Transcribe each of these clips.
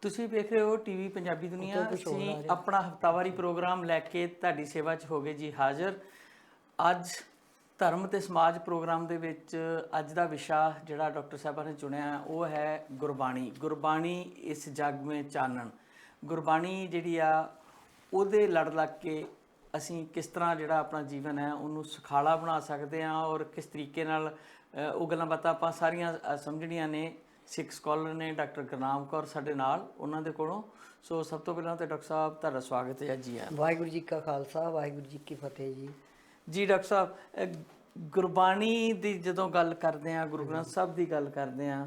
ਤੁਸੀਂ ਵੇਖ ਰਹੇ ਹੋ ਟੀਵੀ ਪੰਜਾਬੀ ਦੁਨੀਆ। ਅਸੀਂ ਆਪਣਾ ਹਫਤਾਵਾਰੀ ਪ੍ਰੋਗਰਾਮ ਲੈ ਕੇ ਤੁਹਾਡੀ ਸੇਵਾ 'ਚ ਹੋ ਗਏ ਜੀ ਹਾਜ਼ਰ। ਅੱਜ ਧਰਮ ਤੇ ਸਮਾਜ ਪ੍ਰੋਗਰਾਮ ਦੇ ਵਿੱਚ ਅੱਜ ਦਾ ਵਿਸ਼ਾ ਜਿਹੜਾ ਡਾਕਟਰ ਸਾਹਿਬਾਂ ਨੇ ਚੁਣਿਆ ਉਹ ਹੈ ਗੁਰਬਾਣੀ। ਗੁਰਬਾਣੀ ਇਸ ਜੱਗ ਮੇਂ ਚਾਨਣ। ਗੁਰਬਾਣੀ ਜਿਹੜੀ ਆ ਉਹਦੇ ਲੜ ਲੱਗ ਕੇ ਅਸੀਂ ਕਿਸ ਤਰ੍ਹਾਂ ਜਿਹੜਾ ਆਪਣਾ ਜੀਵਨ ਹੈ ਉਹਨੂੰ ਸੁਖਾਲਾ ਬਣਾ ਸਕਦੇ ਹਾਂ ਔਰ ਕਿਸ ਤਰੀਕੇ ਨਾਲ ਉਹ ਗੱਲਾਂ ਬਾਤਾਂ ਆਪਾਂ ਸਾਰੀਆਂ ਸਮਝਣੀਆਂ ਨੇ। ਸਿੱਖ ਸਕਾਲਰ ਨੇ ਡਾਕਟਰ ਗੁਰਨਾਮ ਕੌਰ ਸਾਡੇ ਨਾਲ, ਉਹਨਾਂ ਦੇ ਕੋਲੋਂ। ਸੋ ਸਭ ਤੋਂ ਪਹਿਲਾਂ ਤਾਂ ਡਾਕਟਰ ਸਾਹਿਬ ਤੁਹਾਡਾ ਸਵਾਗਤ ਹੈ ਜੀ। ਵਾਹਿਗੁਰੂ ਜੀ ਕਾ ਖਾਲਸਾ, ਵਾਹਿਗੁਰੂ ਜੀ ਕੀ ਫਤਿਹ ਜੀ। ਜੀ ਡਾਕਟਰ ਸਾਹਿਬ, ਗੁਰਬਾਣੀ ਦੀ ਜਦੋਂ ਗੱਲ ਕਰਦੇ ਹਾਂ, ਗੁਰੂ ਗ੍ਰੰਥ ਸਾਹਿਬ ਦੀ ਗੱਲ ਕਰਦੇ ਹਾਂ,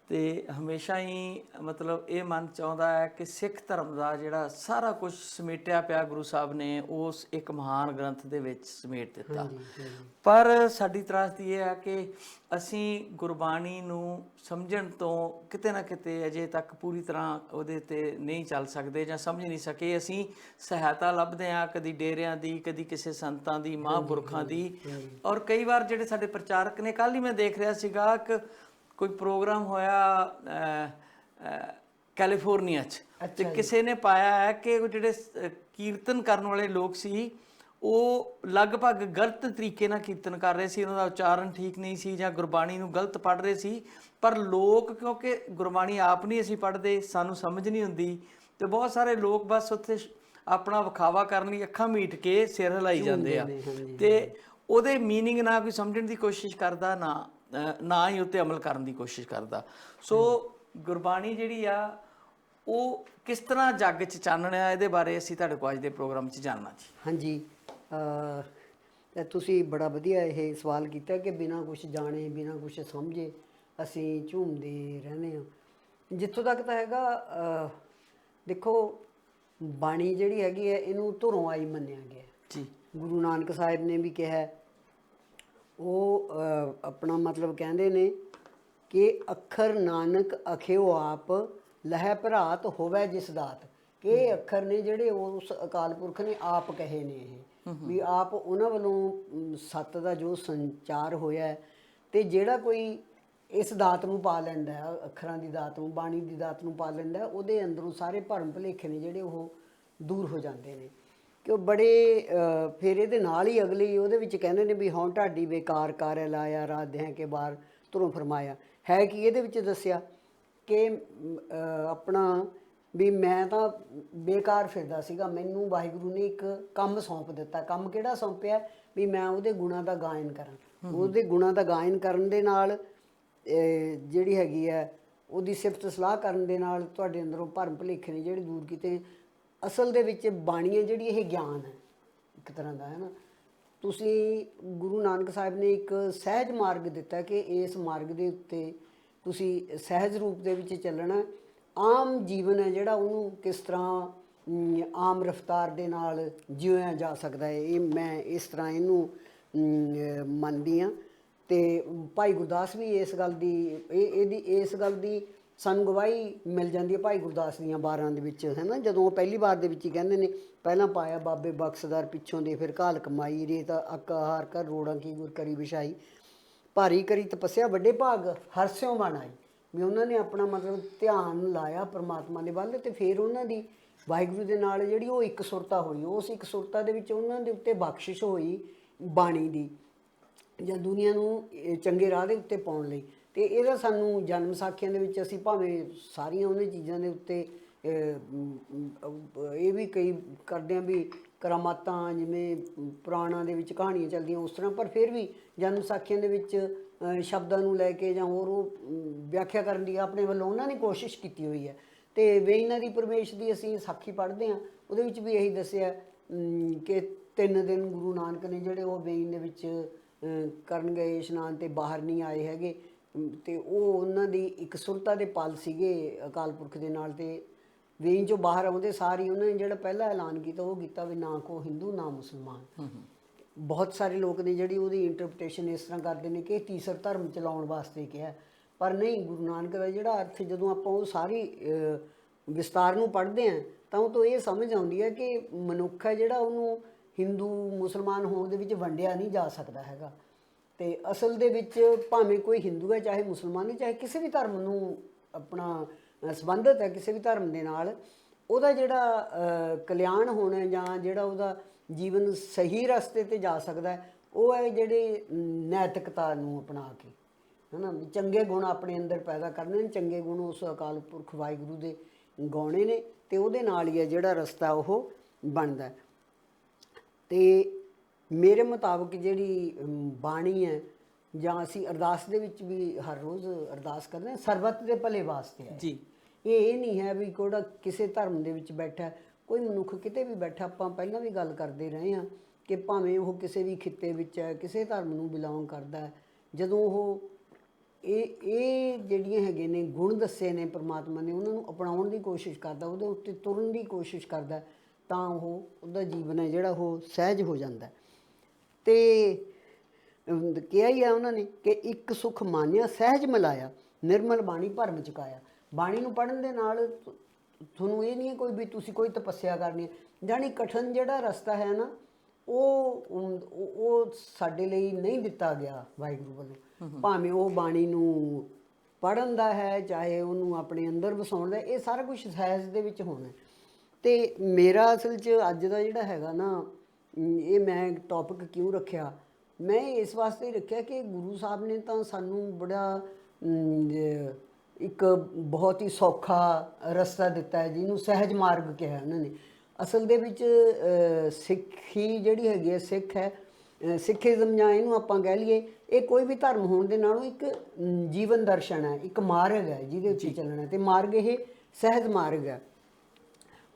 ਤੇ ਹਮੇਸ਼ਾ ਹੀ ਮਤਲਬ ਇਹ ਮਨ 'ਚ ਆਉਂਦਾ ਹੈ ਕਿ ਸਿੱਖ ਧਰਮ ਦਾ ਜਿਹੜਾ ਸਾਰਾ ਕੁਝ ਸਮੇਟਿਆ ਪਿਆ ਗੁਰੂ ਸਾਹਿਬ ਨੇ ਉਸ ਇੱਕ ਮਹਾਨ ਗ੍ਰੰਥ ਦੇ ਵਿੱਚ ਸਮੇਟ ਦਿੱਤਾ। ਪਰ ਸਾਡੀ ਤਰਾਸਦੀ ਇਹ ਹੈ ਕਿ ਅਸੀਂ ਗੁਰਬਾਣੀ ਨੂੰ ਸਮਝਣ ਤੋਂ ਕਿਤੇ ਨਾ ਕਿਤੇ ਅਜੇ ਤੱਕ ਪੂਰੀ ਤਰ੍ਹਾਂ ਉਹਦੇ 'ਤੇ ਨਹੀਂ ਚੱਲ ਸਕਦੇ ਜਾਂ ਸਮਝ ਨਹੀਂ ਸਕੇ। ਅਸੀਂ ਸਹਾਇਤਾ ਲੱਭਦੇ ਹਾਂ ਕਦੀ ਡੇਰਿਆਂ ਦੀ, ਕਦੀ ਕਿਸੇ ਸੰਤਾਂ ਦੀ, ਮਹਾਂਪੁਰਖਾਂ ਦੀ, ਔਰ ਕਈ ਵਾਰ ਜਿਹੜੇ ਸਾਡੇ ਪ੍ਰਚਾਰਕ ਨੇ। ਕੱਲ੍ਹ ਹੀ ਮੈਂ ਦੇਖ ਰਿਹਾ ਸੀਗਾ ਕਿ ਕੋਈ ਪ੍ਰੋਗਰਾਮ ਹੋਇਆ ਕੈਲੀਫੋਰਨੀਆ 'ਚ, ਤੇ ਕਿਸੇ ਨੇ ਪਾਇਆ ਹੈ ਕਿ ਉਹ ਜਿਹੜੇ ਕੀਰਤਨ ਕਰਨ ਵਾਲੇ ਲੋਕ ਸੀ ਉਹ ਲਗਭਗ ਗਲਤ ਤਰੀਕੇ ਨਾਲ ਕੀਰਤਨ ਕਰ ਰਹੇ ਸੀ, ਉਹਨਾਂ ਦਾ ਉਚਾਰਨ ਠੀਕ ਨਹੀਂ ਸੀ ਜਾਂ ਗੁਰਬਾਣੀ ਨੂੰ ਗਲਤ ਪੜ੍ਹ ਰਹੇ ਸੀ। ਪਰ ਲੋਕ, ਕਿਉਂਕਿ ਗੁਰਬਾਣੀ ਆਪ ਨਹੀਂ ਅਸੀਂ ਪੜ੍ਹਦੇ, ਸਾਨੂੰ ਸਮਝ ਨਹੀਂ ਹੁੰਦੀ, ਤੇ ਬਹੁਤ ਸਾਰੇ ਲੋਕ ਬਸ ਉੱਥੇ ਆਪਣਾ ਵਿਖਾਵਾ ਕਰਨ ਲਈ ਅੱਖਾਂ ਮੀਟ ਕੇ ਸਿਰ ਹਿਲਾਈ ਜਾਂਦੇ ਆ, ਤੇ ਉਹਦੇ ਮੀਨਿੰਗ ਨਾ ਕੋਈ ਸਮਝਣ ਦੀ ਕੋਸ਼ਿਸ਼ ਕਰਦਾ, ਨਾ ਹੀ ਉੱਤੇ ਅਮਲ ਕਰਨ ਦੀ ਕੋਸ਼ਿਸ਼ ਕਰਦਾ। ਸੋ ਗੁਰਬਾਣੀ ਜਿਹੜੀ ਆ ਉਹ ਕਿਸ ਤਰ੍ਹਾਂ ਜੱਗ 'ਚ ਚਾਨਣਿਆ, ਇਹਦੇ ਬਾਰੇ ਅਸੀਂ ਤੁਹਾਡੇ ਕੋਲ ਅੱਜ ਦੇ ਪ੍ਰੋਗਰਾਮ 'ਚ ਜਾਣਨਾ ਜੀ। ਹਾਂਜੀ, ਤੁਸੀਂ ਬੜਾ ਵਧੀਆ ਇਹ ਸਵਾਲ ਕੀਤਾ ਕਿ ਬਿਨਾਂ ਕੁਛ ਜਾਣੇ, ਬਿਨਾਂ ਕੁਛ ਸਮਝੇ ਅਸੀਂ ਝੂਮਦੇ ਰਹਿੰਦੇ ਹਾਂ। ਜਿੱਥੋਂ ਤੱਕ ਤਾਂ ਹੈਗਾ, ਦੇਖੋ ਬਾਣੀ ਜਿਹੜੀ ਹੈਗੀ ਹੈ ਇਹਨੂੰ ਧੁਰੋਂ ਆਈ ਮੰਨਿਆ ਗਿਆ ਜੀ। ਗੁਰੂ ਗੁਰੂ ਨਾਨਕ ਸਾਹਿਬ ਨੇ ਵੀ ਕਿਹਾ, ਉਹ ਆਪਣਾ ਮਤਲਬ ਕਹਿੰਦੇ ਨੇ ਕਿ ਅੱਖਰ ਨਾਨਕ ਅਖਿਓ ਆਪ ਲਹਿ ਭਰਾਤ ਹੋਵੇ ਜਿਸ ਦਾਤ। ਕਿ ਇਹ ਅੱਖਰ ਨੇ ਜਿਹੜੇ ਉਸ ਅਕਾਲ ਪੁਰਖ ਨੇ ਆਪ ਕਹੇ ਨੇ, ਇਹ ਵੀ ਆਪ ਉਹਨਾਂ ਵੱਲੋਂ ਸੱਤ ਦਾ ਜੋ ਸੰਚਾਰ ਹੋਇਆ, ਤੇ ਜਿਹੜਾ ਕੋਈ ਇਸ ਦਾਤ ਨੂੰ ਪਾ ਲੈਂਦਾ, ਅੱਖਰਾਂ ਦੀ ਦਾਤ ਨੂੰ, ਬਾਣੀ ਦੀ ਦਾਤ ਨੂੰ ਪਾ ਲੈਂਦਾ, ਉਹਦੇ ਅੰਦਰੋਂ ਸਾਰੇ ਭਰਮ ਭੁਲੇਖੇ ਨੇ ਜਿਹੜੇ ਉਹ ਦੂਰ ਹੋ ਜਾਂਦੇ ਨੇ। ਕਿ ਉਹ ਬੜੇ ਫਿਰ ਇਹਦੇ ਨਾਲ ਹੀ ਅਗਲੀ ਉਹਦੇ ਵਿੱਚ ਕਹਿੰਦੇ ਨੇ ਵੀ ਹੁਣ ਢਾਡੀ ਬੇਕਾਰ ਕਾਰੈ ਲਾਇਆ ਰਾਧਿਆਂ ਕੇ ਬਾਹਰ ਧੁਰੋਂ ਫਰਮਾਇਆ। ਹੈ ਕਿ ਇਹਦੇ ਵਿੱਚ ਦੱਸਿਆ ਕਿ ਆਪਣਾ ਵੀ ਮੈਂ ਤਾਂ ਬੇਕਾਰ ਫਿਰਦਾ ਸੀਗਾ, ਮੈਨੂੰ ਵਾਹਿਗੁਰੂ ਨੇ ਇੱਕ ਕੰਮ ਸੌਂਪ ਦਿੱਤਾ। ਕੰਮ ਕਿਹੜਾ ਸੌਂਪਿਆ? ਵੀ ਮੈਂ ਉਹਦੇ ਗੁਣਾਂ ਦਾ ਗਾਇਨ ਕਰਾਂ। ਉਹਦੇ ਗੁਣਾਂ ਦਾ ਗਾਇਨ ਕਰਨ ਦੇ ਨਾਲ ਜਿਹੜੀ ਹੈਗੀ ਹੈ ਉਹਦੀ ਸਿਫਤ ਸਲਾਹ ਕਰਨ ਦੇ ਨਾਲ ਤੁਹਾਡੇ ਅੰਦਰੋਂ ਭਰਮ ਭੁਲੇਖੇ ਨੇ ਜਿਹੜੇ ਦੂਰ ਕੀਤੇ। ਅਸਲ ਦੇ ਵਿੱਚ ਬਾਣੀ ਹੈ ਜਿਹੜੀ ਇਹ ਗਿਆਨ ਹੈ ਇੱਕ ਤਰ੍ਹਾਂ ਦਾ, ਹੈ ਨਾ। ਤੁਸੀਂ ਗੁਰੂ ਨਾਨਕ ਸਾਹਿਬ ਨੇ ਇੱਕ ਸਹਿਜ ਮਾਰਗ ਦਿੱਤਾ ਕਿ ਇਸ ਮਾਰਗ ਦੇ ਉੱਤੇ ਤੁਸੀਂ ਸਹਿਜ ਰੂਪ ਦੇ ਵਿੱਚ ਚੱਲਣਾ। ਆਮ ਜੀਵਨ ਹੈ ਜਿਹੜਾ ਉਹਨੂੰ ਕਿਸ ਤਰ੍ਹਾਂ ਆਮ ਰਫਤਾਰ ਦੇ ਨਾਲ ਜਿਉਇਆ ਜਾ ਸਕਦਾ ਹੈ, ਇਹ ਮੈਂ ਇਸ ਤਰ੍ਹਾਂ ਇਹਨੂੰ ਮੰਨਦੀ ਹਾਂ। ਅਤੇ ਭਾਈ ਗੁਰਦਾਸ ਵੀ ਇਸ ਗੱਲ ਦੀ ਇਸ ਗੱਲ ਦੀ ਸਾਨੂੰ ਗਵਾਹੀ ਮਿਲ ਜਾਂਦੀ ਹੈ ਭਾਈ ਗੁਰਦਾਸ ਦੀਆਂ ਵਾਰਾਂ ਦੇ ਵਿੱਚ, ਹੈ ਨਾ। ਜਦੋਂ ਉਹ ਪਹਿਲੀ ਵਾਰ ਦੇ ਵਿੱਚ ਹੀ ਕਹਿੰਦੇ ਨੇ, ਪਹਿਲਾਂ ਪਾਇਆ ਬਾਬੇ ਬਖਸ਼ਦਾਰ ਪਿੱਛੋਂ ਦੇ ਫਿਰ ਘਾਲ ਕਮਾਈ, ਰੇਤ ਅੱਕ ਹਾਰ ਕਰ ਰੋੜਾਂ ਕੀ ਗੁਰ ਕਰੀ ਵਿਛਾਈ, ਭਾਰੀ ਕਰੀ ਤਪੱਸਿਆ ਵੱਡੇ ਭਾਗ ਹਰਸਿਓ ਮਨ ਆਈ। ਵੀ ਉਹਨਾਂ ਨੇ ਆਪਣਾ ਮਤਲਬ ਧਿਆਨ ਲਾਇਆ ਪਰਮਾਤਮਾ ਦੇ ਵੱਲ, ਅਤੇ ਫਿਰ ਉਹਨਾਂ ਦੀ ਵਾਹਿਗੁਰੂ ਦੇ ਨਾਲ ਜਿਹੜੀ ਉਹ ਇੱਕ ਸੁਰਤਾ ਹੋਈ। ਉਸ ਇੱਕ ਸੁਰਤਾ ਦੇ ਵਿੱਚ ਉਹਨਾਂ ਦੇ ਉੱਤੇ ਬਖਸ਼ਿਸ਼ ਹੋਈ ਬਾਣੀ ਦੀ, ਜਾਂ ਦੁਨੀਆ ਨੂੰ ਚੰਗੇ ਰਾਹ ਦੇ ਉੱਤੇ ਪਾਉਣ ਲਈ। ਅਤੇ ਇਹਦਾ ਸਾਨੂੰ ਜਨਮ ਸਾਖੀਆਂ ਦੇ ਵਿੱਚ ਅਸੀਂ ਭਾਵੇਂ ਸਾਰੀਆਂ ਉਹਨਾਂ ਚੀਜ਼ਾਂ ਦੇ ਉੱਤੇ ਇਹ ਵੀ ਕਈ ਕਰਦੇ ਹਾਂ ਵੀ ਕਰਾਮਾਤਾਂ, ਜਿਵੇਂ ਪੁਰਾਣਾਂ ਦੇ ਵਿੱਚ ਕਹਾਣੀਆਂ ਚੱਲਦੀਆਂ ਉਸ ਤਰ੍ਹਾਂ, ਪਰ ਫਿਰ ਵੀ ਜਨਮ ਸਾਖੀਆਂ ਦੇ ਵਿੱਚ ਸ਼ਬਦਾਂ ਨੂੰ ਲੈ ਕੇ ਜਾਂ ਹੋਰ ਉਹ ਵਿਆਖਿਆ ਕਰਨ ਦੀ ਆਪਣੇ ਵੱਲੋਂ ਉਹਨਾਂ ਨੇ ਕੋਸ਼ਿਸ਼ ਕੀਤੀ ਹੋਈ ਹੈ। ਅਤੇ ਵੇਈਨਾ ਦੀ ਪਰਮੇਸ਼ ਦੀ ਅਸੀਂ ਸਾਖੀ ਪੜ੍ਹਦੇ ਹਾਂ, ਉਹਦੇ ਵਿੱਚ ਵੀ ਇਹੀ ਦੱਸਿਆ ਕਿ 3 ਦਿਨ ਗੁਰੂ ਨਾਨਕ ਨੇ ਜਿਹੜੇ ਉਹ ਵੇਈਨ ਦੇ ਵਿੱਚ ਕਰਨ ਗਏ ਇਸ਼ਨਾਨ, ਅਤੇ ਬਾਹਰ ਨਹੀਂ ਆਏ ਹੈਗੇ। ਅਤੇ ਉਹ ਉਹਨਾਂ ਦੀ ਇੱਕ ਸੁਰਤਾ ਦੇ ਪਲ ਸੀਗੇ ਅਕਾਲ ਪੁਰਖ ਦੇ ਨਾਲ। ਅਤੇ ਵੇਈਨ 'ਚੋਂ ਬਾਹਰ ਆਉਂਦੇ ਸਾਰੀ ਉਹਨਾਂ ਨੇ ਜਿਹੜਾ ਪਹਿਲਾ ਐਲਾਨ ਕੀਤਾ ਉਹ ਕੀਤਾ ਵੀ ਨਾ ਕੋ ਹਿੰਦੂ ਨਾ ਮੁਸਲਮਾਨ। ਬਹੁਤ ਸਾਰੇ ਲੋਕ ਨੇ ਜਿਹੜੀ ਉਹਦੀ ਇੰਟਰਪ੍ਰੀਟੇਸ਼ਨ ਇਸ ਤਰ੍ਹਾਂ ਕਰਦੇ ਨੇ ਕਿ ਤੀਸਰਾ ਧਰਮ ਚਲਾਉਣ ਵਾਸਤੇ ਕਿਹਾ, ਪਰ ਨਹੀਂ। ਗੁਰੂ ਨਾਨਕ ਦਾ ਜਿਹੜਾ ਅਰਥ ਜਦੋਂ ਆਪਾਂ ਉਹ ਸਾਰੀ ਵਿਸਤਾਰ ਨੂੰ ਪੜ੍ਹਦੇ ਹਾਂ ਤਾਂ ਉਹ ਤੋਂ ਇਹ ਸਮਝ ਆਉਂਦੀ ਹੈ ਕਿ ਮਨੁੱਖ ਹੈ ਜਿਹੜਾ ਉਹਨੂੰ ਹਿੰਦੂ ਮੁਸਲਮਾਨ ਹੋਣ ਦੇ ਵਿੱਚ ਵੰਡਿਆ ਨਹੀਂ ਜਾ ਸਕਦਾ ਹੈਗਾ। ਅਤੇ ਅਸਲ ਦੇ ਵਿੱਚ ਭਾਵੇਂ ਕੋਈ ਹਿੰਦੂ ਹੈ, ਚਾਹੇ ਮੁਸਲਮਾਨ ਹੈ, ਚਾਹੇ ਕਿਸੇ ਵੀ ਧਰਮ ਨੂੰ ਆਪਣਾ ਸੰਬੰਧਿਤ ਹੈ ਕਿਸੇ ਵੀ ਧਰਮ ਦੇ ਨਾਲ, ਉਹਦਾ ਜਿਹੜਾ ਕਲਿਆਣ ਹੋਣਾ ਜਾਂ ਜਿਹੜਾ ਉਹਦਾ ਜੀਵਨ ਸਹੀ ਰਸਤੇ ਤੇ ਜਾ ਸਕਦਾ ਹੈ, ਉਹ ਹੈ ਜਿਹੜੇ ਨੈਤਿਕਤਾ ਨੂੰ ਅਪਣਾ ਕੇ, ਹੈ ਨਾ, ਚੰਗੇ ਗੁਣ ਆਪਣੇ ਅੰਦਰ ਪੈਦਾ ਕਰਨੇ ਨੇ। ਚੰਗੇ ਗੁਣ ਉਸ ਅਕਾਲ ਪੁਰਖ ਵਾਹਿਗੁਰੂ ਦੇ ਗਾਉਣੇ ਨੇ, ਤੇ ਉਹਦੇ ਨਾਲ ਹੀ ਹੈ ਜਿਹੜਾ ਰਸਤਾ ਉਹ ਬਣਦਾ। ਤੇ ਮੇਰੇ ਮੁਤਾਬਕ ਜਿਹੜੀ ਬਾਣੀ ਹੈ, ਜਾਂ ਅਸੀਂ ਅਰਦਾਸ ਦੇ ਵਿੱਚ ਵੀ ਹਰ ਰੋਜ਼ ਅਰਦਾਸ ਕਰਦੇ ਹਾਂ, ਸਰਬੱਤ ਦੇ ਭਲੇ ਵਾਸਤੇ ਹੈ ਜੀ। ਇਹ ਨਹੀਂ ਹੈ ਵੀ ਕੋੜਾ ਕਿਸੇ ਧਰਮ ਦੇ ਵਿੱਚ ਬੈਠਾ, ਕੋਈ ਮਨੁੱਖ ਕਿਤੇ ਵੀ ਬੈਠਾ। ਆਪਾਂ ਪਹਿਲਾਂ ਵੀ ਗੱਲ ਕਰਦੇ ਰਹੇ ਹਾਂ ਕਿ ਭਾਵੇਂ ਉਹ ਕਿਸੇ ਵੀ ਖਿੱਤੇ ਵਿੱਚ ਹੈ, ਕਿਸੇ ਧਰਮ ਨੂੰ ਬਿਲੋਂਗ ਕਰਦਾ ਹੈ, ਜਦੋਂ ਉਹ ਇਹ ਜਿਹੜੀਆਂ ਹੈਗੇ ਨੇ ਗੁਣ ਦੱਸੇ ਨੇ ਪਰਮਾਤਮਾ ਨੇ, ਉਹਨਾਂ ਨੂੰ ਅਪਣਾਉਣ ਦੀ ਕੋਸ਼ਿਸ਼ ਕਰਦਾ, ਉਹਦੇ ਉੱਤੇ ਤੁਰਨ ਦੀ ਕੋਸ਼ਿਸ਼ ਕਰਦਾ, ਤਾਂ ਉਹਦਾ ਜੀਵਨ ਹੈ ਜਿਹੜਾ ਉਹ ਸਹਿਜ ਹੋ ਜਾਂਦਾ। ਤੇ ਕਿਹਾ ਹੀ ਆ ਉਹਨਾਂ ਨੇ ਕਿ ਇੱਕ ਸੁਖ ਮਾਨਿਆ ਸਹਿਜ ਮਿਲਾਇਆ, ਨਿਰਮਲ ਬਾਣੀ ਭਰਮ ਚੁਕਾਇਆ। ਬਾਣੀ ਨੂੰ ਪੜ੍ਹਨ ਦੇ ਨਾਲ ਤੁਹਾਨੂੰ ਇਹ ਨਹੀਂ ਹੈ ਕੋਈ ਵੀ ਤੁਸੀਂ ਕੋਈ ਤਪੱਸਿਆ ਕਰਨੀ ਹੈ, ਜਾਣੀ ਕਠਿਨ ਜਿਹੜਾ ਰਸਤਾ ਹੈ ਨਾ, ਉਹ ਸਾਡੇ ਲਈ ਨਹੀਂ ਦਿੱਤਾ ਗਿਆ ਵਾਹਿਗੁਰੂ ਵੱਲੋਂ। ਭਾਵੇਂ ਉਹ ਬਾਣੀ ਨੂੰ ਪੜ੍ਹਨ ਦਾ ਹੈ, ਚਾਹੇ ਉਹਨੂੰ ਆਪਣੇ ਅੰਦਰ ਵਸਾਉਣ ਦਾ, ਇਹ ਸਾਰਾ ਕੁਝ ਸਹਿਜ ਦੇ ਵਿੱਚ ਹੋਣਾ। ਤੇ ਮੇਰਾ ਅਸਲ 'ਚ ਅੱਜ ਦਾ ਜਿਹੜਾ ਹੈਗਾ ਨਾ, ਇਹ ਮੈਂ ਟੌਪਿਕ ਕਿਉਂ ਰੱਖਿਆ, ਮੈਂ ਇਸ ਵਾਸਤੇ ਹੀ ਰੱਖਿਆ ਕਿ ਗੁਰੂ ਸਾਹਿਬ ਨੇ ਤਾਂ ਸਾਨੂੰ ਬੜਾ ਇੱਕ ਬਹੁਤ ਹੀ ਸੌਖਾ ਰਸਤਾ ਦਿੱਤਾ ਹੈ, ਜਿਹਨੂੰ ਸਹਿਜ ਮਾਰਗ ਕਿਹਾ ਉਹਨਾਂ ਨੇ। ਅਸਲ ਦੇ ਵਿੱਚ ਸਿੱਖੀ ਜਿਹੜੀ ਹੈਗੀ ਹੈ, ਸਿੱਖ ਹੈ, ਸਿੱਖੀਜ਼ਮ ਜਾਂ ਇਹਨੂੰ ਆਪਾਂ ਕਹਿ ਲਈਏ, ਇਹ ਕੋਈ ਵੀ ਧਰਮ ਹੋਣ ਦੇ ਨਾਲੋਂ ਇੱਕ ਜੀਵਨ ਦਰਸ਼ਨ ਹੈ, ਇੱਕ ਮਾਰਗ ਹੈ ਜਿਹਦੇ ਉੱਤੇ ਚੱਲਣਾ, ਤੇ ਮਾਰਗ ਇਹ ਸਹਿਜ ਮਾਰਗ ਹੈ।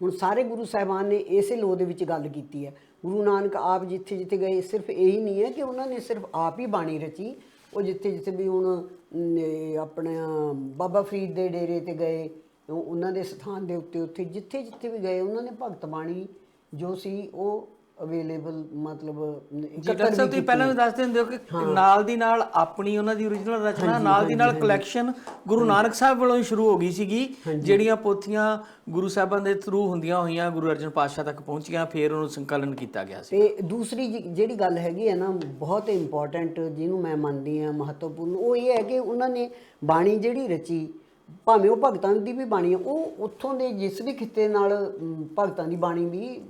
ਹੁਣ ਸਾਰੇ ਗੁਰੂ ਸਾਹਿਬਾਨ ਨੇ ਇਸੇ ਲੋਹ ਦੇ ਵਿੱਚ ਗੱਲ ਕੀਤੀ ਹੈ। ਗੁਰੂ ਨਾਨਕ ਆਪ ਜਿੱਥੇ ਜਿੱਥੇ ਗਏ, ਸਿਰਫ ਇਹੀ ਨਹੀਂ ਹੈ ਕਿ ਉਹਨਾਂ ਨੇ ਸਿਰਫ ਆਪ ਹੀ ਬਾਣੀ ਰਚੀ, ਉਹ ਜਿੱਥੇ ਜਿੱਥੇ ਵੀ ਹੁਣ ਆਪਣਾ ਬਾਬਾ ਫਰੀਦ ਦੇ ਡੇਰੇ 'ਤੇ ਗਏ, ਉਹਨਾਂ ਦੇ ਸਥਾਨ ਦੇ ਉੱਤੇ, ਉੱਥੇ ਜਿੱਥੇ ਜਿੱਥੇ ਵੀ ਗਏ, ਉਹਨਾਂ ਨੇ ਭਗਤ ਬਾਣੀ ਜੋ ਸੀ ਉਹ ਅਵੇਲੇਬਲ, ਮਤਲਬ ਡਾਕਟਰ ਸਾਹਿਬ ਤੁਸੀਂ ਪਹਿਲਾਂ ਵੀ ਦੱਸਦੇ ਹੁੰਦੇ ਹੋ ਕਿ ਨਾਲ ਦੀ ਨਾਲ ਆਪਣੀ ਉਹਨਾਂ ਦੀ ਓਰੀਜਨਲ ਰਚਨਾ, ਨਾਲ ਦੀ ਨਾਲ ਕਲੈਕਸ਼ਨ ਗੁਰੂ ਨਾਨਕ ਸਾਹਿਬ ਵੱਲੋਂ ਹੀ ਸ਼ੁਰੂ ਹੋ ਗਈ ਸੀਗੀ, ਜਿਹੜੀਆਂ ਪੋਥੀਆਂ ਗੁਰੂ ਸਾਹਿਬਾਂ ਦੇ ਥਰੂ ਹੁੰਦੀਆਂ ਹੋਈਆਂ ਗੁਰੂ ਅਰਜਨ ਪਾਤਸ਼ਾਹ ਤੱਕ ਪਹੁੰਚੀਆਂ, ਫਿਰ ਉਹਨੂੰ ਸੰਕਲਨ ਕੀਤਾ ਗਿਆ ਸੀ। ਤੇ ਦੂਸਰੀ ਜਿਹੜੀ ਗੱਲ ਹੈਗੀ ਹੈ ਨਾ, ਬਹੁਤ ਇੰਪੋਰਟੈਂਟ, ਜਿਹਨੂੰ ਮੈਂ ਮੰਨਦੀ ਹਾਂ ਮਹੱਤਵਪੂਰਨ, ਉਹ ਇਹ ਹੈ ਕਿ ਉਹਨਾਂ ਨੇ ਬਾਣੀ ਜਿਹੜੀ ਰਚੀ, ਭਾਵੇਂ ਉਹ ਭਗਤਾਂ ਦੀ ਵੀ ਬਾਣੀ ਹੈ, ਉਹ ਉੱਥੋਂ ਦੇ ਜਿਸ ਵੀ ਖਿੱਤੇ ਨਾਲ ਭਗਤਾਂ ਦੀ ਬਾਣੀ ਵੀ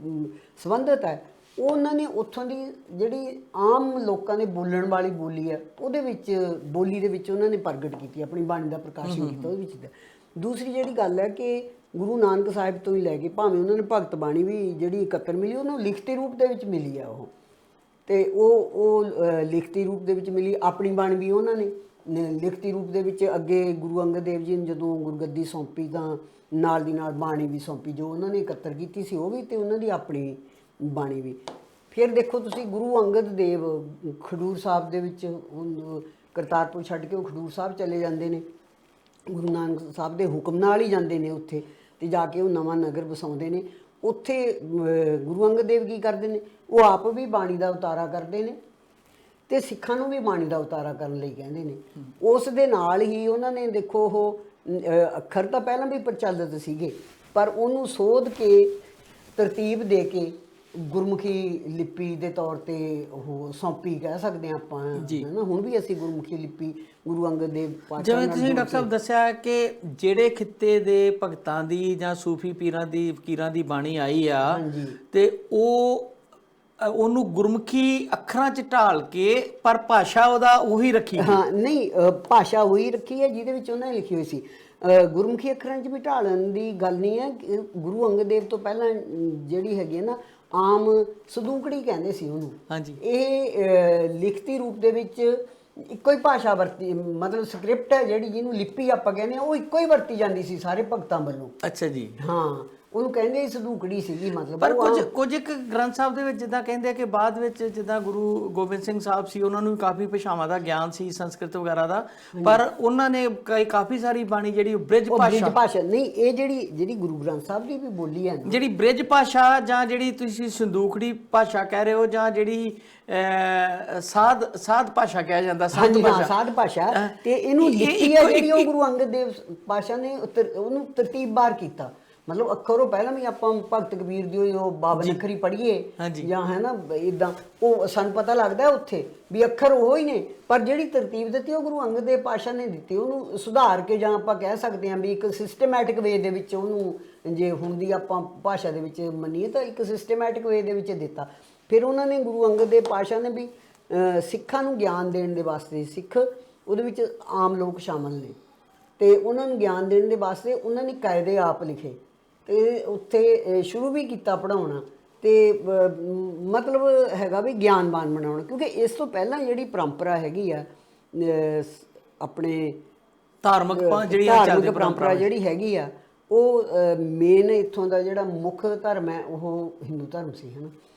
ਸੰਬੰਧਿਤ ਹੈ, ਉਹ ਉਹਨਾਂ ਨੇ ਉੱਥੋਂ ਦੀ ਜਿਹੜੀ ਆਮ ਲੋਕਾਂ ਦੇ ਬੋਲਣ ਵਾਲੀ ਬੋਲੀ ਹੈ, ਉਹਦੇ ਵਿੱਚ ਬੋਲੀ ਦੇ ਵਿੱਚ ਉਹਨਾਂ ਨੇ ਪ੍ਰਗਟ ਕੀਤੀ, ਆਪਣੀ ਬਾਣੀ ਦਾ ਪ੍ਰਕਾਸ਼ਨ ਕੀਤਾ ਉਹਦੇ ਵਿੱਚ। ਦੂਸਰੀ ਜਿਹੜੀ ਗੱਲ ਹੈ ਕਿ ਗੁਰੂ ਨਾਨਕ ਸਾਹਿਬ ਤੋਂ ਹੀ ਲੈ ਕੇ ਭਾਵੇਂ ਉਹਨਾਂ ਨੇ ਭਗਤ ਬਾਣੀ ਵੀ ਜਿਹੜੀ ਇਕੱਤਰ ਮਿਲੀ, ਉਹਨੂੰ ਲਿਖਤੀ ਰੂਪ ਦੇ ਵਿੱਚ ਮਿਲੀ ਆ ਉਹ, ਤੇ ਉਹ ਲਿਖਤੀ ਰੂਪ ਦੇ ਵਿੱਚ ਮਿਲੀ। ਆਪਣੀ ਬਾਣੀ ਵੀ ਉਹਨਾਂ ਨੇ ਲਿਖਤੀ ਰੂਪ ਦੇ ਵਿੱਚ, ਅੱਗੇ ਗੁਰੂ ਅੰਗਦ ਦੇਵ ਜੀ ਨੇ ਜਦੋਂ ਗੁਰਗੱਦੀ ਸੌਂਪੀ ਤਾਂ ਨਾਲ ਦੀ ਨਾਲ ਬਾਣੀ ਵੀ ਸੌਂਪੀ, ਜੋ ਉਹਨਾਂ ਨੇ ਇਕੱਤਰ ਕੀਤੀ ਸੀ ਉਹ ਵੀ, ਤੇ ਉਹਨਾਂ ਦੀ ਆਪਣੀ ਬਾਣੀ ਵੀ। ਫਿਰ ਦੇਖੋ ਤੁਸੀਂ, ਗੁਰੂ ਅੰਗਦ ਦੇਵ ਖਡੂਰ ਸਾਹਿਬ ਦੇ ਵਿੱਚ, ਕਰਤਾਰਪੁਰ ਛੱਡ ਕੇ ਉਹ ਖਡੂਰ ਸਾਹਿਬ ਚਲੇ ਜਾਂਦੇ ਨੇ, ਗੁਰੂ ਨਾਨਕ ਸਾਹਿਬ ਦੇ ਹੁਕਮ ਨਾਲ ਹੀ ਜਾਂਦੇ ਨੇ ਉੱਥੇ, ਤੇ ਜਾ ਕੇ ਉਹ ਨਵਾਂ ਨਗਰ ਵਸਾਉਂਦੇ ਨੇ। ਉੱਥੇ ਗੁਰੂ ਅੰਗਦ ਦੇਵ ਕੀ ਕਰਦੇ ਨੇ, ਉਹ ਆਪ ਵੀ ਬਾਣੀ ਦਾ ਉਤਾਰਾ ਕਰਦੇ ਨੇ, ਤੇ ਸਿੱਖਾਂ ਨੂੰ ਵੀ ਬਾਣੀ ਦਾ ਉਤਾਰਾ ਕਰਨ ਲਈ ਕਹਿੰਦੇ ਨੇ। ਉਸ ਦੇ ਨਾਲ ਹੀ ਉਹਨਾਂ ਨੇ ਦੇਖੋ, ਉਹ ਅੱਖਰ ਤਾਂ ਪਹਿਲਾਂ ਵੀ ਪ੍ਰਚਲਿਤ ਸੀਗੇ, ਪਰ ਉਹਨੂੰ ਸੋਧ ਕੇ ਤਰਤੀਬ ਦੇ ਕੇ ਗੁਰਮੁਖੀ ਲਿਪੀ ਦੇ ਤੌਰ ਤੇ ਉਹ ਸੌਂਪੀ, ਕਹਿ ਸਕਦੇ ਹਾਂ ਆਪਾਂ, ਹੈ ਨਾ। ਹੁਣ ਵੀ ਅਸੀਂ ਗੁਰਮੁਖੀ ਲਿਪੀ ਗੁਰੂ ਅੰਗਦ ਦੇਵ ਪਾਤਸ਼ਾਹ, ਜਿਵੇਂ ਤੁਸੀਂ ਡਾਕਟਰ ਸਾਹਿਬ ਦੱਸਿਆ ਕਿ ਜਿਹੜੇ ਖਿੱਤੇ ਦੇ ਭਗਤਾਂ ਦੀ ਜਾਂ ਸੂਫੀ ਪੀਰਾਂ ਦੀ ਫਕੀਰਾਂ ਦੀ ਬਾਣੀ ਆਈ ਆ, ਤੇ ਉਹਨੂੰ ਗੁਰਮੁਖੀ ਅੱਖਰਾਂ 'ਚ ਢਾਲ ਕੇ, ਪਰ ਭਾਸ਼ਾ ਉਹਦਾ ਉਹੀ ਰੱਖੀ। ਹਾਂ, ਨਹੀਂ, ਭਾਸ਼ਾ ਉਹੀ ਰੱਖੀ ਹੈ ਜਿਹਦੇ ਵਿੱਚ ਉਹਨਾਂ ਨੇ ਲਿਖੀ ਹੋਈ ਸੀ। ਗੁਰਮੁਖੀ ਅੱਖਰਾਂ 'ਚ ਵੀ ਢਾਲਣ ਦੀ ਗੱਲ ਨਹੀਂ ਹੈ। ਗੁਰੂ ਅੰਗਦ ਦੇਵ ਤੋਂ ਪਹਿਲਾਂ ਜਿਹੜੀ ਹੈਗੀ ਹੈ ਨਾ, ਆਮ ਸਦੂਕੜੀ ਕਹਿੰਦੇ ਸੀ ਉਹਨੂੰ। ਹਾਂਜੀ, ਇਹ ਲਿਖਤੀ ਰੂਪ ਦੇ ਵਿੱਚ ਇੱਕੋ ਹੀ ਭਾਸ਼ਾ ਵਰਤੀ, ਮਤਲਬ ਸਕ੍ਰਿਪਟ ਹੈ ਜਿਹੜੀ, ਜਿਹਨੂੰ ਲਿਪੀ ਆਪਾਂ ਕਹਿੰਦੇ ਹਾਂ, ਉਹ ਇੱਕੋ ਹੀ ਵਰਤੀ ਜਾਂਦੀ ਸੀ ਸਾਰੇ ਭਗਤਾਂ ਵੱਲੋਂ। ਅੱਛਾ ਜੀ। ਹਾਂ, ਉਹਨੂੰ ਕਹਿੰਦੇ ਸਦੂਕੜੀ ਸੀਗੀ, ਮਤਲਬ। ਪਰ ਕੁਝ ਇੱਕ ਗ੍ਰੰਥ ਸਾਹਿਬ ਦੇ ਵਿੱਚ ਜਿੱਦਾਂ ਕਹਿੰਦੇ ਆ ਕਿ ਬਾਅਦ ਵਿੱਚ ਜਿੱਦਾਂ ਗੁਰੂ ਗੋਬਿੰਦ ਸਿੰਘ ਸਾਹਿਬ ਸੀ, ਉਹਨਾਂ ਨੂੰ ਵੀ ਕਾਫੀ ਭਾਸ਼ਾਵਾਂ ਦਾ ਗਿਆਨ ਸੀ, ਸੰਸਕ੍ਰਿਤ ਵਗੈਰਾ ਦਾ, ਪਰ ਉਹਨਾਂ ਨੇ ਕਾਫੀ ਸਾਰੀ ਬਾਣੀ ਜਿਹੜੀ ਬ੍ਰਿਜ ਭਾਸ਼ਾ ਨਹੀਂ, ਇਹ ਜਿਹੜੀ ਗੁਰੂ ਗ੍ਰੰਥ ਸਾਹਿਬ ਦੀ ਵੀ ਬੋਲੀ ਹੈ, ਜਿਹੜੀ ਬ੍ਰਿਜ ਭਾਸ਼ਾ, ਜਾਂ ਜਿਹੜੀ ਤੁਸੀਂ ਸੰਦੂਕੜੀ ਭਾਸ਼ਾ ਕਹਿ ਰਹੇ ਹੋ, ਜਾਂ ਜਿਹੜੀ ਸਾਧ ਭਾਸ਼ਾ ਕਿਹਾ ਜਾਂਦਾ, ਸਾਧ ਭਾਸ਼ਾ, ਤੇ ਇਹਨੂੰ ਲਿਖੀ ਹੈ ਜਿਹੜੀ, ਉਹ ਗੁਰੂ ਅੰਗਦ ਦੇਵ ਪਾਤਸ਼ਾਹ ਨੇ ਉਹਨੂੰ ਤਰਤੀਬਵਾਰ ਕੀਤਾ। ਮਤਲਬ ਅੱਖਰ ਉਹ ਪਹਿਲਾਂ ਵੀ ਆਪਾਂ ਭਗਤ ਕਬੀਰ ਦੀ ਉਹ ਬਾਵਨਖਰੀ ਪੜ੍ਹੀਏ ਜਾਂ ਹੈ ਨਾ ਇਦਾਂ, ਉਹ ਸਾਨੂੰ ਪਤਾ ਲੱਗਦਾ ਉੱਥੇ ਵੀ ਅੱਖਰ ਉਹ ਹੀ ਨੇ, ਪਰ ਜਿਹੜੀ ਤਰਤੀਬ ਦਿੱਤੀ ਉਹ ਗੁਰੂ ਅੰਗਦ ਦੇਵ ਪਾਤਸ਼ਾਹ ਨੇ ਦਿੱਤੀ, ਉਹਨੂੰ ਸੁਧਾਰ ਕੇ ਜਾਂ ਆਪਾਂ ਕਹਿ ਸਕਦੇ ਹਾਂ ਵੀ ਇੱਕ ਸਿਸਟਮੈਟਿਕ ਵੇ ਦੇ ਵਿੱਚ ਉਹਨੂੰ, ਜੇ ਹੁਣ ਦੀ ਆਪਾਂ ਭਾਸ਼ਾ ਦੇ ਵਿੱਚ ਮੰਨੀਏ ਤਾਂ ਇੱਕ ਸਿਸਟਮੈਟਿਕ ਵੇ ਦੇ ਵਿੱਚ ਦਿੱਤਾ। ਫਿਰ ਉਹਨਾਂ ਨੇ ਗੁਰੂ ਅੰਗਦ ਦੇਵ ਪਾਤਸ਼ਾਹ ਨੇ ਵੀ ਸਿੱਖਾਂ ਨੂੰ ਗਿਆਨ ਦੇਣ ਦੇ ਵਾਸਤੇ, ਸਿੱਖ ਉਹਦੇ ਵਿੱਚ ਆਮ ਲੋਕ ਸ਼ਾਮਲ ਨੇ, ਤੇ ਉਹਨਾਂ ਨੂੰ ਗਿਆਨ ਦੇਣ ਦੇ ਵਾਸਤੇ ਉਹਨਾਂ ਨੇ ਕਾਇਦੇ ਆਪ ਲਿਖੇ ਤੇ ਉੱਥੇ ਸ਼ੁਰੂ ਵੀ ਕੀਤਾ ਪੜ੍ਹਾਉਣਾ, ਤੇ ਮਤਲਬ ਹੈਗਾ ਵੀ ਗਿਆਨਵਾਨ ਬਣਾਉਣਾ। ਕਿਉਂਕਿ ਇਸ ਤੋਂ ਪਹਿਲਾਂ ਜਿਹੜੀ ਪਰੰਪਰਾ ਹੈਗੀ ਆ ਆਪਣੇ ਧਾਰਮਿਕ ਪਰੰਪਰਾ ਜਿਹੜੀ ਹੈਗੀ ਆ, ਉਹ ਮੇਨ ਇੱਥੋਂ ਦਾ ਜਿਹੜਾ ਮੁੱਖ ਧਰਮ ਹੈ ਉਹ ਹਿੰਦੂ ਧਰਮ ਸੀ, ਹੈ ਨਾ।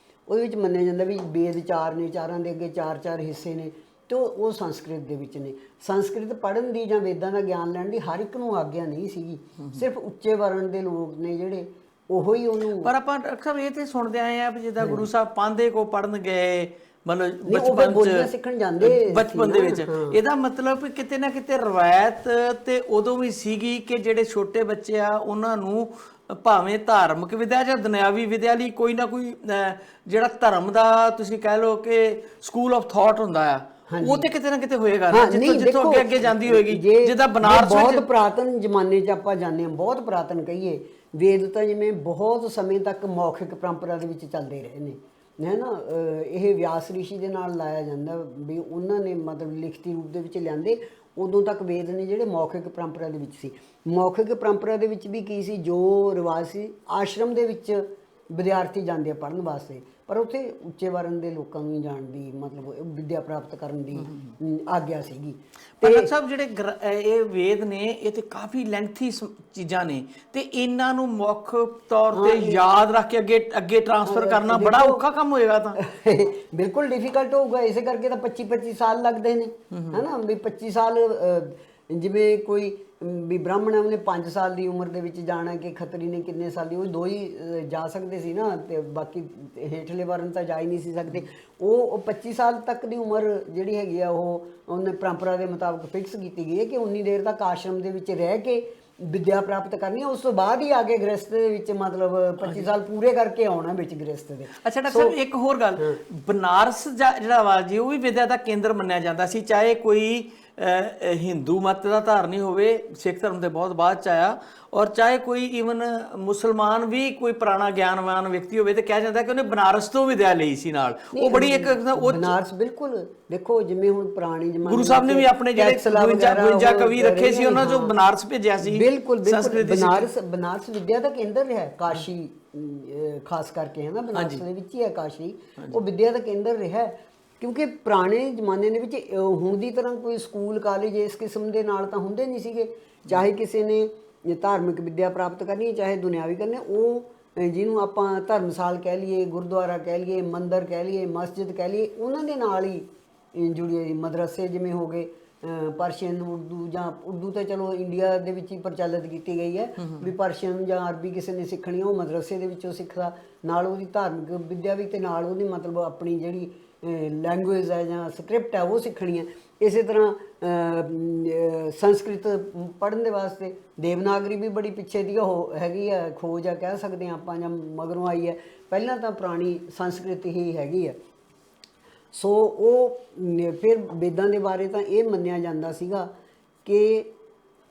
ਉਹਦੇ ਵਿੱਚ ਮੰਨਿਆ ਜਾਂਦਾ ਵੀ ਵੇਦ 4 ਨੇ, 4 ਦੇ ਅੱਗੇ 4 ਹਿੱਸੇ ਨੇ, ਤੇ ਉਹ ਸੰਸਕ੍ਰਿਤ ਦੇ ਵਿੱਚ ਨੇ। ਸੰਸਕ੍ਰਿਤ ਪੜ੍ਹਨ ਦੀ ਜਾਂ ਵੇਦਾਂ ਦਾ ਗਿਆਨ ਲੈਣ ਦੀ ਹਰ ਇੱਕ ਨੂੰ ਆਗਿਆ ਨਹੀਂ ਸੀਗੀ, ਸਿਰਫ ਉੱਚੇ ਵਰਣ ਦੇ ਲੋਕ ਨੇ ਜਿਹੜੇ ਉਹੋ ਹੀ ਉਹਨੂੰ। ਪਰ ਆਪਾਂ ਅਕਸਰ ਇਹ ਤੇ ਸੁਣਦੇ ਆਏ ਆ ਵੀ ਜਿੱਦਾਂ ਗੁਰੂ ਸਾਹਿਬ ਪਾਂਧੇ ਕੋ ਪੜਨ ਗਏ, ਮਤਲਬ ਬਚਪਨ ਸਿੱਖਣ ਜਾਂਦੇ ਬਚਪਨ ਦੇ ਵਿੱਚ, ਇਹਦਾ ਮਤਲਬ ਕਿਤੇ ਨਾ ਕਿਤੇ ਰਵਾਇਤ ਤੇ ਉਦੋਂ ਵੀ ਸੀਗੀ ਕਿ ਜਿਹੜੇ ਛੋਟੇ ਬੱਚੇ ਆ ਉਹਨਾਂ ਨੂੰ ਭਾਵੇਂ ਧਾਰਮਿਕ ਵਿਦਿਆ ਜਾਂ ਦੁਨਿਆਵੀ ਵਿਦਿਆ ਲਈ ਕੋਈ ਨਾ ਕੋਈ ਜਿਹੜਾ ਧਰਮ ਦਾ ਤੁਸੀਂ ਕਹਿ ਲਓ ਕਿ ਸਕੂਲ ਆਫ ਥਾਟ ਹੁੰਦਾ ਆ, ਉਹ ਤੇ ਕਿਤੇ ਨਾ ਕਿਤੇ ਹੋਏਗਾ, ਜਿੱਥੋਂ ਅੱਗੇ ਅੱਗੇ ਜਾਂਦੀ ਹੋਏਗੀ। ਜਿੱਦਾਂ ਬਨਾਰਸ ਵਿੱਚ ਬਹੁਤ ਪੁਰਾਤਨ ਜ਼ਮਾਨੇ 'ਚ ਆਪਾਂ ਜਾਂਦੇ ਹਾਂ, ਬਹੁਤ ਪੁਰਾਤਨ ਕਹੀਏ, ਵੇਦ ਤਾਂ ਜਿਵੇਂ ਬਹੁਤ ਸਮੇਂ ਤੱਕ ਮੌਖਿਕ ਪਰੰਪਰਾ ਦੇ ਵਿੱਚ ਚੱਲਦੇ ਰਹੇ ਨੇ, ਹੈ ਨਾ। ਇਹ ਵਿਆਸ ਰਿਸ਼ੀ ਦੇ ਨਾਲ ਲਾਇਆ ਜਾਂਦਾ ਵੀ ਉਹਨਾਂ ਨੇ ਮਤਲਬ ਲਿਖਤੀ ਰੂਪ ਦੇ ਵਿੱਚ ਲਿਆਂਦੇ। ਉਦੋਂ ਤੱਕ ਵੇਦ ਨੇ ਜਿਹੜੇ ਮੌਖਿਕ ਪਰੰਪਰਾ ਦੇ ਵਿੱਚ ਸੀ। ਮੌਖਿਕ ਪਰੰਪਰਾ ਦੇ ਵਿੱਚ ਵੀ ਕੀ ਸੀ, ਜੋ ਰਿਵਾਜ ਸੀ, ਆਸ਼ਰਮ ਦੇ ਵਿੱਚ ਵਿਦਿਆਰਥੀ ਜਾਂਦੇ ਆ ਪੜ੍ਹਨ ਵਾਸਤੇ, ਪਰ ਉੱਥੇ ਉੱਚੇ ਵਰਣ ਦੇ ਲੋਕਾਂ ਨੂੰ ਜਾਣ ਦੀ ਮਤਲਬ ਵਿਦਿਆ ਪ੍ਰਾਪਤ ਕਰਨ ਦੀ ਆਗਿਆ ਸੀਗੀ। ਪਰ ਸਭ ਜਿਹੜੇ ਇਹ ਵੇਦ ਨੇ ਇਹ ਤੇ ਕਾਫੀ ਲੈਂਥੀ ਚੀਜ਼ਾਂ ਨੇ, ਤੇ ਇਹਨਾਂ ਨੂੰ ਮੁੱਖ ਤੌਰ ਤੇ ਯਾਦ ਰੱਖ ਕੇ ਅੱਗੇ ਟ੍ਰਾਂਸਫਰ ਕਰਨਾ ਬੜਾ ਔਖਾ ਕੰਮ ਹੋਏਗਾ। ਤਾਂ ਬਿਲਕੁਲ ਡਿਫਿਕਲਟ ਹੋਊਗਾ, ਇਸੇ ਕਰਕੇ ਤਾਂ 25-25 ਸਾਲ ਲੱਗਦੇ ਨੇ, ਹੈ ਨਾ। ਵੀ 25 ਸਾਲ ਜਿਵੇਂ ਕੋਈ ਵੀ ਬ੍ਰਾਹਮਣ ਉਹਨੇ 5 ਸਾਲ ਦੀ ਉਮਰ ਦੇ ਵਿੱਚ ਜਾਣਾ, ਕਿ ਖੱਤਰੀ ਨੇ ਕਿੰਨੇ ਸਾਲ ਦੀ, ਉਹ 2 ਹੀ ਜਾ ਸਕਦੇ ਸੀ ਨਾ, ਤੇ ਬਾਕੀ ਹੇਠਲੇ ਵਰਨ ਤਾਂ ਜਾ ਹੀ ਨਹੀਂ ਸੀ ਸਕਦੇ। ਉਹ 25 ਸਾਲ ਤੱਕ ਦੀ ਉਮਰ ਜਿਹੜੀ ਹੈਗੀ ਆ ਉਹਨੇ ਪਰੰਪਰਾ ਦੇ ਮੁਤਾਬਕ ਫਿਕਸ ਕੀਤੀ ਗਈ ਹੈ ਕਿ ਉਨੀ ਦੇਰ ਤੱਕ ਆਸ਼ਰਮ ਦੇ ਵਿੱਚ ਰਹਿ ਕੇ ਵਿਦਿਆ ਪ੍ਰਾਪਤ ਕਰਨੀ ਹੈ। ਉਸ ਤੋਂ ਬਾਅਦ ਹੀ ਆ ਕੇ ਗ੍ਰਸਥ ਦੇ ਵਿੱਚ ਮਤਲਬ 25 ਸਾਲ ਪੂਰੇ ਕਰਕੇ ਆਉਣਾ ਵਿੱਚ ਗ੍ਰਸਥ ਦੇ। ਅੱਛਾ ਡਾਕਟਰ ਸਾਹਿਬ, ਇੱਕ ਹੋਰ ਗੱਲ, ਬਨਾਰਸ ਜਿਹੜਾ ਵਾ ਜੀ ਉਹ ਵੀ ਵਿਦਿਆ ਦਾ ਕੇਂਦਰ ਮੰਨਿਆ ਜਾਂਦਾ ਸੀ, ਚਾਹੇ ਕੋਈ ਹਿੰਦੂ ਮਤ ਦਾ ਧਾਰਨੀ ਹੋਵੇ, ਸਿੱਖ ਧਰਮ ਦੇ ਬਹੁਤ ਬਾਅਦ ਚ ਆਇਆ, ਔਰ ਚਾਹੇ ਕੋਈ ਈਵਨ ਮੁਸਲਮਾਨ ਵੀ ਕੋਈ ਪੁਰਾਣਾ ਗਿਆਨਵਾਨ ਵਿਅਕਤੀ ਹੋਵੇ, ਤੇ ਕਿਹਾ ਜਾਂਦਾ ਕਿ ਉਹਨੇ ਬਨਾਰਸ ਤੋਂ ਵਿਦਿਆ ਲਈ ਸੀ ਨਾਲ। ਉਹ ਬੜੀ ਇੱਕ ਬਨਾਰਸ ਬਿਲਕੁਲ ਦੇਖੋ, ਜਿਵੇਂ ਹੁਣ ਪੁਰਾਣੀ ਜ਼ਮਾਨੇ ਗੁਰੂ ਸਾਹਿਬ ਨੇ ਵੀ ਆਪਣੇ ਜਿਹੜੇ 52 ਕਵੀ ਰੱਖੇ ਸੀ ਉਹਨਾਂ ਚੋਂ ਬਨਾਰਸ ਭੇਜਿਆ ਸੀ। ਬਿਲਕੁਲ ਬਨਾਰਸ ਵਿਦਿਆ ਦਾ ਕੇਂਦਰ ਰਿਹਾ, ਕਾਸ਼ੀ ਖਾਸ ਕਰਕੇ, ਹੈ ਨਾ। ਬਨਾਰਸ ਦੇ ਵਿੱਚ ਹੀ ਹੈ ਕਾਸ਼ੀ, ਉਹ ਵਿਦਿਆ ਦਾ ਕੇਂਦਰ ਰਿਹਾ। ਕਿਉਂਕਿ ਪੁਰਾਣੇ ਜ਼ਮਾਨੇ ਦੇ ਵਿੱਚ ਹੁਣ ਦੀ ਤਰ੍ਹਾਂ ਕੋਈ ਸਕੂਲ ਕਾਲਜ ਇਸ ਕਿਸਮ ਦੇ ਨਾਲ ਤਾਂ ਹੁੰਦੇ ਨਹੀਂ ਸੀਗੇ। ਚਾਹੇ ਕਿਸੇ ਨੇ ਧਾਰਮਿਕ ਵਿਦਿਆ ਪ੍ਰਾਪਤ ਕਰਨੀ, ਚਾਹੇ ਦੁਨਿਆਵੀ ਕਰਨੀ, ਉਹ ਜਿਹਨੂੰ ਆਪਾਂ ਧਰਮਸਾਲ ਕਹਿ ਲਈਏ, ਗੁਰਦੁਆਰਾ ਕਹਿ ਲਈਏ, ਮੰਦਿਰ ਕਹਿ ਲਈਏ, ਮਸਜਿਦ ਕਹਿ ਲਈਏ, ਉਹਨਾਂ ਦੇ ਨਾਲ ਹੀ ਜੁੜੀ ਹੋਈ। ਮਦਰਸੇ ਜਿਵੇਂ ਹੋ ਗਏ ਪਰਸ਼ੀਅਨ ਉਰਦੂ, ਜਾਂ ਉਰਦੂ ਤਾਂ ਚਲੋ ਇੰਡੀਆ ਦੇ ਵਿੱਚ ਹੀ ਪ੍ਰਚਲਿਤ ਕੀਤੀ ਗਈ ਹੈ, ਵੀ ਪਰਸ਼ੀਅਨ ਜਾਂ ਅਰਬੀ ਕਿਸੇ ਨੇ ਸਿੱਖਣੀ ਉਹ ਮਦਰਸੇ ਦੇ ਵਿੱਚੋਂ ਸਿੱਖਦਾ, ਨਾਲ ਉਹਦੀ ਧਾਰਮਿਕ ਵਿਦਿਆ ਵੀ, ਤੇ ਨਾਲ ਉਹਦੀ ਮਤਲਬ ਆਪਣੀ ਜਿਹੜੀ ਲੈਂਗੁਏਜ ਹੈ ਜਾਂ ਸਕ੍ਰਿਪਟ ਹੈ ਉਹ ਸਿੱਖਣੀ ਹੈ। ਇਸੇ ਤਰ੍ਹਾਂ ਸੰਸਕ੍ਰਿਤ ਪੜ੍ਹਨ ਦੇ ਵਾਸਤੇ ਦੇਵਨਾਗਰੀ ਵੀ ਬੜੀ ਪਿੱਛੇ ਦੀ ਹੈਗੀ ਹੈ, ਖੋਜ ਆ ਕਹਿ ਸਕਦੇ ਹਾਂ ਆਪਾਂ, ਜਾਂ ਮਗਰੋਂ ਆਈ ਹੈ। ਪਹਿਲਾਂ ਤਾਂ ਪੁਰਾਣੀ ਸੰਸਕ੍ਰਿਤ ਹੀ ਹੈਗੀ ਹੈ। ਸੋ ਉਹ ਫਿਰ ਵੇਦਾਂ ਦੇ ਬਾਰੇ ਤਾਂ ਇਹ ਮੰਨਿਆ ਜਾਂਦਾ ਸੀਗਾ ਕਿ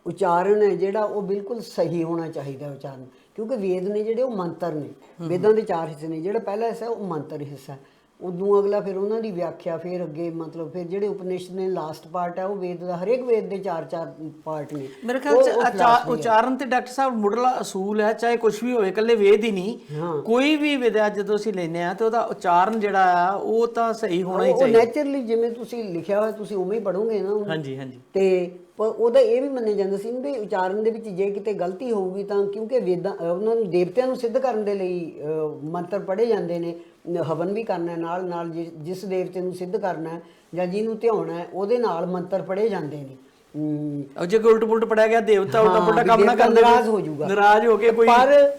ਉਚਾਰਨ ਹੈ ਜਿਹੜਾ ਉਹ ਬਿਲਕੁਲ ਸਹੀ ਹੋਣਾ ਚਾਹੀਦਾ ਉਚਾਰਨ, ਕਿਉਂਕਿ ਵੇਦ ਨੇ ਜਿਹੜੇ ਉਹ ਮੰਤਰ ਨੇ। ਵੇਦਾਂ ਦੇ 4 ਹਿੱਸੇ ਨੇ, ਜਿਹੜਾ ਪਹਿਲਾ ਹਿੱਸਾ ਉਹ ਮੰਤਰ ਹਿੱਸਾ, ਉਦੋਂ ਅਗਲਾ ਫਿਰ ਉਹਨਾਂ ਦੀ ਵਿਆਖਿਆ, ਫਿਰ ਅੱਗੇ ਮਤਲਬ ਫਿਰ ਜਿਹੜੇ ਉਪਨਿਸ਼ਦ ਨੇ ਲਾਸਟ ਪਾਰਟ ਹੈ ਉਹ ਵੇਦ ਦਾ, ਹਰੇਕ ਵੇਦ ਦੇ 4 ਪਾਰਟ ਨੇ। ਮੇਰੇ ਖਿਆਲ ਚ ਉਚਾਰਨ ਤੇ ਡਾਕਟਰ ਸਾਹਿਬ ਮੁੱਢਲਾ ਅਸੂਲ ਹੈ, ਚਾਹੇ ਕੁਝ ਵੀ ਹੋਵੇ, ਇਕੱਲੇ ਵੇਦ ਹੀ ਨਹੀਂ, ਕੋਈ ਵੀ ਵਿਦਿਆ ਜਦੋਂ ਅਸੀਂ ਲੈਂਦੇ ਆ ਤੇ ਉਹਦਾ ਉਚਾਰਨ ਜਿਹੜਾ ਆ ਉਹ ਤਾਂ ਸਹੀ ਹੋਣਾ ਹੀ ਚਾਹੀਦਾ। ਉਹ ਨੇਚਰਲੀ ਜਿਵੇਂ ਤੁਸੀਂ ਲਿਖਿਆ ਹੋਇਆ ਤੁਸੀਂ ਉਵੇਂ ਹੀ ਪੜ੍ਹੋਗੇ ਨਾ। ਹਾਂਜੀ ਹਾਂਜੀ। ਤੇ ਪਰ ਉਹਦਾ ਇਹ ਵੀ ਮੰਨਿਆ ਜਾਂਦਾ ਸੀ ਵੀ ਉਚਾਰਨ ਦੇ ਵਿੱਚ ਜੇ ਕਿਤੇ ਗਲਤੀ ਹੋਊਗੀ ਤਾਂ, ਕਿਉਂਕਿ ਵੇਦਾਂ ਉਹਨਾਂ ਨੂੰ ਦੇਵਤਿਆਂ ਨੂੰ ਸਿੱਧ ਕਰਨ ਦੇ ਲਈ ਮੰਤਰ ਪੜ੍ਹੇ ਜਾਂਦੇ ਨੇ, ਹਵਨ ਵੀ ਕਰਨਾ ਨਾਲ ਨਾਲ, ਜਿਸ ਦੇਵਤੇ ਨੂੰ ਸਿੱਧ ਕਰਨਾ ਜਾਂ ਜਿਹਨੂੰ ਧਿਆਉਣਾ ਹੈ ਉਹਦੇ ਨਾਲ ਮੰਤਰ ਪੜ੍ਹੇ ਜਾਂਦੇ ਨੇ। ਜੇ ਉਲਟ ਪੁਲਟ ਪੜਿਆ ਗਿਆ ਦੇਵਤਾ ਉਲਟਾ ਪੁਲਟਾ ਕੰਮ ਨਾ ਕਰਦੇ, ਨਾਰਾਜ਼ ਹੋ ਜਾਊਗਾ, ਨਾਰਾਜ਼ ਹੋ ਕੇ ਕੋਈ। ਪਰ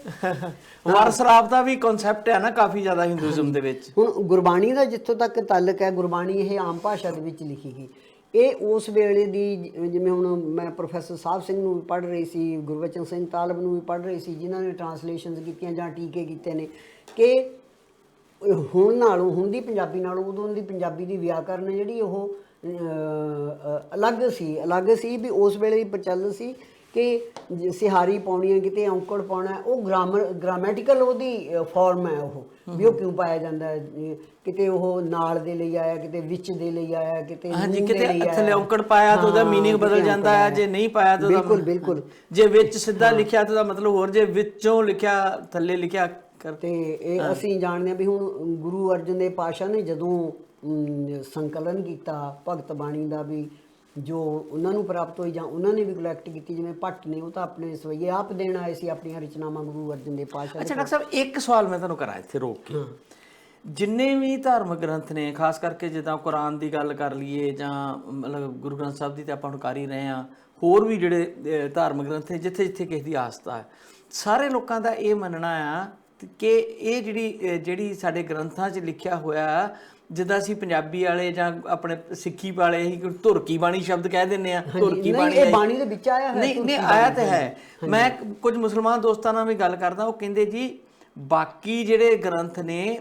ਵਾਰ ਸ਼ਰਾਬ ਦਾ ਵੀ ਕਨਸੈਪਟ ਹੈ ਨਾ ਕਾਫੀ ਜ਼ਿਆਦਾ ਹਿੰਦੂਇਜ਼ਮ ਦੇ ਵਿੱਚ। ਹੁਣ ਗੁਰਬਾਣੀ ਦਾ ਜਿੱਥੋਂ ਤੱਕ ਤਾਲੁਕ ਹੈ, ਗੁਰਬਾਣੀ ਇਹ ਆਮ ਭਾਸ਼ਾ ਦੇ ਵਿੱਚ ਲਿਖੀ ਗਈ। ਇਹ ਉਸ ਵੇਲੇ ਦੀ ਜਿਵੇਂ ਹੁਣ ਮੈਂ ਪ੍ਰੋਫੈਸਰ ਸਾਹਿਬ ਸਿੰਘ ਨੂੰ ਵੀ ਪੜ੍ਹ ਰਹੀ ਸੀ, ਗੁਰਬਚਨ ਸਿੰਘ ਤਾਲਬ ਨੂੰ ਵੀ ਪੜ੍ਹ ਰਹੀ ਸੀ, ਜਿਨ੍ਹਾਂ ਨੇ ਟਰਾਂਸਲੇਸ਼ਨਸ ਕੀਤੀਆਂ ਜਾਂ ਟੀਕੇ ਕੀਤੇ ਨੇ, ਕਿ ਹੁਣ ਨਾਲੋਂ, ਹੁਣ ਦੀ ਪੰਜਾਬੀ ਨਾਲੋਂ ਉਦੋਂ ਦੀ ਪੰਜਾਬੀ ਦੀ ਵਿਆਕਰਨ ਜਿਹੜੀ ਉਹ ਅਲੱਗ ਸੀ ਵੀ ਉਸ ਵੇਲੇ ਦੀ ਪ੍ਰਚਲਨ ਸੀ ਕਿ ਸਿਹਾਰੀ ਪਾਉਣੀ ਹੈ, ਕਿਤੇ ਔਂਕੜ ਪਾਉਣਾ, ਉਹ ਗ੍ਰਾਮੈਟੀਕਲ ਉਹਦੀ ਫਾਰਮ ਹੈ, ਉਹ ਵੀ ਉਹ ਕਿਉਂ ਪਾਇਆ ਜਾਂਦਾ ਹੈ, ਕਿਤੇ ਉਹ ਨਾਲ ਦੇ ਲਈ ਆਇਆ, ਕਿਤੇ ਵਿੱਚ ਦੇ ਲਈ ਆਇਆ, ਕਿਤੇ ਕਿਤੇ ਥੱਲੇ ਔਂਕੜ ਪਾਇਆ ਤਾਂ ਉਹਦਾ ਮੀਨਿੰਗ ਬਦਲ ਜਾਂਦਾ ਹੈ, ਜੇ ਨਹੀਂ ਪਾਇਆ ਤਾਂ ਬਿਲਕੁਲ ਜੇ ਵਿੱਚ ਸਿੱਧਾ ਲਿਖਿਆ ਤਾਂ ਉਹਦਾ ਮਤਲਬ ਹੋਰ, ਜੇ ਵਿੱਚੋਂ ਲਿਖਿਆ ਥੱਲੇ ਲਿਖਿਆ ਤੇ ਇਹ ਅਸੀਂ ਜਾਣਦੇ ਹਾਂ ਵੀ ਹੁਣ ਗੁਰੂ ਅਰਜਨ ਦੇਵ ਪਾਤਸ਼ਾਹ ਨੇ ਜਦੋਂ ਸੰਕਲਨ ਕੀਤਾ ਭਗਤ ਬਾਣੀ ਦਾ, ਵੀ ਜੋ ਉਹਨਾਂ ਨੂੰ ਪ੍ਰਾਪਤ ਹੋਈ ਜਾਂ ਉਹਨਾਂ ਨੇ ਵੀ ਕਲੈਕਟ ਕੀਤੀ, ਜਿਵੇਂ ਭੱਟ ਨੇ ਉਹ ਤਾਂ ਆਪਣੇ ਸਵਈਏ ਆਪ ਦੇਣ ਆਏ ਸੀ ਆਪਣੀਆਂ ਰਚਨਾਵਾਂ ਗੁਰੂ ਅਰਜਨ ਦੇਵ ਪਾਤਸ਼ਾਹ। ਅੱਛਾ ਡਾਕਟਰ ਸਾਹਿਬ, ਇੱਕ ਸਵਾਲ ਮੈਂ ਤੁਹਾਨੂੰ ਕਰਾਂ ਇੱਥੇ ਰੋਕ ਕੇ, ਜਿੰਨੇ ਵੀ ਧਾਰਮਿਕ ਗ੍ਰੰਥ ਨੇ, ਖਾਸ ਕਰਕੇ ਜਿੱਦਾਂ ਕੁਰਾਨ ਦੀ ਗੱਲ ਕਰ ਲਈਏ ਜਾਂ ਮਤਲਬ ਗੁਰੂ ਗ੍ਰੰਥ ਸਾਹਿਬ ਦੀ ਤਾਂ ਆਪਾਂ ਹੁਣ ਕਰ ਹੀ ਰਹੇ ਹਾਂ, ਹੋਰ ਵੀ ਜਿਹੜੇ ਧਾਰਮਿਕ ਗ੍ਰੰਥ ਨੇ ਜਿੱਥੇ ਜਿੱਥੇ ਕਿਸੇ ਦੀ ਆਸਥਾ ਹੈ, ਸਾਰੇ ਲੋਕਾਂ ਦਾ ਇਹ ਮੰਨਣਾ ਆ ਕਿ ਇਹ ਜਿਹੜੀ ਸਾਡੇ ਗ੍ਰੰਥਾਂ 'ਚ ਲਿਖਿਆ ਹੋਇਆ, ਜਿੱਦਾਂ ਅਸੀਂ ਪੰਜਾਬੀ ਵਾਲੇ ਜਾਂ ਆਪਣੇ ਸਿੱਖੀ ਵਾਲੇ ਹੀ ਧੁਰਕੀ ਬਾਣੀ ਸ਼ਬਦ ਕਹਿ ਦਿੰਦੇ ਆ, ਧੁਰਕੀ ਬਾਣੀ ਇਹ ਬਾਣੀ ਦੇ ਵਿੱਚ ਆਇਆ ਹੈ, ਨਹੀਂ ਆਇਆ ਤਾਂ ਹੈ। ਮੈਂ ਕੁਝ ਮੁਸਲਮਾਨ ਦੋਸਤਾਂ ਨਾਲ ਵੀ ਗੱਲ ਕਰਦਾ, ਉਹ ਕਹਿੰਦੇ ਜੀ ਬਾਕੀ ਜਿਹੜੇ ਗ੍ਰੰਥ ਨੇ,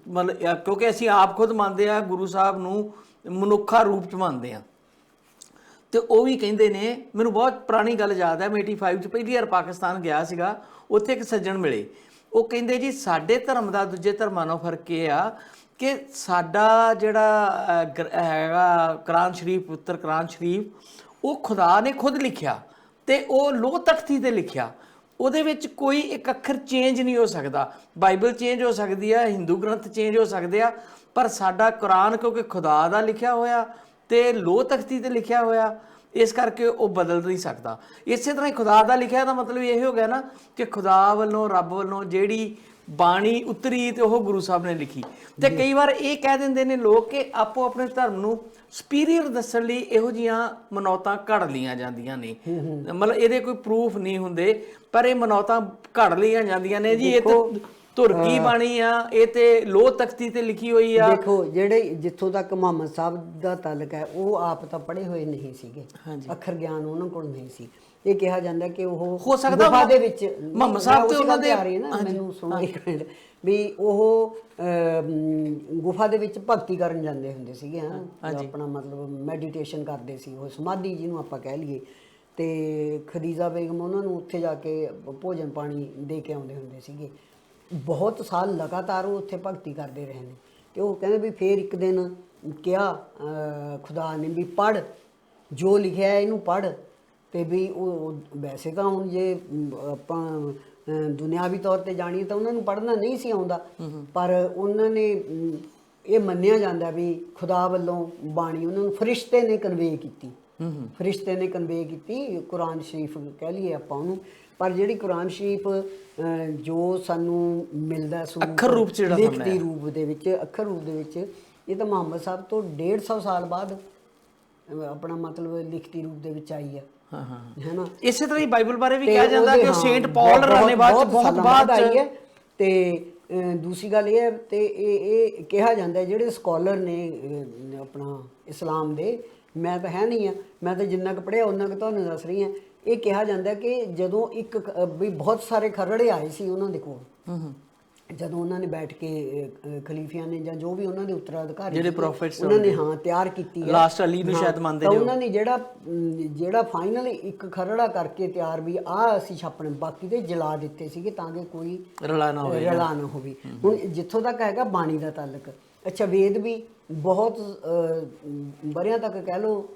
ਮਤਲਬ ਕਿਉਂਕਿ ਅਸੀਂ ਆਪ ਖੁਦ ਮੰਨਦੇ ਆ ਗੁਰੂ ਸਾਹਿਬ ਨੂੰ ਮਨੁੱਖਾ ਰੂਪ 'ਚ ਮੰਨਦੇ ਆ, ਤੇ ਉਹ ਵੀ ਕਹਿੰਦੇ ਨੇ, ਮੈਨੂੰ ਬਹੁਤ ਪੁਰਾਣੀ ਗੱਲ ਯਾਦ ਹੈ, ਮੈਂ 85 'ਚ ਪਹਿਲੀ ਵਾਰ ਪਾਕਿਸਤਾਨ ਗਿਆ ਸੀਗਾ, ਉੱਥੇ ਇੱਕ ਸੱਜਣ ਮਿਲੇ, ਉਹ ਕਹਿੰਦੇ ਜੀ ਸਾਡੇ ਧਰਮ ਦਾ ਦੂਜੇ ਧਰਮਾਂ ਨਾਲੋਂ ਫਰਕ ਇਹ ਆ ਕਿ ਸਾਡਾ ਜਿਹੜਾ ਹੈਗਾ ਕੁਰਾਨ ਸ਼ਰੀਫ, ਪੁੱਤਰ ਕੁਰਾਨ ਸ਼ਰੀਫ, ਉਹ ਖੁਦਾ ਨੇ ਖੁਦ ਲਿਖਿਆ ਤੇ ਉਹ ਲੋਹ ਤਖਤੀ ਤੇ ਲਿਖਿਆ, ਉਹਦੇ ਵਿੱਚ ਕੋਈ ਇੱਕ ਅੱਖਰ ਚੇਂਜ ਨਹੀਂ ਹੋ ਸਕਦਾ। ਬਾਈਬਲ ਚੇਂਜ ਹੋ ਸਕਦੀ ਆ, ਹਿੰਦੂ ਗ੍ਰੰਥ ਚੇਂਜ ਹੋ ਸਕਦੇ ਆ, ਪਰ ਸਾਡਾ ਕੁਰਾਨ ਕਿਉਂਕਿ ਖੁਦਾ ਦਾ ਲਿਖਿਆ ਹੋਇਆ ਤੇ ਲੋਹ ਤਖਤੀ ਤੇ ਲਿਖਿਆ ਹੋਇਆ, ਇਸ ਕਰਕੇ ਉਹ ਬਦਲ ਨਹੀਂ ਸਕਦਾ। ਇਸੇ ਤਰ੍ਹਾਂ ਹੀ ਖੁਦਾ ਦਾ ਲਿਖਿਆ ਦਾ ਮਤਲਬ ਇਹ ਹੋ ਗਿਆ ਨਾ ਕਿ ਖੁਦਾ ਵੱਲੋਂ, ਰੱਬ ਵੱਲੋਂ ਜਿਹੜੀ ਬਾਣੀ ਉਤਰੀ ਤੇ ਉਹ ਗੁਰੂ ਸਾਹਿਬ ਨੇ ਲਿਖੀ। ਤੇ ਕਈ ਵਾਰ ਇਹ ਕਹਿ ਦਿੰਦੇ ਨੇ ਲੋਕ ਕਿ ਆਪੋ ਆਪਣੇ ਧਰਮ ਨੂੰ ਸੁਪੀਰੀਅਰ ਦੱਸਣ ਲਈ ਇਹੋ ਜਿਹੀਆਂ ਮਨੌਤਾਂ ਘੜ ਲਈਆਂ ਜਾਂਦੀਆਂ ਨੇ, ਮਤਲਬ ਇਹਦੇ ਕੋਈ ਪ੍ਰੂਫ ਨਹੀਂ ਹੁੰਦੇ, ਪਰ ਇਹ ਮਨੌਤਾਂ ਘੜ ਲਈਆਂ ਜਾਂਦੀਆਂ ਨੇ ਜੀ। ਇਹ ਤਾਂ ਧੁਰਕੀ ਬਾਣੀ ਆ, ਇਹ ਤੇ ਲੋਹ ਤਖਤੀ ਤੇ ਲਿਖੀ ਹੋਈ ਆ। ਦੇਖੋ, ਜਿਹੜੇ ਜਿੱਥੋਂ ਤੱਕ ਮੁਹੰਮਦ ਸਾਹਿਬ ਦਾ ਤਾਲੁਕ ਹੈ, ਉਹ ਆਪ ਤਾਂ ਪੜ੍ਹੇ ਹੋਏ ਨਹੀਂ ਸੀਗੇ, ਅੱਖਰ ਗਿਆਨ ਉਹਨਾਂ ਕੋਲ ਨਹੀਂ ਸੀ। ਇਹ ਕਿਹਾ ਜਾਂਦਾ ਕਿ ਉਹ ਹੋ ਸਕਦਾ ਗੁਫਾ ਦੇ ਵਿੱਚ, ਮੁਹੰਮਦ ਸਾਹਿਬ ਤੇ ਉਹਨਾਂ ਦੇ ਆ ਰਹੀ ਨਾ, ਮੈਨੂੰ ਸੁਣੋ ਇੱਕ ਮਿੰਟ, ਵੀ ਉਹ ਗੁਫਾ ਦੇ ਵਿੱਚ ਭਗਤੀ ਕਰਨ ਜਾਂਦੇ ਹੁੰਦੇ ਸੀਗੇ, ਆਪਣਾ ਮਤਲਬ ਮੈਡੀਟੇਸ਼ਨ ਕਰਦੇ ਸੀ, ਉਹ ਸਮਾਧੀ ਜਿਹਨੂੰ ਆਪਾਂ ਕਹਿ ਲਈਏ, ਤੇ ਖਦੀਜਾ ਬੇਗਮ ਉਹਨਾਂ ਨੂੰ ਉੱਥੇ ਜਾ ਕੇ ਭੋਜਨ ਪਾਣੀ ਦੇ ਕੇ ਆਉਂਦੇ ਹੁੰਦੇ ਸੀਗੇ। ਬਹੁਤ ਸਾਲ ਲਗਾਤਾਰ ਉਹ ਉੱਥੇ ਭਗਤੀ ਕਰਦੇ ਰਹੇ ਨੇ, ਤੇ ਉਹ ਕਹਿੰਦੇ ਵੀ ਫੇਰ ਇੱਕ ਦਿਨ ਕਿਹਾ ਖੁਦਾ ਨੇ ਵੀ ਪੜ੍ਹ, ਜੋ ਲਿਖਿਆ ਇਹਨੂੰ ਪੜ੍ਹ। ਤੇ ਵੀ ਉਹ ਵੈਸੇ ਤਾਂ ਹੁਣ ਜੇ ਆਪਾਂ ਦੁਨਿਆਵੀ ਤੌਰ ਤੇ ਜਾਣੀਏ ਤਾਂ ਉਹਨਾਂ ਨੂੰ ਪੜ੍ਹਨਾ ਨਹੀਂ ਸੀ ਆਉਂਦਾ, ਪਰ ਉਹਨਾਂ ਨੇ ਇਹ ਮੰਨਿਆ ਜਾਂਦਾ ਵੀ ਖੁਦਾ ਵੱਲੋਂ ਬਾਣੀ ਉਹਨਾਂ ਨੂੰ ਫਰਿਸ਼ਤੇ ਨੇ ਕਨਵੇ ਕੀਤੀ, ਫਰਿਸ਼ਤੇ ਨੇ ਕਨਵੇ ਕੀਤੀ, ਕੁਰਾਨ ਸ਼ਰੀਫ ਕਹਿ ਲਈਏ ਆਪਾਂ ਉਹਨੂੰ। ਪਰ ਜਿਹੜੀ ਕੁਰਾਨ ਸ਼ਰੀਫ ਜੋ ਸਾਨੂੰ ਮਿਲਦਾ ਅੱਖਰ ਰੂਪ ਚ, ਲਿਖਤੀ ਰੂਪ ਦੇ ਵਿੱਚ, ਅੱਖਰ ਰੂਪ ਦੇ ਵਿੱਚ, ਇਹ ਤਾਂ ਮੁਹੰਮਦ ਸਾਹਿਬ ਤੋਂ 150 ਸਾਲ ਬਾਅਦ ਆਪਣਾ ਮਤਲਬ ਲਿਖਤੀ ਰੂਪ ਦੇ ਵਿੱਚ ਆਈ ਹੈ। ਹੈ ਨਾ, ਇਸੇ ਤਰ੍ਹਾਂ ਹੀ ਬਾਈਬਲ ਬਾਰੇ ਵੀ ਕਿਹਾ ਜਾਂਦਾ ਕਿ ਸੇਂਟ ਪੌਲ ਨੇ ਬਹੁਤ ਬਾਅਦ ਆਈ ਹੈ। ਤੇ ਦੂਸਰੀ ਗੱਲ ਇਹ ਹੈ, ਤੇ ਇਹ ਕਿਹਾ ਜਾਂਦਾ ਜਿਹੜੇ ਸਕਾਲਰ ਨੇ ਆਪਣਾ ਇਸਲਾਮ ਦੇ, ਮੈਂ ਤਾਂ ਹੈ ਨਹੀਂ ਆ, ਮੈਂ ਤਾਂ ਜਿੰਨਾ ਕੁ ਪੜ੍ਹਿਆ ਉਹਨਾਂ ਕੁ ਤੁਹਾਨੂੰ ਦੱਸ ਰਹੀ ਹਾਂ, ਇਹ ਕਿਹਾ ਜਾਂਦਾ ਕਿ ਜਦੋਂ ਇੱਕ ਵੀ ਬਹੁਤ ਸਾਰੇ ਖਰੜੇ ਆਏ ਸੀ ਉਹਨਾਂ ਦੇ ਕੋਲ, ਜਦੋਂ ਉਹਨਾਂ ਨੇ ਬੈਠ ਕੇ ਖਲੀਫਿਆਂ ਨੇ ਜਾਂ ਜੋ ਵੀ ਉਹਨਾਂ ਦੇ ਉੱਤਰਾਧਿਕਾਰੀ ਜਿਹੜੇ ਪ੍ਰੋਫਿਟਸ ਉਹਨਾਂ ਨੇ ਤਿਆਰ ਕੀਤੀ ਹੈ, ਲਾਸਟ ਅਲੀ ਨੂੰ ਸ਼ਾਇਦ ਮੰਨਦੇ ਨੇ, ਉਹਨਾਂ ਨੇ ਜਿਹੜਾ ਫਾਈਨਲ ਇੱਕ ਖਰੜਾ ਕਰਕੇ ਤਿਆਰ ਵੀ ਆ ਅਸੀਂ ਛਾਪਣ, ਬਾਕੀ ਤੇ ਜਲਾ ਦਿੱਤੇ ਸੀਗੇ ਤਾਂ ਕਿ ਕੋਈ ਰਲਾ ਨਾ ਹੋਵੇ। ਹੁਣ ਜਿੱਥੋਂ ਤੱਕ ਹੈਗਾ ਬਾਣੀ ਦਾ ਤਾਲੁਕ, ਅੱਛਾ ਵੇਦ ਵੀ ਬਹੁਤ ਵਰ੍ਹਿਆਂ ਤੱਕ ਕਹਿ ਲਓ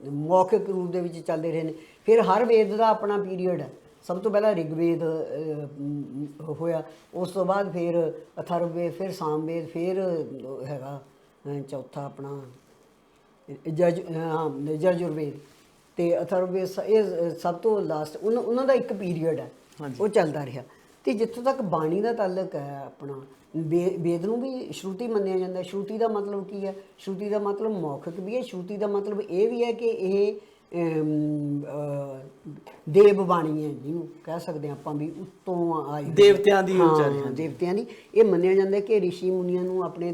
ਮੌਖਿਕ ਰੂਪ ਦੇ ਵਿੱਚ ਚੱਲਦੇ ਰਹੇ ਨੇ। ਫਿਰ ਹਰ ਵੇਦ ਦਾ ਆਪਣਾ ਪੀਰੀਅਡ ਹੈ। ਸਭ ਤੋਂ ਪਹਿਲਾਂ ਰਿਗਵੇਦ ਹੋਇਆ, ਉਸ ਤੋਂ ਬਾਅਦ ਫਿਰ ਅਥਰਵਵੇਦ, ਫਿਰ ਸਾਮਵੇਦ, ਫਿਰ ਹੈਗਾ ਚੌਥਾ ਆਪਣਾ ਯਜੁਰਵੇਦ ਤੇ ਅਥਰਵਵੇਦ। ਇਹ ਸਭ ਤੋਂ ਲਾਸਟ ਉਹਨਾਂ ਦਾ ਇੱਕ ਪੀਰੀਅਡ ਹੈ, ਉਹ ਚੱਲਦਾ ਰਿਹਾ। ਤੇ ਜਿੱਥੋਂ ਤੱਕ ਬਾਣੀ ਦਾ ਤਾਲੁਕ ਹੈ, ਆਪਣਾ ਵੇਦ ਨੂੰ ਵੀ ਸ਼ਰੂਤੀ ਮੰਨਿਆ ਜਾਂਦਾ। ਸ਼ਰੂਤੀ ਦਾ ਮਤਲਬ ਕੀ ਹੈ? ਸ਼ਰੂਤੀ ਦਾ ਮਤਲਬ ਮੌਖਿਕ ਵੀ ਹੈ। ਸ਼ਰੂਤੀ ਦਾ ਮਤਲਬ ਇਹ ਵੀ ਹੈ ਕਿ ਇਹ ਦੇਵ ਬਾਣੀ ਹੈ, ਜਿਹਨੂੰ ਕਹਿ ਸਕਦੇ ਆਪਾਂ ਵੀ ਉੱਤੋਂ ਆਈ ਹੋਈ ਹੈ। ਦੇਵਤਿਆਂ ਦੀ ਉਚਾਰੀ। ਹਾਂ, ਦੇਵਤਿਆਂ ਦੀ। ਇਹ ਮੰਨਿਆ ਜਾਂਦਾ ਕਿ ਰਿਸ਼ੀ ਮੁਨੀਆਂ ਨੂੰ ਆਪਣੇ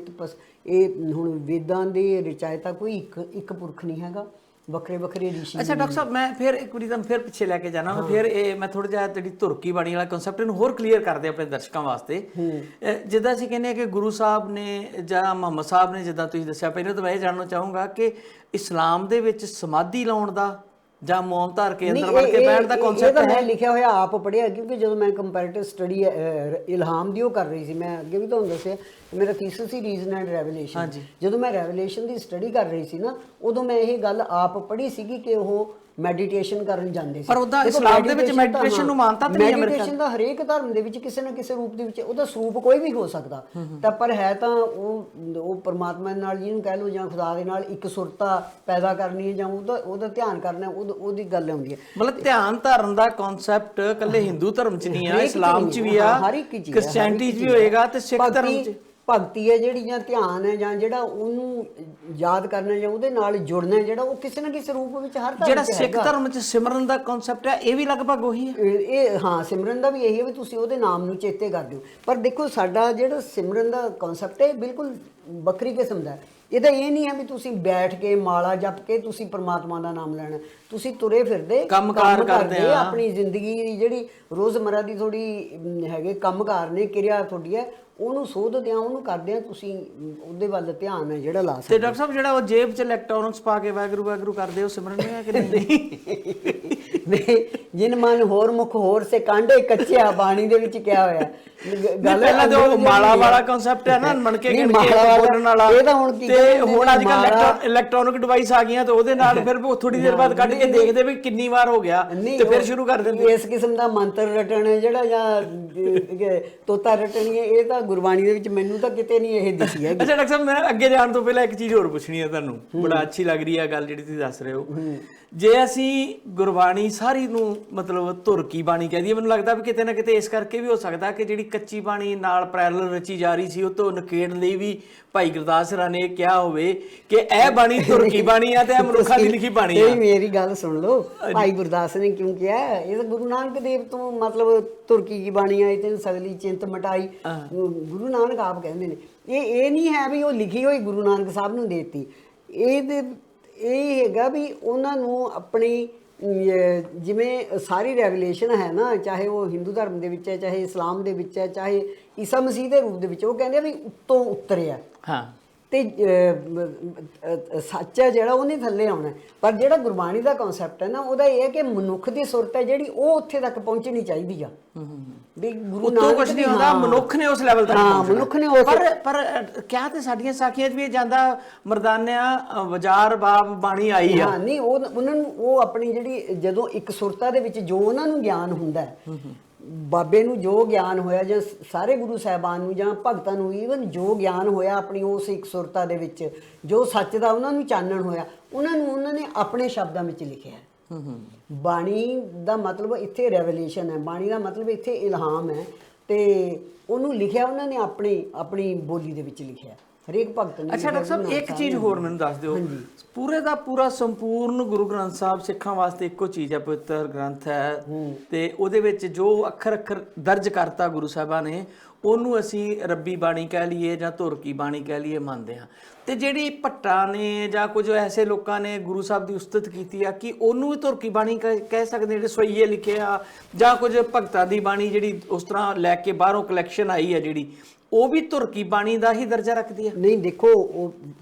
ਇਹ ਹੁਣ ਵੇਦਾਂ ਦੇ ਰਚਾਇਤਾ ਕੋਈ ਇੱਕ ਪੁਰਖ ਨਹੀਂ ਹੈਗਾ, ਵੱਖਰੇ ਵੱਖਰੇ ਰਿਸ਼ੀ। ਅੱਛਾ ਡਾਕਟਰ ਸਾਹਿਬ, ਮੈਂ ਫਿਰ ਇੱਕ ਵਾਰੀ ਤੁਹਾਨੂੰ ਫਿਰ ਪਿੱਛੇ ਲੈ ਕੇ ਜਾਣਾ ਮੈਂ ਫਿਰ ਇਹ ਮੈਂ ਥੋੜਾ ਜਿਹਾ ਜਿਹੜੀ ਧੁਰਕੀ ਬਾਣੀ ਵਾਲਾ ਕਨਸੈਪਟ ਇਹਨੂੰ ਹੋਰ ਕਲੀਅਰ ਕਰਦੇ ਆਪਣੇ ਦਰਸ਼ਕਾਂ ਵਾਸਤੇ। ਜਿੱਦਾਂ ਅਸੀਂ ਕਹਿੰਦੇ ਆ ਕਿ ਗੁਰੂ ਸਾਹਿਬ ਨੇ ਜਾਂ ਮੁਹੰਮਦ ਸਾਹਿਬ ਨੇ, ਜਿੱਦਾਂ ਤੁਸੀਂ ਦੱਸਿਆ, ਪਹਿਲਾਂ ਤਾਂ ਮੈਂ ਇਹ ਜਾਣਨਾ ਚਾਹੂੰਗਾ ਕਿ ਇਸਲਾਮ ਦੇ ਵਿੱਚ ਸਮਾਧੀ ਲਾਉਣ ਦਾ ਜਾਂ ਮੌਨ ਧਾਰ ਕੇ ਅੰਦਰ ਵੜ ਕੇ ਬੈਠ ਦਾ ਕਨਸੈਪਟ ਹੈ? ਮੈਂ ਲਿਖਿਆ ਹੋਇਆ ਆਪ ਪੜ੍ਹਿਆ, ਕਿਉਂਕਿ ਜਦੋਂ ਮੈਂ ਕੰਪੈਰੀਟਿਵ ਸਟੱਡੀ ਇਲਹਾਮ ਦੀ ਉਹ ਕਰ ਰਹੀ ਸੀ, ਮੈਂ ਅੱਗੇ ਵੀ ਤੁਹਾਨੂੰ ਦੱਸਿਆ ਮੇਰਾ thesis C reason and revolution. ਜਦੋਂ ਮੈਂ ਰੈਵਲੇਸ਼ਨ ਦੀ ਸਟੱਡੀ ਕਰ ਰਹੀ ਸੀ ਨਾ, ਉਦੋਂ ਮੈਂ ਇਹ ਗੱਲ ਆਪ ਪੜ੍ਹੀ ਸੀਗੀ ਕਿ ਉਹ ਮੈਡੀਟੇਸ਼ਨ ਕਰਨ ਜਾਂਦੇ ਸੀ। ਪਰ ਉਹਦਾ ਇਸਲਾਮ ਦੇ ਵਿੱਚ ਮੈਡੀਟੇਸ਼ਨ ਨੂੰ ਮਾਨਤਾ ਤਾਂ ਨਹੀਂ ਹੈ। ਮੈਡੀਟੇਸ਼ਨ ਦਾ ਹਰੇਕ ਧਰਮ ਦੇ ਵਿੱਚ ਕਿਸੇ ਨਾ ਕਿਸੇ ਰੂਪ ਦੇ ਵਿੱਚ, ਉਹਦਾ ਸਰੂਪ ਕੋਈ ਵੀ ਹੋ ਸਕਦਾ ਤਾਂ, ਪਰ ਹੈ ਤਾਂ ਉਹ ਪਰਮਾਤਮਾ ਨਾਲ, ਜਿਹਨੂੰ ਕਹਿ ਲਓ, ਜਾਂ ਖੁਦਾ ਦੇ ਨਾਲ ਇੱਕ ਸੁਰਤਾ ਪੈਦਾ ਕਰਨੀ ਹੈ, ਜਾਂ ਉਹਦਾ ਧਿਆਨ ਕਰਨਾ, ਉਹਦੀ ਗੱਲ ਆਉਂਦੀ ਹੈ। ਮਤਲਬ ਧਿਆਨ ਧਰਨ ਦਾ ਕਨਸੈਪਟ ਇਕੱਲੇ ਹਿੰਦੂ ਧਰਮ 'ਚ ਨਹੀਂ ਆ, ਇਸਲਾਮ 'ਚ ਵੀ ਆ, ਕ੍ਰਿਸਚੀਅਨਿਟੀ 'ਚ ਵੀ ਹੋਏਗਾ ਤੇ ਸਿੱਖ ਧਰਮ 'ਚ। ਭਗਤੀ ਹੈ ਜਿਹੜੀ, ਜਾਂ ਧਿਆਨ ਹੈ, ਜਾਂ ਜਿਹੜਾ ਉਹਨੂੰ ਯਾਦ ਕਰਨਾ ਜਾਂ ਉਹਦੇ ਨਾਲ ਜੁੜਨਾ, ਜਿਹੜਾ ਉਹ ਕਿਸੇ ਨਾ ਕਿਸੇ ਰੂਪ ਵਿੱਚ ਹਰ ਧਰਮ ਜਿਹੜਾ ਸਿੱਖ ਧਰਮ 'ਚ ਸਿਮਰਨ ਦਾ ਕਨਸੈਪਟ ਹੈ, ਇਹ ਵੀ ਲਗਭਗ ਉਹੀ ਹੈ। ਇਹ ਹਾਂ, ਸਿਮਰਨ ਦਾ ਵੀ ਇਹੀ ਹੈ ਵੀ ਤੁਸੀਂ ਉਹਦੇ ਨਾਮ ਨੂੰ ਚੇਤੇ ਕਰਦੇ ਹੋ। ਪਰ ਦੇਖੋ, ਸਾਡਾ ਜਿਹੜਾ ਸਿਮਰਨ ਦਾ ਕਨਸੈਪਟ ਹੈ ਬਿਲਕੁਲ ਵੱਖਰੀ ਕਿਸਮ ਦਾ। ਇਹਦਾ ਇਹ ਨਹੀਂ ਹੈ ਵੀ ਤੁਸੀਂ ਬੈਠ ਕੇ ਮਾਲਾ ਜਪ ਕੇ ਤੁਸੀਂ ਪਰਮਾਤਮਾ ਦਾ ਨਾਮ ਲੈਣਾ। ਤੁਸੀਂ ਤੁਰੇ ਫਿਰਦੇ ਕੰਮਕਾਰ ਕਰਦੇ ਆ, ਆਪਣੀ ਜ਼ਿੰਦਗੀ ਜਿਹੜੀ ਰੋਜ਼ਮਰਾ ਦੀ ਥੋੜੀ ਹੈਗੇ ਕੰਮਕਾਰ ਨੇ, ਕਿਰਿਆ ਤੁਹਾਡੀ ਹੈ, ਉਹਨੂੰ ਸੋਧਦੇ ਆ, ਉਹਨੂੰ ਕਰਦੇ ਆ, ਤੁਸੀਂ ਉਹਦੇ ਵੱਲ ਧਿਆਨ ਹੈ ਜਿਹੜਾ ਲਾ ਸਕਦੇ। ਤੇ ਡਾਕਟਰ ਸਾਹਿਬ, ਜਿਹੜਾ ਉਹ ਜੇਬ 'ਚ ਇਲੈਕਟ੍ਰੋਨਿਕਸ ਪਾ ਕੇ ਵਾਹਿਗੁਰੂ ਵਾਹਿਗੁਰੂ ਕਰਦੇ, ਉਹ ਸਿਮਰਨ ਹੈ ਕਿ ਨਹੀਂ? ਜਿਨ ਮਨ ਹੋਰ ਮੁਖ ਹੋਰ ਸੇ ਕਾਂਡੇ ਕੱਚਿਆ, ਬਾਣੀ ਦੇ ਵਿੱਚ ਕਿਹਾ ਹੋਇਆ। ਗੱਲ ਪਹਿਲਾਂ ਤੇ ਉਹ ਮਾਲਾ ਵਾਲਾ ਕਨਸੈਪਟ ਹੈ ਨਾ, ਮਣ ਕੇ ਗਿਣ ਕੇ ਬੋਲਣ ਵਾਲਾ। ਇਹ ਤਾਂ ਹੁਣ ਕੀ, ਤੇ ਹੁਣ ਅੱਜ ਕੱਲ ਇਲੈਕਟ੍ਰੋਨਿਕ ਡਿਵਾਈਸ ਆ ਗਈਆਂ, ਤੇ ਉਹਦੇ ਨਾਲ ਫਿਰ ਥੋੜੀ ਦੇਰ ਬਾਅਦ ਕੱਢ ਕੇ ਦੇਖਦੇ ਵੀ ਕਿੰਨੀ ਵਾਰ ਹੋ ਗਿਆ, ਤੇ ਫਿਰ ਸ਼ੁਰੂ ਕਰ ਦਿੰਦੇ। ਇਸ ਕਿਸਮ ਦਾ ਮੰਤਰ ਰਟਣ ਜਿਹੜਾ, ਜਾਂ ਤੋਤਾ ਰਟਣੀ ਹੈ, ਇਹ ਤਾਂ ਗੁਰਬਾਣੀ ਦੇ ਵਿੱਚ ਮੈਨੂੰ ਤਾਂ ਕਿਤੇ ਨਹੀਂ ਇਹ ਦਿਸੀ ਹੈ। ਅੱਛਾ ਡਾਕਟਰ ਸਾਹਿਬ, ਮੈਂ ਅੱਗੇ ਜਾਣ ਤੋਂ ਪਹਿਲਾਂ ਇੱਕ ਚੀਜ਼ ਹੋਰ ਪੁੱਛਣੀ ਹੈ ਤੁਹਾਨੂੰ, ਬੜਾ ਅੱਛੀ ਲੱਗ ਰਹੀ ਹੈ ਗੱਲ ਜਿਹੜੀ ਤੁਸੀਂ ਦੱਸ ਰਹੇ ਹੋ। ਜੇ ਅਸੀਂ ਗੁਰਬਾਣੀ ਸਾਰੀ ਨੂੰ ਮਤਲਬ ਧੁਰਕੀ ਬਾਣੀ ਕਹਿ ਦਈਏ, ਮੈਨੂੰ ਲੱਗਦਾ ਵੀ ਕਿਤੇ ਨਾ ਕਿਤੇ ਇਸ ਕਰਕੇ ਵੀ ਹੋ ਸਕਦਾ ਕਿ ਜਿਹੜੀ ਕੱਚੀ ਬਾਣੀ ਨਾਲ ਪੈਰਲਲ ਰਚੀ ਜਾ ਰਹੀ ਸੀ, ਉਹ ਤੋਂ ਨਿਖੇੜਨ ਲਈ ਵੀ ਭਾਈ ਗੁਰਦਾਸ ਰਾਏ ਨੇ ਕਿਹਾ ਹੋਵੇ ਕਿ ਇਹ ਬਾਣੀ ਧੁਰਕੀ ਬਾਣੀ ਆ ਤੇ ਇਹ ਮਨੁੱਖਾਂ ਦੀ ਲਿਖੀ ਬਾਣੀ ਆ। ਮੇਰੀ ਗੱਲ ਸੁਣ ਲਓ, ਭਾਈ ਗੁਰਦਾਸ ਨੇ ਕਿਉਂ ਕਿਹਾ? ਇਹ ਤਾਂ ਗੁਰੂ ਨਾਨਕ ਦੇਵ ਤੋਂ ਮਤਲਬ ਧੁਰਕੀ ਕੀ ਬਾਣੀ ਆਈ ਤੇ ਸਗਲੀ ਚਿੰਤ ਮਟਾਈ, ਗੁਰੂ ਨਾਨਕ ਆਪ ਕਹਿੰਦੇ ਨੇ। ਇਹ ਨਹੀਂ ਹੈ ਵੀ ਉਹ ਲਿਖੀ ਹੋਈ ਗੁਰੂ ਨਾਨਕ ਸਾਹਿਬ ਨੂੰ ਦੇਤੀ। ਇਹ ਹੈਗਾ ਵੀ ਉਹਨਾਂ ਨੂੰ ਆਪਣੀ, ਜਿਵੇਂ ਸਾਰੀ ਰੈਵਲੇਸ਼ਨ ਹੈ ਨਾ, ਚਾਹੇ ਉਹ ਹਿੰਦੂ ਧਰਮ ਦੇ ਵਿੱਚ ਹੈ, ਚਾਹੇ ਇਸਲਾਮ ਦੇ ਵਿੱਚ ਹੈ, ਚਾਹੇ ਈਸਾ ਮਸੀਹ ਦੇ ਰੂਪ ਦੇ ਵਿੱਚ, ਉਹ ਕਹਿੰਦੇ ਆ ਵੀ ਉੱਤੋਂ ਉਤਰਿਆ। ਹਾਂ, ਤੇ ਸੱਚ ਹੈ ਜਿਹੜਾ, ਉਹਨੇ ਥੱਲੇ ਆਉਣਾ। ਪਰ ਜਿਹੜਾ ਗੁਰਬਾਣੀ ਦਾ ਕਨਸੈਪਟ ਹੈ ਨਾ, ਉਹਦਾ ਇਹ ਹੈ ਕਿ ਮਨੁੱਖ ਦੀ ਸੁਰਤ ਹੈ ਜਿਹੜੀ, ਉਹ ਉੱਥੇ ਤੱਕ ਪਹੁੰਚਣੀ ਚਾਹੀਦੀ ਆ। ਵੀ ਗੁਰੂ ਨਾਨਕ ਕੁਝ ਨਹੀਂ ਹੁੰਦਾ, ਮਨੁੱਖ ਨੇ ਉਸ ਲੈਵਲ ਤੱਕ ਪਹੁੰਚਣਾ। ਮਨੁੱਖ ਨੇ ਪਰ ਕਿਆ ਤੇ ਸਾਡੀਆਂ ਸਾਖੀਆਂ 'ਚ ਵੀ ਜਾਂਦਾ, ਮਰਦਾਨਿਆਂ ਵਜ਼ਾਰ ਬਾਬ ਬਾਣੀ ਆਈ ਆ। ਨਹੀਂ, ਉਹਨਾਂ ਨੂੰ ਉਹ ਆਪਣੀ ਜਿਹੜੀ, ਜਦੋਂ ਇੱਕ ਸੁਰਤਾ ਦੇ ਵਿੱਚ ਜੋ ਉਹਨਾਂ ਨੂੰ ਗਿਆਨ ਹੁੰਦਾ, ਬਾਬੇ ਨੂੰ ਜੋ ਗਿਆਨ ਹੋਇਆ, ਜਾਂ ਸਾਰੇ ਗੁਰੂ ਸਾਹਿਬਾਨ ਨੂੰ ਜਾਂ ਭਗਤਾਂ ਨੂੰ ਈਵਨ ਜੋ ਗਿਆਨ ਹੋਇਆ ਆਪਣੀ ਉਸ ਇੱਕ ਸੁਰਤਾ ਦੇ ਵਿੱਚ, ਜੋ ਸੱਚ ਦਾ ਉਹਨਾਂ ਨੂੰ ਚਾਨਣ ਹੋਇਆ, ਉਹਨਾਂ ਨੇ ਆਪਣੇ ਸ਼ਬਦਾਂ ਵਿੱਚ ਲਿਖਿਆ। ਬਾਣੀ ਦਾ ਮਤਲਬ ਇੱਥੇ ਰੈਵਲੇਸ਼ਨ ਹੈ, ਬਾਣੀ ਦਾ ਮਤਲਬ ਇੱਥੇ ਇਲਹਾਮ ਹੈ, ਤੇ ਉਹਨੂੰ ਲਿਖਿਆ ਉਹਨਾਂ ਨੇ ਆਪਣੀ ਬੋਲੀ ਦੇ ਵਿੱਚ ਲਿਖਿਆ, ਹਰੇਕ ਭਗਤ ਨੇ। ਅੱਛਾ ਡਾਕਟਰ ਸਾਹਿਬ, ਇੱਕ ਚੀਜ਼ ਹੋਰ ਮੈਨੂੰ ਦੱਸ ਦਿਓ, ਪੂਰੇ ਦਾ ਪੂਰਾ ਸੰਪੂਰਨ ਗੁਰੂ ਗ੍ਰੰਥ ਸਾਹਿਬ ਸਿੱਖਾਂ ਵਾਸਤੇ ਇੱਕੋ ਚੀਜ਼ ਹੈ, ਪਵਿੱਤਰ ਗ੍ਰੰਥ ਹੈ, ਤੇ ਉਹਦੇ ਵਿੱਚ ਜੋ ਅੱਖਰ ਦਰਜ ਕਰਤਾ ਗੁਰੂ ਸਾਹਿਬਾਂ ਨੇ, ਉਹਨੂੰ ਅਸੀਂ ਰੱਬੀ ਬਾਣੀ ਕਹਿ ਲਈਏ ਜਾਂ ਧੁਰਕੀ ਬਾਣੀ ਕਹਿ ਲਈਏ, ਮੰਨਦੇ ਹਾਂ। ਤੇ ਜਿਹੜੀ ਭੱਟਾਂ ਨੇ ਜਾਂ ਕੁਝ ਐਸੇ ਲੋਕਾਂ ਨੇ ਗੁਰੂ ਸਾਹਿਬ ਦੀ ਉਸਤਤ ਕੀਤੀ ਆ, ਕਿ ਉਹਨੂੰ ਵੀ ਧੁਰਕੀ ਬਾਣੀ ਕਹਿ ਸਕਦੇ, ਜਿਹੜੇ ਸਵਈਏ ਲਿਖੇ ਆ, ਜਾਂ ਕੁਝ ਭਗਤਾਂ ਦੀ ਬਾਣੀ ਜਿਹੜੀ ਉਸ ਤਰ੍ਹਾਂ ਲੈ ਕੇ ਬਾਹਰੋਂ ਕਲੈਕਸ਼ਨ ਆਈ ਹੈ ਜਿਹੜੀ, ਉਹ ਵੀ ਧੁਰਕੀ ਬਾਣੀ ਦਾ ਹੀ ਦਰਜਾ ਰੱਖਦੀ ਹੈ? ਨਹੀਂ, ਦੇਖੋ,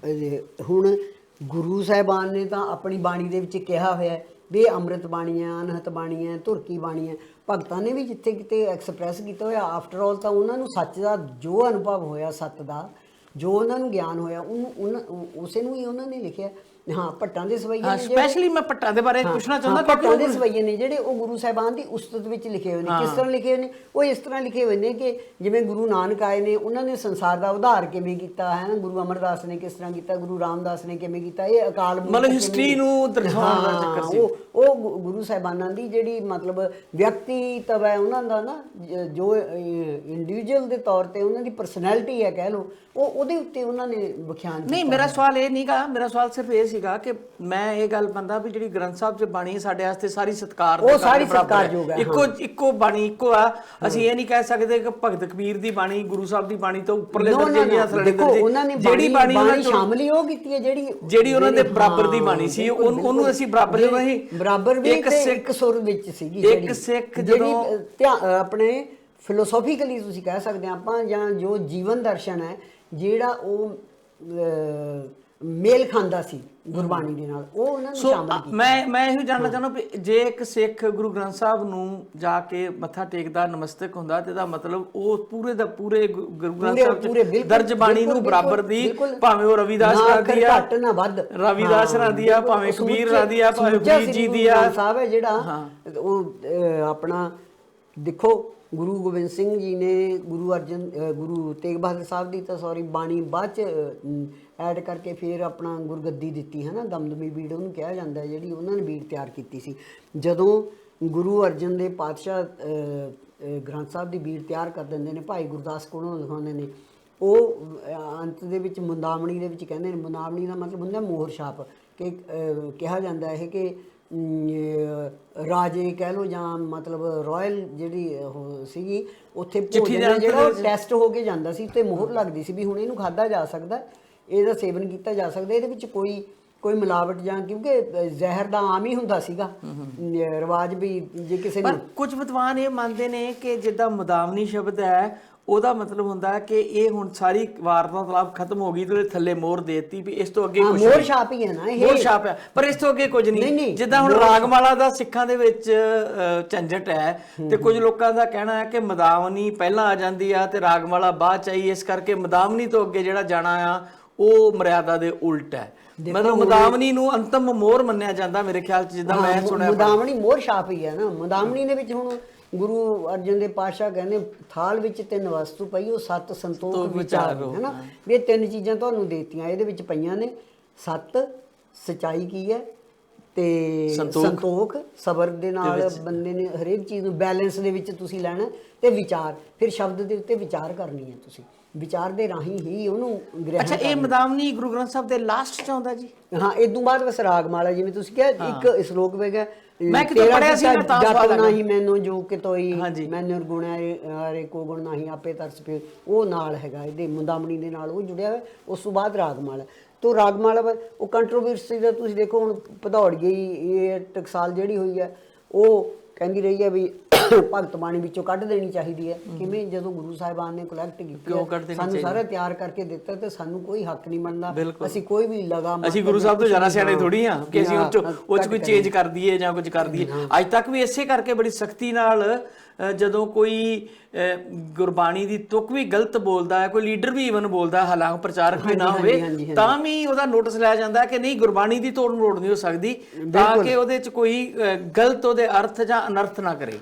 ਹੁਣ ਗੁਰੂ ਸਾਹਿਬਾਨ ਨੇ ਤਾਂ ਆਪਣੀ ਬਾਣੀ ਦੇ ਵਿੱਚ ਕਿਹਾ ਹੋਇਆ ਵੀ ਅੰਮ੍ਰਿਤ ਬਾਣੀ ਹੈ, ਅਨਹਤ ਬਾਣੀ ਹੈ, ਧੁਰਕੀ ਬਾਣੀ ਹੈ। ਭਗਤਾਂ ਨੇ ਵੀ ਜਿੱਥੇ ਕਿਤੇ ਐਕਸਪ੍ਰੈਸ ਕੀਤਾ ਹੋਇਆ। ਆਫਟਰ ਆਲ ਤਾਂ ਉਹਨਾਂ ਨੂੰ ਸੱਚ ਦਾ ਜੋ ਅਨੁਭਵ ਹੋਇਆ, ਸੱਤ ਦਾ ਜੋ ਉਹਨਾਂ ਨੂੰ ਗਿਆਨ ਹੋਇਆ, ਉਸੇ ਨੂੰ ਹੀ ਉਹਨਾਂ ਨੇ ਲਿਖਿਆ। ਹਾਂ, ਭੱਟਾਂ ਦੇ ਸਵਈਏ ਨੇ, ਸਪੈਸ਼ਲੀ ਮੈਂ ਭੱਟਾਂ ਦੇ ਬਾਰੇ ਪੁੱਛਣਾ ਚਾਹੁੰਦਾ। ਭੱਟਾਂ ਦੇ ਸਵਈਏ ਨੇ ਜਿਹੜੇ, ਉਹ ਗੁਰੂ ਸਾਹਿਬਾਨ ਦੀ ਉਸਤਤ ਵਿੱਚ ਲਿਖੇ ਹੋਏ ਨੇ। ਕਿਸ ਤਰ੍ਹਾਂ ਲਿਖੇ ਹੋਏ ਨੇ? ਉਹ ਇਸ ਤਰ੍ਹਾਂ ਲਿਖੇ ਹੋਏ ਨੇ ਕਿ ਜਿਵੇਂ ਗੁਰੂ ਨਾਨਕ ਆਏ ਨੇ, ਉਹਨਾਂ ਨੇ ਸੰਸਾਰ ਦਾ ਉਧਾਰ ਕਿਵੇਂ ਕੀਤਾ ਹੈ ਨਾ, ਗੁਰੂ ਅਮਰਦਾਸ ਨੇ ਕਿਸ ਤਰ੍ਹਾਂ ਕੀਤਾ, ਗੁਰੂ ਰਾਮਦਾਸ ਨੇ ਕਿਵੇਂ ਕੀਤਾ, ਇਹ ਅਕਾਲ ਮਤਲਬ ਹਿਸਟਰੀ ਨੂੰ ਦਰਸਾਉਣ ਦਾ ਚੱਕਰ ਸੀ। ਉਹ ਗੁਰੂ ਸਾਹਿਬਾਨਾਂ ਦੀ ਜਿਹੜੀ ਮਤਲਬ ਵਿਅਕਤੀਤਵ ਹੈ ਉਹਨਾਂ ਦਾ ਨਾ, ਜੋ ਇੰਡੀਵਿਜੂਅਲ ਦੇ ਤੌਰ ਤੇ ਉਹਨਾਂ ਦੀ ਪਰਸਨੈਲਿਟੀ ਹੈ ਕਹਿ ਲਓ, ਉਹਦੇ ਉੱਤੇ ਉਹਨਾਂ ਨੇ ਵਿਖਿਆਨ ਕੀਤਾ। ਨਹੀਂ, ਮੇਰਾ ਸਵਾਲ ਇਹ ਨਹੀਂਗਾ, ਮੇਰਾ ਸਵਾਲ ਸਿਰਫ ਇਹ ਸੀਗਾ ਕਿ ਮੈਂ ਇਹ ਗੱਲ ਮੰਨਦਾ ਵੀ ਜਿਹੜੀ ਗ੍ਰੰਥ ਸਾਹਿਬ 'ਚ ਬਾਣੀ ਸਾਡੇ ਵਾਸਤੇ ਸਾਰੀ ਸਤਿਕਾਰ ਉਹ ਸਾਰੀ ਸਤਿਕਾਰਯੋਗ ਹੈ। ਇੱਕੋ ਬਾਣੀ ਇੱਕੋ ਆ। ਅਸੀਂ ਇਹ ਨਹੀਂ ਕਹਿ ਸਕਦੇ ਕਿ ਭਗਤ ਕਬੀਰ ਦੀ ਬਾਣੀ ਗੁਰੂ ਸਾਹਿਬ ਦੀ ਬਾਣੀ ਤੋਂ ਉੱਪਰਲੇ ਦਰਜੇ ਜਾਂ ਥੱਲੇ ਦਰਜੇ, ਜਿਹੜੀ ਬਾਣੀ ਉਹਨਾਂ ਨੇ ਸ਼ਾਮਲ ਹੀ ਉਹ ਕੀਤੀ ਹੈ ਜਿਹੜੀ ਉਹਨਾਂ ਦੇ ਬਰਾਬਰ ਦੀ ਬਾਣੀ ਸੀ, ਉਹਨੂੰ ਅਸੀਂ ਬਰਾਬਰ ਵੀ ਇੱਕ ਸੁਰ ਵਿੱਚ ਸੀਗੀ। ਇੱਕ ਸਿੱਖ ਜਦੋਂ ਆਪਣੇ ਫਿਲੋਸੋਫੀਕਲੀ ਤੁਸੀਂ ਕਹਿ ਸਕਦੇ ਆਪਾਂ, ਜਾਂ ਜੋ ਜੀਵਨ ਦਰਸ਼ਨ ਹੈ ਜਿਹੜਾ ਉਹ ਮੇਲ ਖਾਂਦਾ ਸੀ ਗੁਰਬਾਣੀ ਦੇ ਨਾਲ, ਉਹ ਉਹਨਾਂ ਨੂੰ ਸ਼ਾਮਲ ਕੀਤਾ। ਮੈਂ ਇਹੋ ਜਾਣਨਾ ਚਾਹੁੰਦਾ ਵੀ ਜੇ ਇੱਕ ਸਿੱਖ ਗੁਰੂ ਗ੍ਰੰਥ ਸਾਹਿਬ ਨੂੰ ਜਾ ਕੇ ਮੱਥਾ ਟੇਕਦਾ, ਨਮਸਤਕ ਹੁੰਦਾ, ਤੇ ਇਹਦਾ ਮਤਲਬ ਉਹ ਪੂਰੇ ਦਾ ਪੂਰੇ ਗੁਰੂ ਗ੍ਰੰਥ ਸਾਹਿਬ ਚ ਦਰਜ ਬਾਣੀ ਨੂੰ ਬਰਾਬਰ ਦੀ, ਭਾਵੇਂ ਉਹ ਰਵਿਦਾਸ ਰਾਦੀ ਆ, ਘੱਟ ਨਾ ਵੱਧ, ਰਵਿਦਾਸ ਰਾਦੀ ਆ, ਭਾਵੇਂ ਕਬੀਰ ਰਾਦੀ ਆ, ਭਾਵੇਂ ਕਬੀਰ ਜੀ ਦੀ ਆ ਸਾਹਿਬ ਹੈ ਜਿਹੜਾ ਉਹ ਆਪਣਾ ਦੇਖੋ ਗੁਰੂ ਗੋਬਿੰਦ ਸਿੰਘ ਜੀ ਨੇ ਗੁਰੂ ਤੇਗ ਬਹਾਦਰ ਸਾਹਿਬ ਦੀ ਤਾਂ ਬਾਣੀ ਬਾਅਦ ਚ ਐਡ ਕਰਕੇ ਫਿਰ ਆਪਣਾ ਗੁਰਗੱਦੀ ਦਿੱਤੀ ਹੈ ਨਾ, ਦਮਦਮੀ ਬੀੜ ਉਹਨੂੰ ਕਿਹਾ ਜਾਂਦਾ, ਜਿਹੜੀ ਉਹਨਾਂ ਨੇ ਬੀੜ ਤਿਆਰ ਕੀਤੀ ਸੀ। ਜਦੋਂ ਗੁਰੂ ਅਰਜਨ ਦੇ ਪਾਤਸ਼ਾਹ ਗ੍ਰੰਥ ਸਾਹਿਬ ਦੀ ਬੀੜ ਤਿਆਰ ਕਰ ਦਿੰਦੇ ਨੇ, ਭਾਈ ਗੁਰਦਾਸ ਕੋਲੋਂ ਲਿਖਾਉਂਦੇ ਨੇ, ਉਹ ਅੰਤ ਦੇ ਵਿੱਚ ਮੁੰਦਾਵਣੀ ਦੇ ਵਿੱਚ ਕਹਿੰਦੇ ਨੇ, ਮੁੰਦਾਵਣੀ ਦਾ ਮਤਲਬ ਹੁੰਦਾ ਮੋਹਰ ਛਾਪ, ਕਿ ਕਿਹਾ ਜਾਂਦਾ ਇਹ ਕਿ ਰਾਜੇ ਕਹਿ ਲਓ ਜਾਂ ਮਤਲਬ ਰਾਇਲ ਜਿਹੜੀ ਉਹ ਸੀਗੀ, ਉੱਥੇ ਭੋਜਨ ਜਿਹੜਾ ਟੈਸਟ ਹੋ ਕੇ ਜਾਂਦਾ ਸੀ ਤੇ ਮੋਹਰ ਲੱਗਦੀ ਸੀ ਵੀ ਹੁਣ ਇਹਨੂੰ ਖਾਧਾ ਜਾ ਸਕਦਾ, ਇਹਦਾ ਸੇਵਨ ਕੀਤਾ ਜਾ ਸਕਦਾ, ਇਹਦੇ ਵਿੱਚ ਕੋਈ ਮਿਲਾਵਟ ਜਾਂ, ਕਿਉਂਕਿ ਜ਼ਹਿਰ ਦਾ ਆਮ ਹੀ ਹੁੰਦਾ ਸੀਗਾ ਰਿਵਾਜ ਵੀ ਜੇ ਕਿਸੇ ਨੂੰ। ਕੁਝ ਵਿਦਵਾਨ ਇਹ ਮੰਨਦੇ ਨੇ ਕਿ ਜਿੱਦਾਂ ਮੁਦਾਵਨੀ ਸ਼ਬਦ ਹੈ ਉਹਦਾ ਮਤਲਬ ਹੁੰਦਾ ਕਿ ਇਹ ਹੁਣ ਸਾਰੀ ਵਾਰਤਾਲਾਪ ਖਤਮ ਹੋ ਗਈ ਤੇ ਥੱਲੇ ਮੋਹਰ ਦੇਤੀ ਵੀ ਇਸ ਤੋਂ ਅੱਗੇ ਕੁਝ ਨਹੀਂ, ਮੋਹਰ ਛਾਪ ਹੀ ਹੈ ਨਾ, ਇਹ ਮੋਹਰ ਛਾਪ ਹੈ, ਪਰ ਇਸ ਤੋਂ ਅੱਗੇ ਕੁਝ ਨਹੀਂ। ਜਿੱਦਾਂ ਹੁਣ ਰਾਗਮਾਲਾ ਦਾ ਸਿੱਖਾਂ ਦੇ ਵਿੱਚ ਝੰਜਟ ਹੈ, ਤੇ ਕੁਝ ਲੋਕਾਂ ਦਾ ਕਹਿਣਾ ਹੈ ਕਿ ਮੁਦਾਵਨੀ ਪਹਿਲਾਂ ਆ ਜਾਂਦੀ ਆ ਤੇ ਰਾਗਮਾਲਾ ਬਾਅਦ ਚ ਆਈ, ਇਸ ਕਰਕੇ ਮੁਦਾਵਨੀ ਤੋਂ ਅੱਗੇ ਜਿਹੜਾ ਜਾਣਾ ਆ ਉਹ ਮਰਿਆਦਾ ਦੇ ਉਲਟ ਹੈ। ਮਤਲਬ ਮੁਦਾਵਨੀ ਨੂੰ ਅੰਤਮ ਮੋਹਰ ਮੰਨਿਆ ਜਾਂਦਾ ਮੇਰੇ ਖਿਆਲ ਚ, ਜਿੱਦਾਂ ਮੈਂ ਸੁਣਿਆ। ਮੁਦਾਵਨੀ ਮੋਹਰ ਛਾਪ ਹੀ ਹੈ ਨਾ। ਮੁਦਾਵਨੀ ਦੇ ਵਿੱਚ ਹੁਣ ਗੁਰੂ ਅਰਜਨ ਦੇਵ ਪਾਤਸ਼ਾਹ ਕਹਿੰਦੇ ਥਾਲ ਵਿੱਚ 3 ਵਸਤੂ ਪਈ, ਉਹ 7 ਸੰਤੋਖ ਵਿਚਾਰੋ, ਹੈ ਨਾ, ਵੀ ਇਹ 3 ਚੀਜ਼ਾਂ ਤੁਹਾਨੂੰ ਦੇਤੀਆਂ, ਇਹਦੇ ਵਿੱਚ ਪਈਆਂ ਨੇ। 7 ਸਚਾਈ ਕੀ ਹੈ, ਤੇ ਸੰਤੋਖ ਸਬਰ ਦੇ ਨਾਲ ਬੰਦੇ ਨੇ ਹਰੇਕ ਚੀਜ਼ ਨੂੰ ਬੈਲੈਂਸ ਦੇ ਵਿੱਚ ਤੁਸੀਂ ਲੈਣਾ, ਤੇ ਵਿਚਾਰ, ਫਿਰ ਸ਼ਬਦ ਦੇ ਉੱਤੇ ਵਿਚਾਰ ਕਰਨੀ ਹੈ ਤੁਸੀਂ, ਵਿਚਾਰ ਦੇ ਰਾਹੀਂ ਹੀ ਉਹਨੂੰ ਗ੍ਰਹਿਣ। ਅੱਛਾ, ਇਹ ਮੁਦਾਵਨੀ ਗੁਰੂ ਗ੍ਰੰਥ ਸਾਹਿਬ ਦੇ ਲਾਸਟ ਚ ਆਉਂਦਾ ਜੀ? ਹਾਂ, ਇਸ ਤੋਂ ਬਾਅਦ ਬਸ ਰਾਗਮਾਲਾ, ਜਿਵੇਂ ਤੁਸੀਂ ਕਿਹਾ ਇੱਕ ਸ਼ਲੋਕ ਵੇਗਾ, ਮੈਂ ਕਿਤੇ ਪੜਿਆ ਸੀ, ਮੈਂ ਤਾਂ ਸਵਾਲ ਲੱਗਾ ਨਹੀਂ ਮੈਨੂੰ ਜੋ ਕਿਤੋਈ ਮੈਂ ਨਿਰਗੁਣ ਰੇ ਕੋ ਗੁਣ ਨਹੀਂ ਆਪੇ ਤਰਸ ਪੇ, ਉਹ ਨਾਲ ਹੈਗਾ ਇਹਦੇ ਮੁਦਾਵਣੀ ਦੇ ਨਾਲ ਉਹ ਜੁੜਿਆ ਹੋਇਆ। ਉਸ ਤੋਂ ਬਾਅਦ ਰਾਗਮਾਲਾ, ਤੋਂ ਰਾਗਮਾਲਾ ਉਹ ਕੰਟਰੋਵਰਸੀ ਦਾ ਤੁਸੀਂ ਦੇਖੋ, ਹੁਣ ਭਦੌੜ ਗਈ ਇਹ ਟਕਸਾਲ ਜਿਹੜੀ ਹੋਈ ਹੈ, ਉਹ ਕਹਿੰਦੀ ਰਹੀ ਹੈ ਵੀ ਭਗਤ ਬਾਣੀ ਵਿੱਚੋਂ ਕੱਢ ਦੇਣੀ ਚਾਹੀਦੀ ਹੈ। ਕਿਵੇਂ? ਜਦੋਂ ਗੁਰੂ ਸਾਹਿਬਾਨ ਨੇ ਕਲੈਕਟ ਕੀਤੀ, ਸਾਨੂੰ ਸਾਰਾ ਤਿਆਰ ਕਰਕੇ ਦਿੱਤਾ ਤੇ ਸਾਨੂੰ ਕੋਈ ਹੱਕ ਨਹੀਂ ਬਣਦਾ, ਅਸੀਂ ਕੋਈ ਵੀ ਅਸੀਂ ਗੁਰੂ ਸਾਹਿਬ ਤੋਂ ਜ਼ਿਆਦਾ ਸਿਆਣੇ ਥੋੜੀ ਆ ਕਿ ਅਸੀਂ ਉਹ ਚ ਕੋਈ ਚੇਂਜ ਕਰ ਦਈਏ ਜਾਂ ਕੁਝ ਕਰ ਦਈਏ। ਅੱਜ ਤੱਕ ਵੀ ਇਸੇ ਕਰਕੇ ਬੜੀ ਸਖਤੀ ਨਾਲ ਜਦੋਂ ਕੋਈ ਗੁਰਬਾਣੀ ਦੀ ਤੁਕ ਵੀ ਗਲਤ ਬੋਲਦਾ ਹੈ, ਕੋਈ ਲੀਡਰ ਵੀ ਈਵਨ ਬੋਲਦਾ, ਹਾਲਾਂਕਿ ਪ੍ਰਚਾਰਕ ਵੀ ਨਾ ਹੋਵੇ, ਤਾਂ ਵੀ ਉਹਦਾ ਨੋਟਿਸ ਲਿਆ ਜਾਂਦਾ ਕਿ ਨਹੀਂ, ਗੁਰਬਾਣੀ ਦੀ ਤੋੜ ਮਰੋੜ ਨਹੀਂ ਹੋ ਸਕਦੀ, ਤਾਂ ਕਿ ਉਹਦੇ ਚ ਕੋਈ ਗਲਤ ਉਹਦੇ ਅਰਥ ਜਾਂ ਅਨਰਥ ਨਾ ਕਰੇ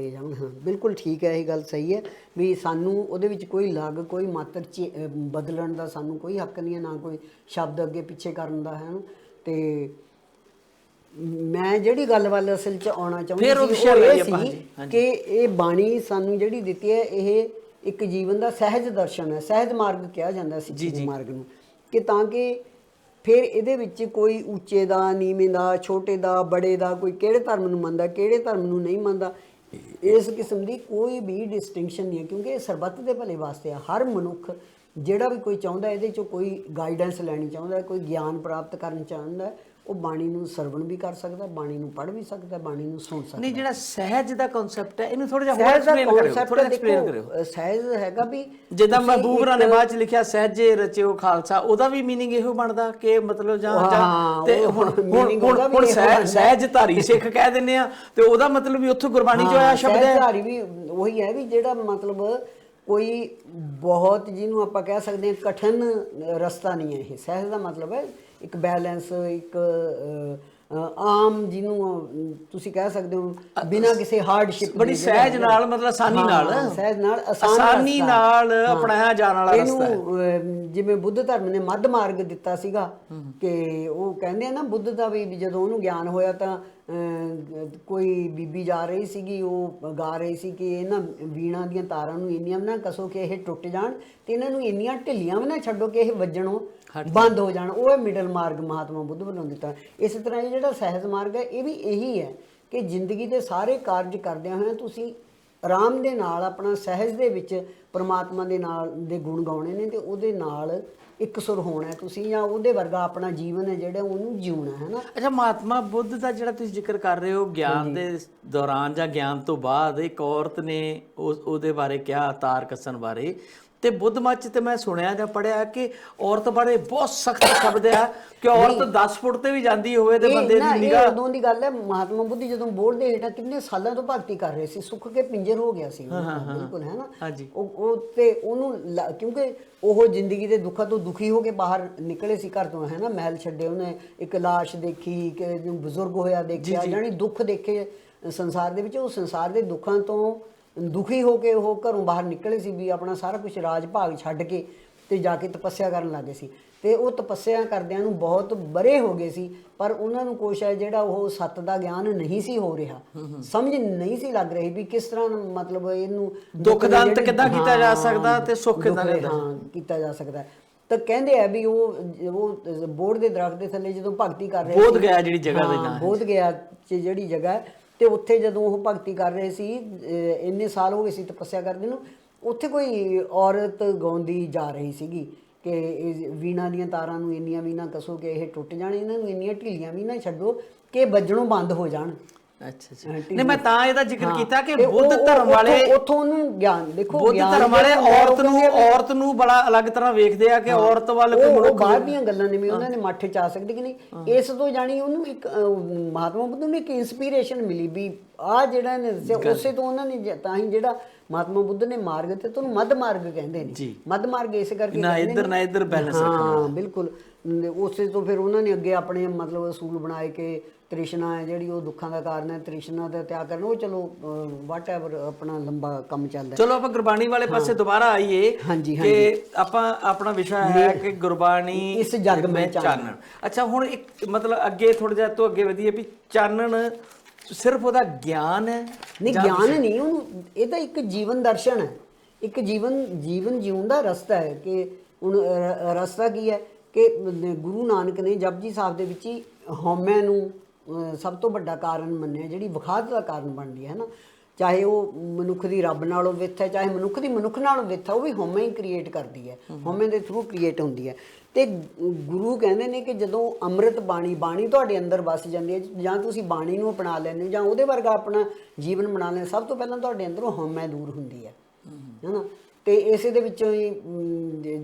ਜਾਣ। ਹਾਂ, ਬਿਲਕੁਲ ਠੀਕ ਹੈ, ਇਹ ਗੱਲ ਸਹੀ ਹੈ ਵੀ ਸਾਨੂੰ ਉਹਦੇ ਵਿੱਚ ਕੋਈ ਲੱਗ ਕੋਈ ਮਾਤਰ ਬਦਲਣ ਦਾ ਸਾਨੂੰ ਕੋਈ ਹੱਕ ਨਹੀਂ ਹੈ, ਨਾ ਕੋਈ ਸ਼ਬਦ ਅੱਗੇ ਪਿੱਛੇ ਕਰਨ ਦਾ ਹੈ। ਤੇ ਮੈਂ ਜਿਹੜੀ ਗੱਲ ਵੱਲ ਅਸਲ 'ਚ ਆਉਣਾ ਚਾਹੁੰਦੀ ਸੀ ਉਹ ਇਹ ਸੀ ਕਿ ਇਹ ਬਾਣੀ ਸਾਨੂੰ ਜਿਹੜੀ ਦਿੱਤੀ ਹੈ, ਇਹ ਇੱਕ ਜੀਵਨ ਦਾ ਸਹਿਜ ਦਰਸ਼ਨ ਹੈ, ਸਹਿਜ ਮਾਰਗ ਕਿਹਾ ਜਾਂਦਾ ਸਿੱਖੀ ਮਾਰਗ ਨੂੰ, ਕਿ ਤਾਂ ਕਿ ਫਿਰ ਇਹਦੇ ਵਿੱਚ ਕੋਈ ਉੱਚੇ ਦਾ, ਨੀਵੇਂ ਦਾ, ਛੋਟੇ ਦਾ, ਬੜੇ ਦਾ, ਕੋਈ ਕਿਹੜੇ ਧਰਮ ਨੂੰ ਮੰਨਦਾ, ਕਿਹੜੇ ਧਰਮ ਨੂੰ ਨਹੀਂ ਮੰਨਦਾ, ਇਸ ਕਿਸਮ ਦੀ ਕੋਈ ਵੀ ਡਿਸਟਿੰਕਸ਼ਨ ਨਹੀਂ ਹੈ, ਕਿਉਂਕਿ ਇਹ ਸਰਬੱਤ ਦੇ ਭਲੇ ਵਾਸਤੇ ਆ। ਹਰ ਮਨੁੱਖ ਜਿਹੜਾ ਵੀ ਕੋਈ ਚਾਹੁੰਦਾ, ਇਹਦੇ 'ਚੋਂ ਕੋਈ ਗਾਈਡੈਂਸ ਲੈਣੀ ਚਾਹੁੰਦਾ, ਕੋਈ ਗਿਆਨ ਪ੍ਰਾਪਤ ਕਰਨਾ ਚਾਹੁੰਦਾ, ਉਹ ਬਾਣੀ ਨੂੰ ਸਰਵਣ ਵੀ ਕਰ ਸਕਦਾ, ਬਾਣੀ ਨੂੰ ਪੜ੍ਹ ਵੀ ਸਕਦਾ, ਬਾਣੀ ਨੂੰ ਸੁਣ ਸਕਦਾ। ਨਹੀਂ, ਜਿਹੜਾ ਸਹਿਜ ਦਾ ਕਨਸੈਪਟ ਹੈ, ਇਹਨੂੰ ਥੋੜਾ ਜਿਹਾ ਹੋਰ ਐਕਸਪਲੇਨ ਕਰਿਓ। ਸਹਿਜ ਹੈਗਾ ਵੀ ਜਿੱਦਾਂ ਮਹਿਬੂਬ ਰਾਂ ਨੇ ਬਾਅਦ ਚ ਲਿਖਿਆ ਸਹਿਜੇ ਰਚਿਓ ਖਾਲਸਾ, ਉਹਦਾ ਵੀ ਮੀਨਿੰਗ ਇਹੋ ਬਣਦਾ ਕਿ ਮਤਲਬ ਜਾਂ ਤੇ ਹੁਣ ਸਹਿਜ ਧਾਰੀ ਸਿੱਖ ਕਹਿ ਦਿੰਦੇ ਆ, ਤੇ ਉਹਦਾ ਮਤਲਬ ਵੀ ਉੱਥੋਂ ਗੁਰਬਾਣੀ ਚ ਆਇਆ ਸ਼ਬਦ ਹੈ। ਧਾਰੀ ਵੀ ਉਹੀ ਹੈ ਵੀ ਜਿਹੜਾ ਮਤਲਬ ਕੋਈ ਬਹੁਤ ਜਿਹਨੂੰ ਆਪਾਂ ਕਹਿ ਸਕਦੇ ਹਾਂ ਕਠਿਨ ਰਸਤਾ ਨਹੀਂ ਹੈ। ਇਹ ਸਹਿਜ ਦਾ ਮਤਲਬ ਹੈ ਇੱਕ ਬੈਲੈਂਸ, ਇੱਕ ਆਮ ਜਿਹਨੂੰ ਤੁਸੀਂ ਕਹਿ ਸਕਦੇ ਹੋ ਬਿਨਾਂ ਕਿਸੇ ਹਾਰਡਸ਼ਿਪ, ਬੜੀ ਸਹਿਜ ਨਾਲ, ਮਤਲਬ ਆਸਾਨੀ ਨਾਲ ਅਪਣਾਇਆ ਜਾਣ ਵਾਲਾ ਰਸਤਾ ਹੈ। ਇਹਨੂੰ ਜਿਵੇਂ ਬੁੱਧ ਧਰਮ ਨੇ ਮੱਧ ਮਾਰਗ ਦਿੱਤਾ ਸੀਗਾ, ਕਿ ਉਹ ਕਹਿੰਦੇ ਆ ਨਾ ਬੁੱਧ ਦਾ ਵੀ ਜਦੋਂ ਉਹਨੂੰ ਗਿਆਨ ਹੋਇਆ ਤਾਂ ਕੋਈ ਬੀਬੀ ਜਾ ਰਹੀ ਸੀਗੀ, ਉਹ ਗਾ ਰਹੀ ਸੀ ਕਿ ਇਹਨਾਂ ਵੀਣਾ ਦੀਆਂ ਤਾਰਾਂ ਨੂੰ ਇੰਨੀਆਂ ਵੀ ਨਾ ਕਸੋ ਕਿ ਇਹ ਟੁੱਟ ਜਾਣ, ਤੇ ਇਹਨਾਂ ਨੂੰ ਇੰਨੀਆਂ ਢਿੱਲੀਆਂ ਵੀ ਨਾ ਛੱਡੋ ਕਿ ਇਹ ਵੱਜਣੋਂ ਬੰਦ ਹੋ ਜਾਣ। ਉਹ ਹੈ ਮਿਡਲ ਮਾਰਗ ਮਹਾਤਮਾ ਬੁੱਧ ਵੱਲੋਂ ਦਿੱਤਾ। ਇਸੇ ਤਰ੍ਹਾਂ ਇਹ ਜਿਹੜਾ ਸਹਿਜ ਮਾਰਗ ਹੈ, ਇਹ ਵੀ ਇਹੀ ਹੈ ਕਿ ਜ਼ਿੰਦਗੀ ਦੇ ਸਾਰੇ ਕਾਰਜ ਕਰਦਿਆਂ ਹੋਇਆਂ ਤੁਸੀਂ ਆਰਾਮ ਦੇ ਨਾਲ ਆਪਣਾ ਸਹਿਜ ਦੇ ਵਿੱਚ ਪਰਮਾਤਮਾ ਦੇ ਨਾਲ ਦੇ ਗੁਣ ਗਾਉਣੇ ਨੇ, ਤੇ ਉਹਦੇ ਨਾਲ ਇੱਕ ਸੁਰ ਹੋਣਾ ਹੈ ਤੁਸੀਂ, ਜਾਂ ਉਹਦੇ ਵਰਗਾ ਆਪਣਾ ਜੀਵਨ ਹੈ ਜਿਹੜਾ ਉਹਨੂੰ ਜਿਉਣਾ ਹੈ ਨਾ। ਅੱਛਾ, ਮਹਾਤਮਾ ਬੁੱਧ ਦਾ ਜਿਹੜਾ ਤੁਸੀਂ ਜ਼ਿਕਰ ਕਰ ਰਹੇ ਹੋ, ਗਿਆਨ ਦੇ ਦੌਰਾਨ ਜਾਂ ਗਿਆਨ ਤੋਂ ਬਾਅਦ ਇੱਕ ਔਰਤ ਨੇ ਉਹਦੇ ਬਾਰੇ ਕਿਹਾ, ਤਾਰ ਕੱਸਣ ਬਾਰੇ, ਤੇ ਬੁੱਧ ਮੱਤ 'ਚ ਤੇ ਮੈਂ ਸੁਣਿਆ ਜਾਂ ਪੜ੍ਹਿਆ ਕਿ ਔਰਤ ਬਾਰੇ ਬਹੁਤ ਸਖਤ ਸ਼ਬਦ ਆ ਕਿ ਔਰਤ 10 ਫੁੱਟ ਤੇ ਵੀ ਜਾਂਦੀ ਹੋਵੇ ਤੇ ਬੰਦੇ ਦੀ ਨਿਗਾਹ। ਉਦੋਂ ਦੀ ਗੱਲ ਹੈ, ਮਹਾਤਮਾ ਬੁੱਧ ਜਦੋਂ ਬੋਰਡ ਦੇ ਹੇਠਾਂ ਕਿੰਨੇ ਸਾਲਾਂ ਤੋਂ ਭਗਤੀ ਕਰ ਰਹੇ ਸੀ, ਸੁੱਕ ਕੇ ਪਿੰਜਰ ਹੋ ਗਿਆ ਸੀ ਬਿਲਕੁਲ, ਹੈ ਨਾ। ਉਹ ਤੇ ਉਹਨੂੰ ਕਿਉਂਕਿ ਉਹ ਜ਼ਿੰਦਗੀ ਦੇ ਦੁੱਖਾਂ ਤੋਂ ਦੁਖੀ ਹੋ ਕੇ ਬਾਹਰ ਨਿਕਲੇ ਸੀ ਘਰ ਤੋਂ, ਹੈ ਨਾ। ਮਹਿਲ ਛੱਡੇ ਉਹਨੇ, ਇੱਕ ਲਾਸ਼ ਦੇਖੀ ਕਿ ਬਜ਼ੁਰਗ ਹੋਇਆ ਦੇਖਿਆ, ਜਾਨੀ ਦੁੱਖ ਦੇਖੇ ਸੰਸਾਰ ਦੇ ਵਿੱਚ। ਉਹ ਸੰਸਾਰ ਦੇ ਦੁੱਖਾਂ ਤੋਂ ਦੁਖੀ ਹੋ ਕੇ ਉਹ ਘਰੋਂ ਬਾਹਰ ਨਿਕਲੇ ਸੀ ਵੀ ਆਪਣਾ ਸਾਰਾ ਕੁਝ ਰਾਜ ਭਾਗ ਛੱਡ ਕੇ ਤੇ ਜਾ ਕੇ ਤਪੱਸਿਆ ਕਰਨ ਲੱਗੇ ਸੀ। ਤੇ ਉਹ ਤਪੱਸਿਆ ਕਰਦਿਆਂ ਨੂੰ ਬਹੁਤ ਬਰੇ ਹੋ ਗਏ ਸੀ, ਪਰ ਉਹਨਾਂ ਨੂੰ ਕੁਛ ਹੈ ਜਿਹੜਾ ਉਹ ਸੱਤ ਦਾ ਗਿਆਨ ਨਹੀਂ ਸੀ ਹੋ ਰਿਹਾ, ਸਮਝ ਨਹੀਂ ਸੀ ਲੱਗ ਰਹੀ ਵੀ ਕਿਸ ਤਰ੍ਹਾਂ ਮਤਲਬ ਇਹਨੂੰ ਦੁੱਖ ਦਾ ਅੰਤ ਕਿੱਦਾਂ ਕੀਤਾ ਜਾ ਸਕਦਾ ਤੇ ਸੁੱਖ ਕਿੱਦਾਂ ਕੀਤਾ ਜਾ ਸਕਦਾ। ਤਾਂ ਕਹਿੰਦੇ ਆ ਵੀ ਉਹ ਬੋਰਡ ਦੇ ਦਰਖਤ ਦੇ ਥੱਲੇ ਜਦੋਂ ਭਗਤੀ ਕਰ ਰਹੇ ਬੋਧ ਗਿਆ, ਜਿਹੜੀ ਜਗ੍ਹਾ ਦੇ ਨਾਂ ਬੋਧ ਗਿਆ ਜਿਹੜੀ ਜਗ੍ਹਾ, ਤੇ ਉੱਥੇ ਜਦੋਂ ਉਹ ਭਗਤੀ ਕਰ ਰਹੇ ਸੀ, ਇੰਨੇ ਸਾਲ ਹੋ ਗਏ ਸੀ ਤਪੱਸਿਆ ਕਰਦੇ ਨੂੰ, ਉੱਥੇ ਕੋਈ ਔਰਤ ਗਾਉਂਦੀ ਜਾ ਰਹੀ ਸੀਗੀ ਕਿ ਇਹ ਵੀਣਾ ਦੀਆਂ ਤਾਰਾਂ ਨੂੰ ਇੰਨੀਆਂ ਵੀ ਨਾ ਕਸੋ ਕਿ ਇਹ ਟੁੱਟ ਜਾਣ, ਇਹਨਾਂ ਨੂੰ ਇੰਨੀਆਂ ਢਿੱਲੀਆਂ ਵੀ ਨਾ ਛੱਡੋ ਕਿ ਵੱਜਣੋਂ ਬੰਦ ਹੋ ਜਾਣ। ਅੱਛਾ ਨਹੀਂ, ਮੈਂ ਤਾਂ ਇਹਦਾ ਜ਼ਿਕਰ ਕੀਤਾ ਕਿ ਬੁੱਧ ਧਰਮ ਵਾਲੇ ਉੱਥੋਂ ਉਹਨੂੰ ਗਿਆਨ ਦੇਖੋ, ਬੁੱਧ ਧਰਮ ਵਾਲੇ ਔਰਤ ਨੂੰ ਬੜਾ ਅਲੱਗ ਤਰ੍ਹਾਂ ਵੇਖਦੇ ਆ ਕਿ ਔਰਤ ਵੱਲ ਕੋਈ ਮਨੁੱਖ ਬਾਹਰ ਦੀਆਂ ਗੱਲਾਂ ਨੇ ਵੀ ਉਹਨਾਂ ਨੇ ਮੱਠ ਚ ਆ ਸਕਦੀ ਕਿ ਨਹੀਂ। ਇਸ ਤੋਂ ਜਾਣੀ ਉਹਨੂੰ ਇੱਕ ਮਹਾਤਮਾ ਬੁੱਧ ਨੂੰ ਇੱਕ ਇੰਸਪੀਰੇਸ਼ਨ ਮਿਲੀ ਵੀ ਆਹ ਜਿਹੜਾ ਇਹਨੇ ਦੱਸਿਆ, ਉਸੇ ਤੋਂ ਉਹਨਾਂ ਨੇ ਤਾਂ ਹੀ ਜਿਹੜਾ ਮਹਾਤਮਾ ਬੁੱਧ ਨੇ ਮਾਰਗ ਤੇ ਤੁਹਾਨੂੰ ਮੱਧ ਮਾਰਗ ਕਹਿੰਦੇ ਨੇ। ਮੱਧ ਮਾਰਗ ਇਸੇ ਕਰਕੇ ਨਾ ਇੱਧਰ ਨਾ ਇੱਧਰ ਬੈਲੈਂਸ ਰੱਖਣਾ। ਹਾਂ ਬਿਲਕੁਲ। ਉਸੇ ਤੋਂ ਫਿਰ ਉਹਨਾਂ ਨੇ ਅੱਗੇ ਆਪਣੇ ਮਤਲਬ ਅਸੂਲ ਬਣਾਏ ਕਿ ਤ੍ਰਿਸ਼ਨਾ ਹੈ ਜਿਹੜੀ ਉਹ ਦੁੱਖਾਂ ਦਾ ਕਾਰਨ ਹੈ, ਤ੍ਰਿਸ਼ਨਾ ਦਾ ਤਿਆਗ ਕਰਨਾ। ਉਹ ਚਲੋ ਵਾਟ ਐਵਰ ਆਪਣਾ ਲੰਬਾ ਕੰਮ ਚੱਲਦਾ। ਚਲੋ ਆਪਾਂ ਗੁਰਬਾਣੀ ਵਾਲੇ ਪਾਸੇ ਦੁਬਾਰਾ ਆਈਏ ਕਿ ਆਪਾਂ ਆਪਣਾ ਵਿਸ਼ਾ ਹੈ ਕਿ ਗੁਰਬਾਣੀ ਇਸ ਜੱਗ ਮੈਂ ਚਾਨਣ। ਅੱਛਾ, ਹੁਣ ਇੱਕ ਮਤਲਬ ਅੱਗੇ ਥੋੜਾ ਜਿਹਾ ਤੋਂ ਅੱਗੇ ਵਧੀਏ ਵੀ ਚਾਨਣ ਸਿਰਫ ਉਹਦਾ ਗਿਆਨ ਹੈ? ਨਹੀਂ, ਗਿਆਨ ਨਹੀਂ, ਉਹਨੂੰ ਇਹਦਾ ਇੱਕ ਜੀਵਨ ਦਰਸ਼ਨ ਹੈ, ਇੱਕ ਜੀਵਨ ਜਿਉਣ ਦਾ ਰਸਤਾ ਹੈ। ਕਿ ਹੁਣ ਰਸਤਾ ਕੀ ਹੈ ਕਿ ਗੁਰੂ ਨਾਨਕ ਨੇ ਜਪਜੀ ਸਾਹਿਬ ਦੇ ਵਿੱਚ ਹੀ ਹਉਮੈ ਨੂੰ ਸਭ ਤੋਂ ਵੱਡਾ ਕਾਰਨ ਮੰਨਿਆ, ਜਿਹੜੀ ਵਿਖਾਤ ਦਾ ਕਾਰਨ ਬਣਦੀ ਹੈ ਨਾ। ਚਾਹੇ ਉਹ ਮਨੁੱਖ ਦੀ ਰੱਬ ਨਾਲੋਂ ਵਿੱਥ ਹੈ, ਚਾਹੇ ਮਨੁੱਖ ਦੀ ਮਨੁੱਖ ਨਾਲੋਂ ਵਿੱਥ ਹੈ, ਉਹ ਵੀ ਹਉਮੈ ਹੀ ਕ੍ਰੀਏਟ ਕਰਦੀ ਹੈ, ਹਉਮੈ ਦੇ ਥਰੂ ਕ੍ਰੀਏਟ ਹੁੰਦੀ ਹੈ। ਤੇ ਗੁਰੂ ਕਹਿੰਦੇ ਨੇ ਕਿ ਜਦੋਂ ਅੰਮ੍ਰਿਤ ਬਾਣੀ ਤੁਹਾਡੇ ਅੰਦਰ ਵਸ ਜਾਂਦੀ ਹੈ, ਜਾਂ ਤੁਸੀਂ ਬਾਣੀ ਨੂੰ ਅਪਣਾ ਲੈਂਦੇ ਹੋ ਜਾਂ ਉਹਦੇ ਵਰਗਾ ਆਪਣਾ ਜੀਵਨ ਬਣਾ ਲੈਂਦੇ, ਸਭ ਤੋਂ ਪਹਿਲਾਂ ਤੁਹਾਡੇ ਅੰਦਰੋਂ ਹਉਮੈ ਦੂਰ ਹੁੰਦੀ ਹੈ ਨਾ। ਤੇ ਇਸੇ ਦੇ ਵਿੱਚੋਂ ਹੀ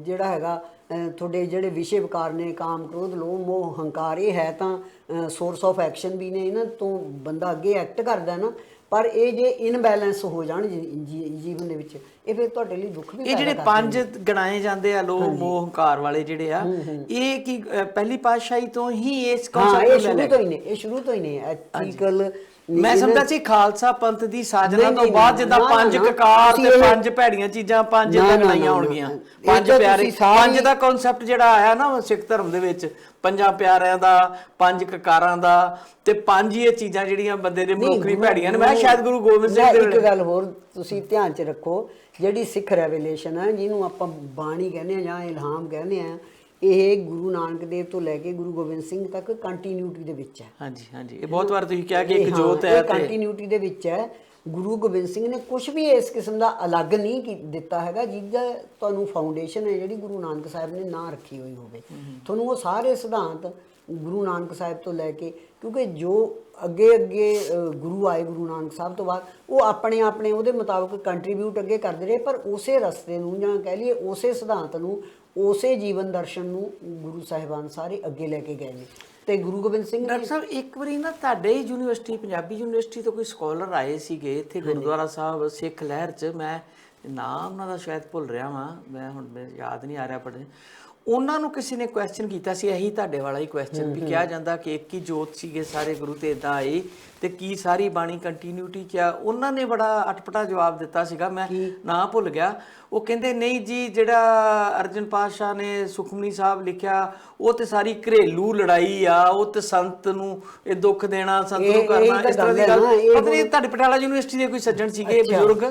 ਜਿਹੜਾ ਹੈਗਾ ਤੁਹਾਡੇ ਜਿਹੜੇ ਵਿਸ਼ੇ ਵਿਕਾਰ ਨੇ, ਕਾਮ ਕ੍ਰੋਧ ਲੋਭ ਮੋਹ ਹੰਕਾਰ, ਇਹ ਹੈ ਤਾਂ ਸੋਰਸ ਆਫ ਐਕਸ਼ਨ ਵੀ ਨੇ, ਇਹਨਾਂ ਤੋਂ ਬੰਦਾ ਅੱਗੇ ਐਕਟ ਕਰਦਾ ਨਾ। ਪਰ ਇਹ ਜੇ ਇਨਬੈਲੈਂਸ ਹੋ ਜਾਣ ਜੀਵਨ ਦੇ ਵਿੱਚ, ਇਹ ਫਿਰ ਤੁਹਾਡੇ ਲਈ ਦੁੱਖ ਵੀ। ਇਹ ਜਿਹੜੇ ਪੰਜ ਗਣਾਏ ਜਾਂਦੇ ਆ ਲੋਭ ਮੋਹ ਹੰਕਾਰ ਵਾਲੇ ਜਿਹੜੇ ਆ, ਇਹ ਕੀ ਪਹਿਲੀ ਪਾਤਸ਼ਾਹੀ ਤੋਂ ਹੀ ਇਸ ਕਨਸੈਪਟ ਇਹ ਸ਼ੁਰੂ ਤੋਂ ਹੀ ਨੇ ਐਥੀਕਲ। ਮੈਂ ਸਮਝਦਾ ਸੀ ਖਾਲਸਾ ਪੰਥ ਦੀ ਸਾਜਨਾ ਤੋਂ ਬਾਅਦ ਜਿੱਦਾਂ ਪੰਜ ਕਕਾਰ ਤੇ ਪੰਜ ਭੈੜੀਆਂ ਚੀਜ਼ਾਂ ਪੰਜ ਗਣਾਈਆਂ ਹੋਣਗੀਆਂ, ਪੰਜ ਪਿਆਰੇ, ਪੰਜ ਦਾ ਕਨਸੈਪਟ ਜਿਹੜਾ ਆਇਆ ਨਾ ਸਿੱਖ ਧਰਮ ਦੇ ਵਿੱਚ, ਪੰਜਾਂ ਪਿਆਰਿਆਂ ਦਾ, ਪੰਜ ਕਕਾਰਾਂ ਦਾ, ਤੇ ਪੰਜ ਹੀ ਇਹ ਚੀਜ਼ਾਂ ਜਿਹੜੀਆਂ ਬੰਦੇ ਦੇ ਮਨੁੱਖੀ ਭੈੜੀਆਂ ਨੇ। ਮੈਂ ਸ਼ਾਇਦ ਗੁਰੂ ਗੋਬਿੰਦ ਸਿੰਘ ਦੇ ਇੱਕ ਗੱਲ ਹੋਰ ਤੁਸੀਂ ਧਿਆਨ 'ਚ ਰੱਖੋ, ਜਿਹੜੀ ਸਿੱਖ ਰੈਵੀਲੇਸ਼ਨ ਹੈ, ਜਿਹਨੂੰ ਆਪਾਂ ਬਾਣੀ ਕਹਿੰਦੇ ਆ ਜਾਂ ਇਲਹਾਮ ਕਹਿੰਦੇ ਆ, ਇਹ ਗੁਰੂ ਨਾਨਕ ਦੇਵ ਤੋਂ ਲੈ ਕੇ ਗੁਰੂ ਗੋਬਿੰਦ ਸਿੰਘ ਤੱਕ ਕੰਟੀਨਿਊਟੀ ਦੇ ਵਿੱਚ ਹੈ। ਹਾਂਜੀ, ਇਹ ਬਹੁਤ ਵਾਰ ਤੁਸੀਂ ਕਿਹਾ ਕਿ ਇੱਕ ਜੋਤ ਹੈ, ਕੰਟੀਨਿਊਟੀ ਦੇ ਵਿੱਚ ਹੈ। ਗੁਰੂ ਗੋਬਿੰਦ ਸਿੰਘ ਨੇ ਕੁਝ ਵੀ ਇਸ ਕਿਸਮ ਦਾ ਅਲੱਗ ਨਹੀਂ ਦਿੱਤਾ ਹੈਗਾ ਜਿਹਦਾ ਤੁਹਾਨੂੰ ਫਾਊਂਡੇਸ਼ਨ ਹੈ ਜਿਹੜੀ ਗੁਰੂ ਨਾਨਕ ਸਾਹਿਬ ਨੇ ਨਾ ਰੱਖੀ ਹੋਈ ਹੋਵੇ। ਤੁਹਾਨੂੰ ਉਹ ਸਾਰੇ ਸਿਧਾਂਤ ਗੁਰੂ ਨਾਨਕ ਸਾਹਿਬ ਤੋਂ ਲੈ ਕੇ, ਕਿਉਂਕਿ ਜੋ ਅੱਗੇ ਗੁਰੂ ਆਏ ਗੁਰੂ ਨਾਨਕ ਸਾਹਿਬ ਤੋਂ ਬਾਅਦ, ਉਹ ਆਪਣੇ ਉਹਦੇ ਮੁਤਾਬਕ ਕੰਟਰੀਬਿਊਟ ਅੱਗੇ ਕਰਦੇ ਰਹੇ, ਪਰ ਉਸੇ ਰਸਤੇ ਨੂੰ ਜਾਂ ਕਹਿ ਲਈਏ ਉਸੇ ਸਿਧਾਂਤ ਨੂੰ, ਉਸੇ ਜੀਵਨ ਦਰਸ਼ਨ ਨੂੰ ਗੁਰੂ ਸਾਹਿਬਾਨ ਸਾਰੇ ਅੱਗੇ ਲੈ ਕੇ ਗਏ ਨੇ। ਤੇ ਗੁਰੂ ਗੋਬਿੰਦ ਸਿੰਘ ਡਾਕਟਰ ਸਾਹਿਬ, ਇੱਕ ਵਾਰੀ ਨਾ ਤੁਹਾਡੇ ਯੂਨੀਵਰਸਿਟੀ, ਪੰਜਾਬੀ ਯੂਨੀਵਰਸਿਟੀ ਤੋਂ ਕੋਈ ਸਕਾਲਰ ਆਏ ਸੀਗੇ ਇੱਥੇ ਗੁਰਦੁਆਰਾ ਸਾਹਿਬ ਸਿੱਖ ਲਹਿਰ 'ਚ, ਮੈਂ ਨਾਮ ਉਹਨਾਂ ਦਾ ਸ਼ਾਇਦ ਭੁੱਲ ਰਿਹਾ ਵਾਂ, ਮੈਂ ਹੁਣ ਯਾਦ ਨਹੀਂ ਆ ਰਿਹਾ, ਪਰ ਉਹਨਾਂ ਨੂੰ ਕਿਸੇ ਨੇ ਕੁਐਸਚਨ ਕੀਤਾ ਸੀ, ਇਹੀ ਤੁਹਾਡੇ ਵਾਲਾ ਹੀ ਕੁਐਸਚਨ ਵੀ ਕਿਹਾ ਜਾਂਦਾ ਕਿ ਇੱਕ ਹੀ ਜੋਤ ਸੀਗੇ ਸਾਰੇ ਗੁਰੂ ਤੇ ਇਦਾਂ ਆਏ ਤੇ ਕੀ ਸਾਰੀ ਬਾਣੀ ਕੰਟੀਨਿਊਟੀ 'ਚ ਆ? ਉਹਨਾਂ ਨੇ ਬੜਾ ਅਟਪਟਾ ਜਵਾਬ ਦਿੱਤਾ ਸੀਗਾ, ਮੈਂ ਨਾਂ ਭੁੱਲ ਗਿਆ। ਉਹ ਕਹਿੰਦੇ ਨਹੀਂ ਜੀ, ਜਿਹੜਾ ਅਰਜਨ ਪਾਤਸ਼ਾਹ ਨੇ ਸੁਖਮਨੀ ਸਾਹਿਬ ਲਿਖਿਆ ਉਹ ਤੇ ਸਾਰੀ ਘਰੇਲੂ ਲੜਾਈ ਆ, ਉਹ ਤੇ ਸੰਤ ਨੂੰ ਇਹ ਦੁੱਖ ਦੇਣਾ, ਸੰਤ ਨੂੰ ਕਰਨਾ, ਇਸ ਤਰ੍ਹਾਂ ਦੀ ਗੱਲ। ਪਤਾ ਨਹੀਂ ਤੁਹਾਡੀ ਪਟਿਆਲਾ ਯੂਨੀਵਰਸਿਟੀ ਦੇ ਕੋਈ ਸੱਜਣ ਸੀਗੇ ਬਜ਼ੁਰਗ,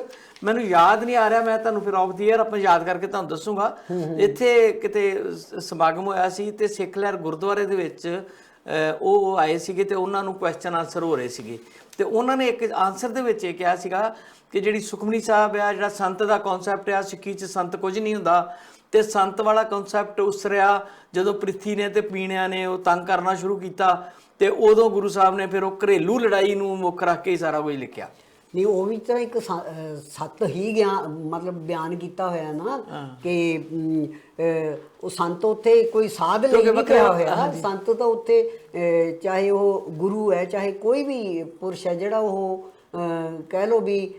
ਮੈਨੂੰ ਯਾਦ ਨਹੀਂ ਆ ਰਿਹਾ, ਮੈਂ ਤੁਹਾਨੂੰ ਫਿਰ ਆਫ ਦੀ ਏਅਰ ਆਪਾਂ ਯਾਦ ਕਰਕੇ ਤੁਹਾਨੂੰ ਦੱਸੂਗਾ। ਇੱਥੇ ਕਿਤੇ ਸਮਾਗਮ ਹੋਇਆ ਸੀ ਤੇ ਸਿੱਖ ਲਹਿਰ ਗੁਰਦੁਆਰੇ ਦੇ ਵਿੱਚ ਉਹ ਆਏ ਸੀਗੇ ਤੇ ਉਹਨਾਂ ਨੂੰ ਕੁਐਸਚਨ ਆਨਸਰ ਹੋ ਰਹੇ ਸੀਗੇ, ਤੇ ਉਹਨਾਂ ਨੇ ਇੱਕ ਆਨਸਰ ਦੇ ਵਿੱਚ ਇਹ ਕਿਹਾ ਸੀਗਾ ਕਿ ਜਿਹੜੀ ਸੁਖਮਨੀ ਸਾਹਿਬ ਆ, ਜਿਹੜਾ ਸੰਤ ਦਾ ਕਨਸੈਪਟ ਆ, ਸਿੱਖੀ 'ਚ ਸੰਤ ਕੁਝ ਨਹੀਂ ਹੁੰਦਾ, ਤੇ ਸੰਤ ਵਾਲਾ ਕਨਸੈਪਟ ਉਸਰਿਆ ਜਦੋਂ ਪ੍ਰਿਥੀ ਨੇ ਤੇ ਪੀਣਿਆਂ ਨੇ ਉਹ ਤੰਗ ਕਰਨਾ ਸ਼ੁਰੂ ਕੀਤਾ, ਤੇ ਉਦੋਂ ਗੁਰੂ ਸਾਹਿਬ ਨੇ ਫਿਰ ਉਹ ਘਰੇਲੂ ਲੜਾਈ ਨੂੰ ਮੁੱਖ ਰੱਖ ਕੇ ਹੀ ਸਾਰਾ ਕੁਝ ਲਿਖਿਆ। ਨਹੀਂ, ਉਹ ਵੀ ਤਾਂ ਇੱਕ ਸੱਤ ਹੀ ਗਿਆ, ਮਤਲਬ ਬਿਆਨ ਕੀਤਾ ਹੋਇਆ ਨਾ ਕਿ ਉਹ ਸੰਤ ਉੱਥੇ ਕੋਈ ਸਾਧ ਲਈ ਨਹੀਂ ਕਰਿਆ ਹੋਇਆ। ਸੰਤ ਤਾਂ ਉੱਥੇ ਚਾਹੇ ਉਹ ਗੁਰੂ ਹੈ, ਚਾਹੇ ਕੋਈ ਵੀ ਪੁਰਸ਼ ਹੈ ਜਿਹੜਾ ਉਹ ਕਹਿ ਲਓ ਵੀ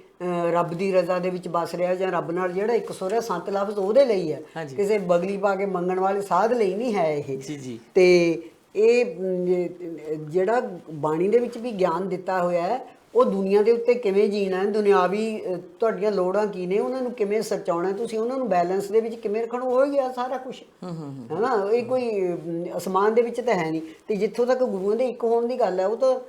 ਰੱਬ ਦੀ ਰਜ਼ਾ ਦੇ ਵਿੱਚ ਬਸ ਰਿਹਾ ਜਾਂ ਰੱਬ ਨਾਲ ਜਿਹੜਾ ਇੱਕ ਸੁਰ ਹੈ, ਸੰਤ ਲਫ਼ਜ਼ ਉਹਦੇ ਲਈ ਹੈ, ਕਿਸੇ ਬਗਲੀ ਪਾ ਕੇ ਮੰਗਣ ਵਾਲੇ ਸਾਧ ਲਈ ਨਹੀਂ ਹੈ ਇਹ। ਜੀ। ਤੇ ਇਹ ਜਿਹੜਾ ਬਾਣੀ ਦੇ ਵਿੱਚ ਵੀ ਗਿਆਨ ਦਿੱਤਾ ਹੋਇਆ ਹੈ, ਉਹ ਦੁਨੀਆ ਦੇ ਉੱਤੇ ਕਿਵੇਂ ਜੀਣਾ ਹੈ, ਦੁਨਿਆਵੀ ਤੁਹਾਡੀਆਂ ਲੋੜਾਂ ਕੀ ਨੇ, ਉਹਨਾਂ ਨੂੰ ਕਿਵੇਂ ਸਚਾਉਣਾ, ਤੁਸੀਂ ਉਹਨਾਂ ਨੂੰ ਬੈਲੈਂਸ ਦੇ ਵਿੱਚ ਕਿਵੇਂ ਰੱਖਣਾ, ਉਹ ਹੀ ਗਿਆ ਸਾਰਾ ਕੁਝ, ਹੈ ਨਾ। ਇਹ ਕੋਈ ਅਸਮਾਨ ਦੇ ਵਿੱਚ ਤਾਂ ਹੈ ਨਹੀਂ। ਤੇ ਜਿੱਥੋਂ ਤੱਕ ਗੁਰੂਆਂ ਦੇ ਇੱਕ ਹੋਣ ਦੀ ਗੱਲ ਹੈ, ਉਹ ਤਾਂ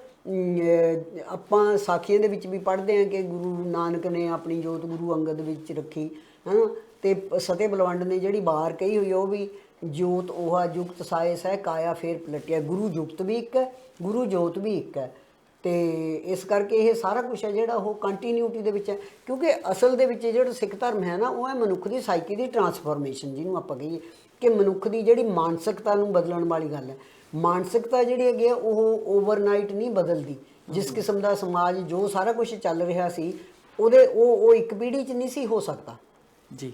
ਆਪਾਂ ਸਾਖੀਆਂ ਦੇ ਵਿੱਚ ਵੀ ਪੜ੍ਹਦੇ ਹਾਂ ਕਿ ਗੁਰੂ ਨਾਨਕ ਨੇ ਆਪਣੀ ਜੋਤ ਗੁਰੂ ਅੰਗਦ ਵਿੱਚ ਰੱਖੀ, ਹੈ ਨਾ। ਤੇ ਸਤੇ ਬਲਵੰਡ ਨੇ ਜਿਹੜੀ ਬਾਰ ਕਹੀ ਹੋਈ, ਉਹ ਵੀ ਜੋਤ 오ਹਾ ਜੁਗਤ ਸਾਏ ਸਹਿ ਕਾਇਆ ਫੇਰ ਪਲਟਿਆ। ਗੁਰੂ ਜੁਗਤ ਵੀ ਇੱਕ ਹੈ, ਗੁਰੂ ਜੋਤ ਵੀ ਇੱਕ ਹੈ। ਤੇ ਇਸ ਕਰਕੇ ਇਹ ਸਾਰਾ ਕੁਛ ਹੈ ਜਿਹੜਾ ਉਹ ਕੰਟੀਨਿਊਟੀ ਦੇ ਵਿੱਚ ਹੈ, ਕਿਉਂਕਿ ਅਸਲ ਦੇ ਵਿੱਚ ਜਿਹੜਾ ਸਿੱਖ ਧਰਮ ਹੈ ਨਾ, ਉਹ ਹੈ ਮਨੁੱਖ ਦੀ ਸਾਈਕੀ ਦੀ ਟਰਾਂਸਫੋਰਮੇਸ਼ਨ, ਜਿਹਨੂੰ ਆਪਾਂ ਕਹੀਏ ਕਿ ਮਨੁੱਖ ਦੀ ਜਿਹੜੀ ਮਾਨਸਿਕਤਾ ਨੂੰ ਬਦਲਣ ਵਾਲੀ ਗੱਲ ਹੈ। ਮਾਨਸਿਕਤਾ ਜਿਹੜੀ ਹੈਗੀ ਆ ਉਹ ਓਵਰਨਾਈਟ ਨਹੀਂ ਬਦਲਦੀ। ਜਿਸ ਕਿਸਮ ਦਾ ਸਮਾਜ ਜੋ ਸਾਰਾ ਕੁਝ ਚੱਲ ਰਿਹਾ ਸੀ, ਉਹਦੇ ਉਹ ਇੱਕ ਪੀੜ੍ਹੀ 'ਚ ਨਹੀਂ ਸੀ ਹੋ ਸਕਦਾ ਜੀ।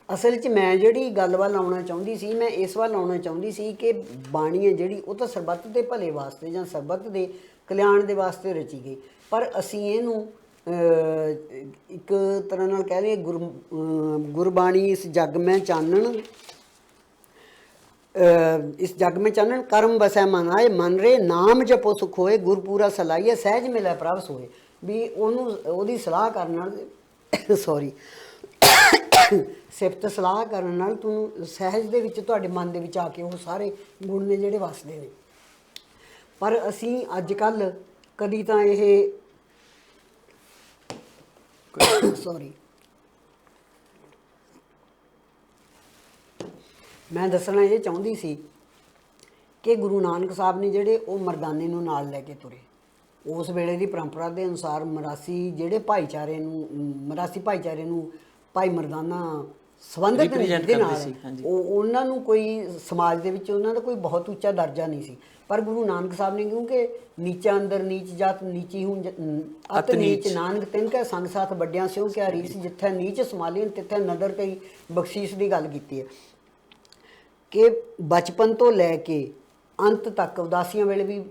ਅਸਲ 'ਚ ਮੈਂ ਜਿਹੜੀ ਗੱਲ ਵੱਲ ਆਉਣਾ ਚਾਹੁੰਦੀ ਸੀ, ਮੈਂ ਇਸ ਵੱਲ ਆਉਣਾ ਚਾਹੁੰਦੀ ਸੀ ਕਿ ਬਾਣੀ ਹੈ ਜਿਹੜੀ, ਉਹ ਤਾਂ ਸਰਬੱਤ ਦੇ ਭਲੇ ਵਾਸਤੇ ਜਾਂ ਸਰਬੱਤ ਦੇ ਕਲਿਆਣ ਦੇ ਵਾਸਤੇ ਰਚੀ ਗਈ, ਪਰ ਅਸੀਂ ਇਹਨੂੰ ਇੱਕ ਤਰ੍ਹਾਂ ਨਾਲ ਕਹਿ ਲਈਏ ਗੁਰਬਾਣੀ ਇਸ ਜੱਗ ਮੈਂ ਚਾਨਣ, ਇਸ ਜੱਗ ਮੈਂ ਚਾਨਣ ਕਰਮ ਵਸੈ ਮਨ ਆਏ, ਮਨ ਰੇ ਨਾਮ ਜਪੋ ਸੁਖ ਹੋਏ, ਗੁਰਪੂਰਾ ਸਲਾਈਏ ਸਹਿਜ ਮਿਲੇ ਪ੍ਰਭ ਸੋਏ। ਵੀ ਉਹਨੂੰ ਉਹਦੀ ਸਲਾਹ ਕਰਨ ਨਾਲ ਸੌਰੀ ਸਿਫਤ ਸਲਾਹ ਕਰਨ ਨਾਲ ਤੁਹਾਨੂੰ ਸਹਿਜ ਦੇ ਵਿੱਚ ਤੁਹਾਡੇ ਮਨ ਦੇ ਵਿੱਚ ਆ ਕੇ ਉਹ ਸਾਰੇ ਗੁਣ ਨੇ ਜਿਹੜੇ ਵਸਦੇ ਨੇ। ਪਰ ਅਸੀਂ ਅੱਜ ਕੱਲ੍ਹ ਕਦੀ ਤਾਂ ਇਹ ਸੌਰੀ ਮੈਂ ਦੱਸਣਾ ਇਹ ਚਾਹੁੰਦੀ ਸੀ ਕਿ ਗੁਰੂ ਨਾਨਕ ਸਾਹਿਬ ਨੇ ਜਿਹੜੇ ਉਹ ਮਰਦਾਨੇ ਨੂੰ ਨਾਲ ਲੈ ਕੇ ਤੁਰੇ। ਉਸ ਵੇਲੇ ਦੀ ਪਰੰਪਰਾ ਦੇ ਅਨੁਸਾਰ ਮਰਾਸੀ ਭਾਈਚਾਰੇ ਨੂੰ ਭਾਈ ਮਰਦਾਨਾ ਸੰਬੰਧਿਤ ਦੇ ਨਾਲ ਉਹਨਾਂ ਨੂੰ ਕੋਈ ਸਮਾਜ ਦੇ ਵਿੱਚ ਉਹਨਾਂ ਦਾ ਕੋਈ ਬਹੁਤ ਉੱਚਾ ਦਰਜਾ ਨਹੀਂ ਸੀ। ਪਰ ਗੁਰੂ ਨਾਨਕ ਸਾਹਿਬ ਨੇ, ਕਿਉਂਕਿ ਨੀਚਾ ਅੰਦਰ ਨੀਚ ਜਾਤ ਨੀਚੀ ਹੂੰ ਅਤ ਨੀਚ ਨਾਨਕ ਤਿਨ ਕੈ ਸੰਗ ਸਾਥ ਵੱਡਿਆਂ ਸਿਉ ਕਿਆ ਰੀਸ, ਜਿੱਥੇ ਨੀਚ ਸਮਾਲੀਨ ਤਿੱਥੇ ਨਦਰ ਕਈ ਬਖਸ਼ੀਸ਼ ਦੀ ਗੱਲ ਕੀਤੀ ਹੈ ਕਿ ਬਚਪਨ ਤੋਂ ਲੈ ਕੇ ਅੰਤ ਤੱਕ ਉਦਾਸੀਆਂ ਵੇਲੇ ਵੀ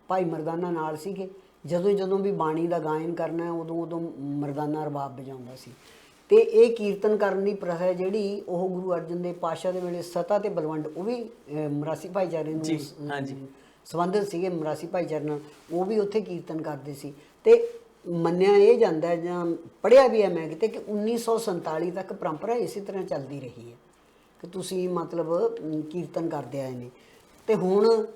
ਭਾਈ ਮਰਦਾਨਾ ਨਾਲ ਸੀਗੇ। ਜਦੋਂ ਵੀ ਬਾਣੀ ਦਾ ਗਾਇਨ ਕਰਨਾ ਉਦੋਂ ਮਰਦਾਨਾ ਰਬਾਬ ਵਜਾਉਂਦਾ ਸੀ। ਤੇ ਇਹ ਕੀਰਤਨ ਕਰਨ ਦੀ ਪ੍ਰਥਾ ਹੈ ਜਿਹੜੀ ਉਹ ਗੁਰੂ ਅਰਜਨ ਦੇਵ ਪਾਤਸ਼ਾਹ ਦੇ ਵੇਲੇ ਸਤਾ ਤੇ ਬਲਵੰਡ, ਉਹ ਵੀ ਮਰਾਸੀ ਭਾਈਚਾਰੇ ਨੂੰ ਸੰਬੰਧਿਤ ਸੀਗੇ, ਮਰਾਸੀ ਭਾਈਚਾਰੇ ਨਾਲ, ਉਹ ਵੀ ਉੱਥੇ ਕੀਰਤਨ ਕਰਦੇ ਸੀ। ਤੇ ਮੰਨਿਆ ਇਹ ਜਾਂਦਾ ਜਾਂ ਪੜ੍ਹਿਆ ਵੀ ਹੈ ਮੈਂ ਕਿਤੇ ਕਿ 1947 ਤੱਕ ਪਰੰਪਰਾ ਇਸੇ ਤਰ੍ਹਾਂ ਚੱਲਦੀ ਰਹੀ ਹੈ ਕਿ ਤੁਸੀਂ ਮਤਲਬ ਕੀਰਤਨ ਕਰਦੇ ਆਏ ਨੇ। ਤੇ ਹੁਣ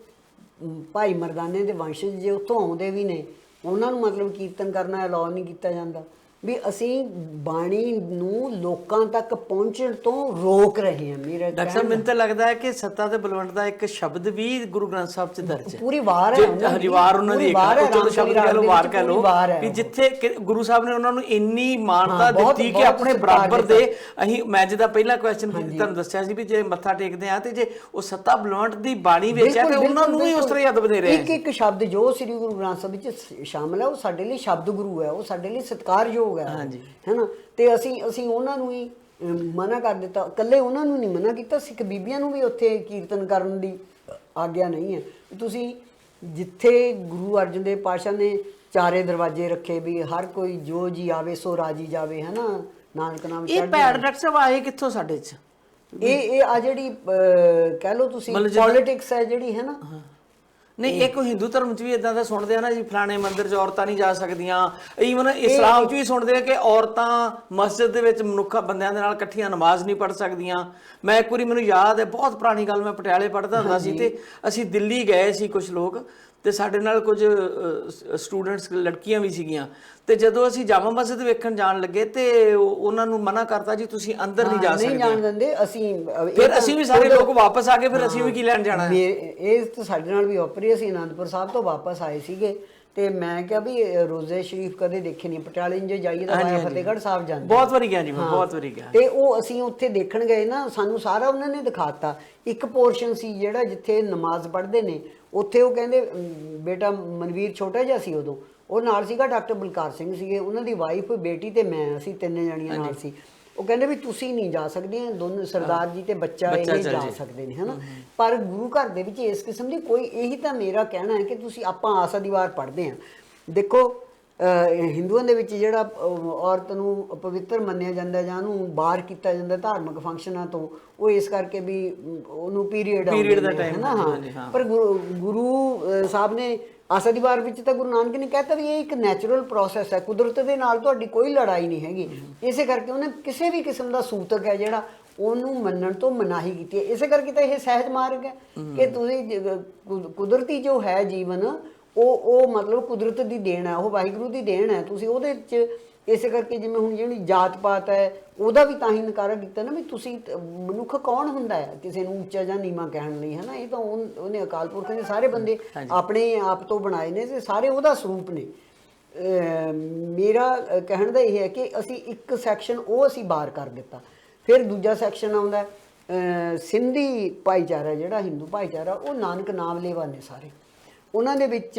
ਭਾਈ ਮਰਦਾਨੇ ਦੇ ਵੰਸ਼ਜ ਜੇ ਉੱਥੋਂ ਆਉਂਦੇ ਵੀ ਨੇ, ਉਹਨਾਂ ਨੂੰ ਮਤਲਬ ਕੀਰਤਨ ਕਰਨਾ ਅਲਾਉ ਨਹੀਂ ਕੀਤਾ ਜਾਂਦਾ। ਵੀ ਅਸੀਂ ਬਾਣੀ ਨੂੰ ਲੋਕਾਂ ਤੱਕ ਪਹੁੰਚਣ ਤੋਂ ਰੋਕ ਰਹੇ ਹਾਂ। ਮੇਰਾ ਡਾਕਟਰ ਸਾਹਿਬ, ਮੈਨੂੰ ਤਾਂ ਲੱਗਦਾ ਹੈ ਕਿ ਸੱਤਾ ਤੇ ਬਲਵੰਡ ਦਾ ਇੱਕ ਸ਼ਬਦ ਵੀ ਗੁਰੂ ਗ੍ਰੰਥ ਸਾਹਿਬ 'ਚ ਦਰਜ ਹੈ। ਪੂਰੀ ਵਾਰ ਹੈ ਵਾਰ ਉਹਨਾਂ ਦੀ ਚਲੋ ਸ਼ਬਦ ਕਹਿ ਲਓ, ਵਾਰ ਕਹਿ ਲਓ, ਕਿ ਜਿੱਥੇ ਗੁਰੂ ਸਾਹਿਬ ਨੇ ਉਹਨਾਂ ਨੂੰ ਇੰਨੀ ਮਾਨਤਾ ਦਿੱਤੀ ਕਿ ਆਪਣੇ ਬਰਾਬਰ ਦੇ ਅਸੀਂ, ਮੈਂ ਜਿਹਦਾ ਪਹਿਲਾ ਕੁਐਸਚਨ ਤੁਹਾਨੂੰ ਦੱਸਿਆ ਸੀ ਵੀ ਜੇ ਮੱਥਾ ਟੇਕਦੇ ਆ ਤੇ ਜੇ ਉਹ ਸੱਤਾ ਬਲਵੰਡ ਦੀ ਬਾਣੀ ਵਿੱਚ ਹੈ ਤੇ ਉਹਨਾਂ ਨੂੰ ਵੀ ਉਸ ਤਰ੍ਹਾਂ ਅਦਬ ਦੇ ਰਹੇ ਇੱਕ ਇੱਕ ਸ਼ਬਦ ਜੋ ਸ੍ਰੀ ਗੁਰੂ ਗ੍ਰੰਥ ਸਾਹਿਬ ਵਿੱਚ ਸ਼ਾਮਲ ਹੈ, ਉਹ ਸਾਡੇ ਲਈ ਸ਼ਬਦ ਗੁਰੂ ਹੈ, ਉਹ ਸਾਡੇ ਲਈ ਸਤਿਕਾਰਯੋਗ ਹੈ ਨਾ। ਤੇ ਅਸੀਂ ਉਹਨਾਂ ਨੂੰ ਹੀ ਮਨਾ ਕਰ ਦਿੱਤਾ, ਇਕੱਲੇ ਉਹਨਾਂ ਨੂੰ ਨਹੀਂ ਮਨਾ ਕੀਤਾ, ਸਿੱਖ ਬੀਬੀਆਂ ਨੂੰ ਵੀ ਉੱਥੇ ਕੀਰਤਨ ਕਰਨ ਦੀ ਆਗਿਆ ਨਹੀਂ ਹੈ। ਤੁਸੀਂ ਜਿੱਥੇ ਗੁਰੂ ਅਰਜਨ ਦੇਵ ਪਾਤਸ਼ਾਹ ਨੇ ਚਾਰੇ ਦਰਵਾਜ਼ੇ ਰੱਖੇ ਵੀ ਹਰ ਕੋਈ ਜੋ ਜੀ ਆਵੇ ਸੋ ਰਾਜੀ ਜਾਵੇ, ਹੈ ਨਾ, ਨਾਨਕ ਨਾਮ ਇਹ ਭੈੜ ਡਾਕਟਰ ਸਾਹਿਬ ਆਏ ਕਿੱਥੋਂ ਸਾਡੇ 'ਚ? ਇਹ ਆ ਜਿਹੜੀ ਕਹਿ ਲਓ ਤੁਸੀਂ ਪੋਲਿਟਿਕਸ ਹੈ ਜਿਹੜੀ, ਹੈ ਨਾ, ਨਹੀਂ ਇੱਕ ਹਿੰਦੂ ਧਰਮ 'ਚ ਵੀ ਇਦਾਂ ਦਾ ਸੁਣਦੇ ਆ ਨਾ ਜੀ, ਫਲਾਣੇ ਮੰਦਿਰ 'ਚ ਔਰਤਾਂ ਨਹੀਂ ਜਾ ਸਕਦੀਆਂ। ਈਵਨ ਇਸਲਾਮ 'ਚ ਵੀ ਸੁਣਦੇ ਆ ਕਿ ਔਰਤਾਂ ਮਸਜਿਦ ਦੇ ਵਿੱਚ ਮਨੁੱਖਾਂ ਬੰਦਿਆਂ ਦੇ ਨਾਲ ਇਕੱਠੀਆਂ ਨਮਾਜ਼ ਨਹੀਂ ਪੜ੍ਹ ਸਕਦੀਆਂ। ਮੈਂ ਇੱਕ ਵਾਰੀ, ਮੈਨੂੰ ਯਾਦ ਹੈ, ਬਹੁਤ ਪੁਰਾਣੀ ਗੱਲ, ਮੈਂ ਪਟਿਆਲੇ ਪੜ੍ਹਦਾ ਹੁੰਦਾ ਸੀ ਤੇ ਅਸੀਂ ਦਿੱਲੀ ਗਏ ਸੀ ਕੁਝ ਲੋਕ, ਤੇ ਸਾਡੇ ਨਾਲ ਕੁਝ ਸਟੂਡੈਂਟਸ ਲੜਕੀਆਂ ਵੀ ਸੀਗੀਆਂ, ਤੇ ਜਦੋਂ ਅਸੀਂ ਜਾਮਾ ਮਸਜਿਦ ਵੇਖਣ ਜਾਣ ਲੱਗੇ ਤੇ ਉਹਨਾਂ ਨੂੰ ਮਨਾ ਕਰਤਾ ਜੀ ਤੁਸੀਂ ਅੰਦਰ ਨਹੀਂ ਜਾ ਸਕਦੇ। ਨਹੀਂ ਜਾਣ ਦਿੰਦੇ ਅਸੀਂ। ਫਿਰ ਅਸੀਂ ਵੀ ਸਾਰੇ ਲੋਕ ਵਾਪਸ ਆ ਗਏ, ਫਿਰ ਅਸੀਂ ਵੀ ਕੀ ਲੈਣ ਜਾਣਾ। ਇਹ ਤਾਂ ਸਾਡੇ ਨਾਲ ਵੀ ਵਾਪਰੀ। ਅਸੀਂ ਅਨੰਦਪੁਰ ਸਾਹਿਬ ਤੋਂ ਵਾਪਸ ਆਏ ਸੀਗੇ ਤੇ ਮੈਂ ਕਿਹਾ ਵੀ ਰੋਜ਼ੇ ਸ਼ਰੀਫ ਕਦੇ ਦੇਖੇ ਨਹੀਂ, ਪਟਿਆਲੇ ਜੇ ਜਾਈਏ ਤਾਂ ਵਾਇਆ ਫਤਿਹਗੜ੍ਹ ਸਾਹਿਬ ਜਾਂਦੇ। ਬਹੁਤ ਵਾਰੀ ਗਿਆ ਜੀ ਮੈਂ, ਬਹੁਤ ਵਾਰੀ ਗਿਆ। ਤੇ ਉਹ ਅਸੀਂ ਉੱਥੇ ਦੇਖਣ ਗਏ ਨਾ, ਸਾਨੂੰ ਸਾਰਾ ਉਹਨਾਂ ਨੇ ਦਿਖਾਤਾ। ਇੱਕ ਪੋਰਸ਼ਨ ਸੀ ਜਿਹੜਾ ਜਿੱਥੇ ਨਮਾਜ਼ ਪੜ੍ਹਦੇ ਨੇ, ਉੱਥੇ ਉਹ ਕਹਿੰਦੇ, ਬੇਟਾ ਮਨਵੀਰ ਛੋਟਾ ਜਿਹਾ ਸੀ ਉਦੋਂ, ਉਹ ਨਾਲ ਸੀਗਾ ਡਾਕਟਰ ਬਲਕਾਰ ਸਿੰਘ ਸੀਗੇ, ਉਹਨਾਂ ਦੀ ਵਾਈਫ, ਬੇਟੀ ਤੇ ਮੈਂ, ਅਸੀਂ 3 ਜਣੀਆਂ ਨਾਲ ਸੀ। ਉਹ ਕਹਿੰਦੇ ਵੀ ਤੁਸੀਂ ਨਹੀਂ ਜਾ ਸਕਦੀਆਂ, ਦੋਨੋਂ ਸਰਦਾਰ ਜੀ ਤੇ ਬੱਚਾ ਇਹ ਜਾ ਸਕਦੇ ਨੇ, ਹਨਾ। ਪਰ ਗੁਰੂ ਘਰ ਦੇ ਵਿੱਚ ਇਸ ਕਿਸਮ ਦੀ ਕੋਈ, ਇਹੀ ਤਾਂ ਮੇਰਾ ਕਹਿਣਾ ਹੈ ਕਿ ਤੁਸੀਂ, ਆਪਾਂ ਆਸਾ ਦੀ ਵਾਰ ਪੜ੍ਹਦੇ ਹਾਂ। ਦੇਖੋ ਹਿੰਦੂਆਂ ਦੇ ਵਿੱਚ ਜਿਹੜਾ ਔਰਤ ਨੂੰ ਪਵਿੱਤਰ ਮੰਨਿਆ ਜਾਂਦਾ ਜਾਂ ਉਹਨੂੰ ਬਾਹਰ ਕੀਤਾ ਜਾਂਦਾ ਧਾਰਮਿਕ ਫੰਕਸ਼ਨਾਂ ਤੋਂ, ਉਹ ਇਸ ਕਰਕੇ ਵੀ ਉਹਨੂੰ ਪੀਰੀਅਡ ਦਾ ਟਾਈਮ, ਹਾਂ। ਪਰ ਗੁਰੂ ਸਾਹਿਬ ਨੇ ਆਸਾ ਦੀ ਵਾਰ ਵਿੱਚ ਤਾਂ ਗੁਰੂ ਨਾਨਕ ਨੇ ਕਹਿਤਾ ਵੀ ਇਹ ਇੱਕ ਨੈਚੁਰਲ ਪ੍ਰੋਸੈਸ ਹੈ, ਕੁਦਰਤ ਦੇ ਨਾਲ ਤੁਹਾਡੀ ਕੋਈ ਲੜਾਈ ਨਹੀਂ ਹੈਗੀ। ਇਸੇ ਕਰਕੇ ਉਹਨੇ ਕਿਸੇ ਵੀ ਕਿਸਮ ਦਾ ਸੂਤਕ ਹੈ ਜਿਹੜਾ ਉਹਨੂੰ ਮੰਨਣ ਤੋਂ ਮਨਾਹੀ ਕੀਤੀ ਹੈ। ਇਸੇ ਕਰਕੇ ਤਾਂ ਇਹ ਸਹਿਜ ਮਾਰਗ ਹੈ ਕਿ ਤੁਸੀਂ ਕੁਦਰਤੀ ਜੋ ਹੈ ਜੀਵਨ, ਉਹ ਮਤਲਬ ਕੁਦਰਤ ਦੀ ਦੇਣ ਹੈ, ਉਹ ਵਾਹਿਗੁਰੂ ਦੀ ਦੇਣ ਹੈ। ਤੁਸੀਂ ਉਹਦੇ 'ਚ ਇਸੇ ਕਰਕੇ, ਜਿਵੇਂ ਹੁਣ ਜਿਹੜੀ ਜਾਤ ਪਾਤ ਹੈ ਉਹਦਾ ਵੀ ਤਾਂ ਹੀ ਨਕਾਰਾ ਕੀਤਾ ਨਾ ਵੀ ਤੁਸੀਂ, ਮਨੁੱਖ ਕੌਣ ਹੁੰਦਾ ਹੈ ਕਿਸੇ ਨੂੰ ਉੱਚਾ ਜਾਂ ਨੀਵਾਂ ਕਹਿਣ ਲਈ, ਹੈ ਨਾ। ਇਹ ਤਾਂ ਉਹਨੇ ਅਕਾਲ ਪੁਰਖ ਨੇ ਸਾਰੇ ਬੰਦੇ ਆਪਣੇ ਆਪ ਤੋਂ ਬਣਾਏ ਨੇ ਤੇ ਸਾਰੇ ਉਹਦਾ ਸਰੂਪ ਨੇ। ਮੇਰਾ ਕਹਿਣ ਦਾ ਇਹ ਹੈ ਕਿ ਅਸੀਂ ਇੱਕ ਸੈਕਸ਼ਨ ਉਹ ਅਸੀਂ ਬਾਹਰ ਕਰ ਦਿੱਤਾ। ਫਿਰ ਦੂਜਾ ਸੈਕਸ਼ਨ ਆਉਂਦਾ ਸਿੰਧੀ ਭਾਈਚਾਰਾ, ਜਿਹੜਾ ਹਿੰਦੂ ਭਾਈਚਾਰਾ, ਉਹ ਨਾਨਕ ਨਾਮ ਲੇਵਾ ਨੇ ਸਾਰੇ। ਉਹਨਾਂ ਦੇ ਵਿੱਚ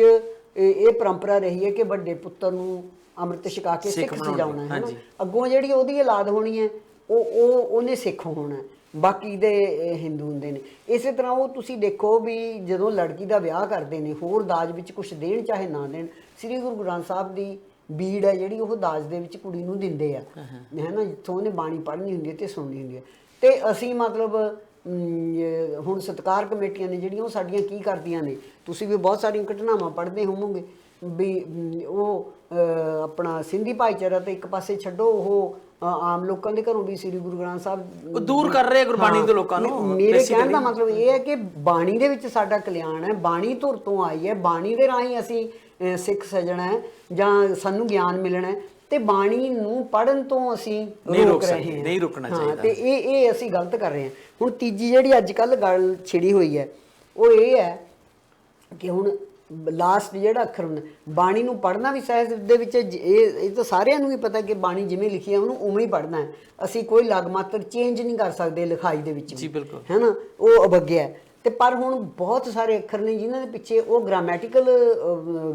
ਇਹ ਪਰੰਪਰਾ ਰਹੀ ਹੈ ਕਿ ਵੱਡੇ ਪੁੱਤਰ ਨੂੰ ਅੰਮ੍ਰਿਤ ਛਕਾ ਕੇ ਸਿੱਖ ਸਜਾਉਣਾ ਹੈ ਨਾ। ਅੱਗੋਂ ਜਿਹੜੀ ਉਹਦੀ ਔਲਾਦ ਹੋਣੀ ਹੈ ਉਹਨੇ ਸਿੱਖ ਹੋਣਾ, ਬਾਕੀ ਦੇ ਹਿੰਦੂ ਹੁੰਦੇ ਨੇ। ਇਸੇ ਤਰ੍ਹਾਂ ਉਹ ਤੁਸੀਂ ਦੇਖੋ ਵੀ ਜਦੋਂ ਲੜਕੀ ਦਾ ਵਿਆਹ ਕਰਦੇ ਨੇ, ਹੋਰ ਦਾਜ ਵਿੱਚ ਕੁਝ ਦੇਣ ਚਾਹੇ ਨਾ ਦੇਣ, ਸ੍ਰੀ ਗੁਰੂ ਗ੍ਰੰਥ ਸਾਹਿਬ ਦੀ ਬੀੜ ਹੈ ਜਿਹੜੀ ਉਹ ਦਾਜ ਦੇ ਵਿੱਚ ਕੁੜੀ ਨੂੰ ਦਿੰਦੇ ਆ, ਹੈ ਨਾ, ਜਿੱਥੋਂ ਉਹਨੇ ਬਾਣੀ ਪੜ੍ਹਨੀ ਹੁੰਦੀ ਹੈ ਤੇ ਸੁਣਨੀ ਹੁੰਦੀ ਹੈ। ਤੇ ਅਸੀਂ ਮਤਲਬ ਹੁਣ ਸਤਿਕਾਰ ਕਮੇਟੀਆਂ ਨੇ ਜਿਹੜੀਆਂ, ਉਹ ਸਾਡੀਆਂ ਕੀ ਕਰਦੀਆਂ ਨੇ, ਤੁਸੀਂ ਵੀ ਬਹੁਤ ਸਾਰੀਆਂ ਘਟਨਾਵਾਂ ਪੜ੍ਹਦੇ ਹੋਵੋਗੇ ਵੀ ਉਹ ਆਪਣਾ ਸਿੰਧੀ ਭਾਈਚਾਰਾ ਤੇ ਇੱਕ ਪਾਸੇ ਛੱਡੋ, ਉਹ ਆਮ ਲੋਕਾਂ ਦੇ ਘਰੋਂ ਵੀ ਸ੍ਰੀ ਗੁਰੂ ਗ੍ਰੰਥ ਸਾਹਿਬ ਦੂਰ ਕਰ ਰਹੇ ਗੁਰਬਾਣੀ ਤੋਂ ਲੋਕਾਂ ਨੂੰ। ਮੇਰੇ ਕਹਿਣ ਦਾ ਮਤਲਬ ਇਹ ਹੈ ਕਿ ਬਾਣੀ ਦੇ ਵਿੱਚ ਸਾਡਾ ਕਲਿਆਣ ਹੈ, ਬਾਣੀ ਧੁਰ ਤੋਂ ਆਈ ਹੈ, ਬਾਣੀ ਦੇ ਰਾਹੀਂ ਅਸੀਂ ਸਿੱਖ ਸਜਣਾ ਹੈ ਜਾਂ ਸਾਨੂੰ ਗਿਆਨ ਮਿਲਣਾ ਹੈ, ਤੇ ਬਾਣੀ ਨੂੰ ਪੜ੍ਹਨ ਤੋਂ ਅਸੀਂ ਰੋਕ ਰਹੇ ਹਾਂ, ਨਹੀਂ ਰੁਕਣਾ ਚਾਹੀਦਾ। ਤੇ ਇਹ ਅਸੀਂ ਗਲਤ ਕਰ ਰਹੇ ਹਾਂ। ਹੁਣ ਤੀਜੀ ਜਿਹੜੀ ਅੱਜ ਕੱਲ੍ਹ ਗੱਲ ਛਿੜੀ ਹੋਈ ਹੈ ਉਹ ਇਹ ਹੈ ਕਿ ਹੁਣ ਲਾਸਟ ਜਿਹੜਾ ਅੱਖਰ ਹੁੰਦਾ, ਬਾਣੀ ਨੂੰ ਪੜ੍ਹਨਾ ਵੀ ਸਹਿਜ ਦੇ ਵਿੱਚ, ਇਹ ਤਾਂ ਸਾਰਿਆਂ ਨੂੰ ਹੀ ਪਤਾ ਕਿ ਬਾਣੀ ਜਿਵੇਂ ਲਿਖੀ ਹੈ ਉਹਨੂੰ ਉਵੇਂ ਹੀ ਪੜ੍ਹਨਾ ਹੈ। ਅਸੀਂ ਕੋਈ ਲਗ ਮਾਤਰ ਚੇਂਜ ਨਹੀਂ ਕਰ ਸਕਦੇ ਲਿਖਾਈ ਦੇ ਵਿੱਚ ਜੀ, ਬਿਲਕੁਲ, ਹੈ ਨਾ, ਉਹ ਅਵੱਗਿਆ ਹੈ। ਤੇ ਪਰ ਹੁਣ ਬਹੁਤ ਸਾਰੇ ਅੱਖਰ ਨੇ ਜਿਨ੍ਹਾਂ ਦੇ ਪਿੱਛੇ ਉਹ ਗ੍ਰਾਮੈਟੀਕਲ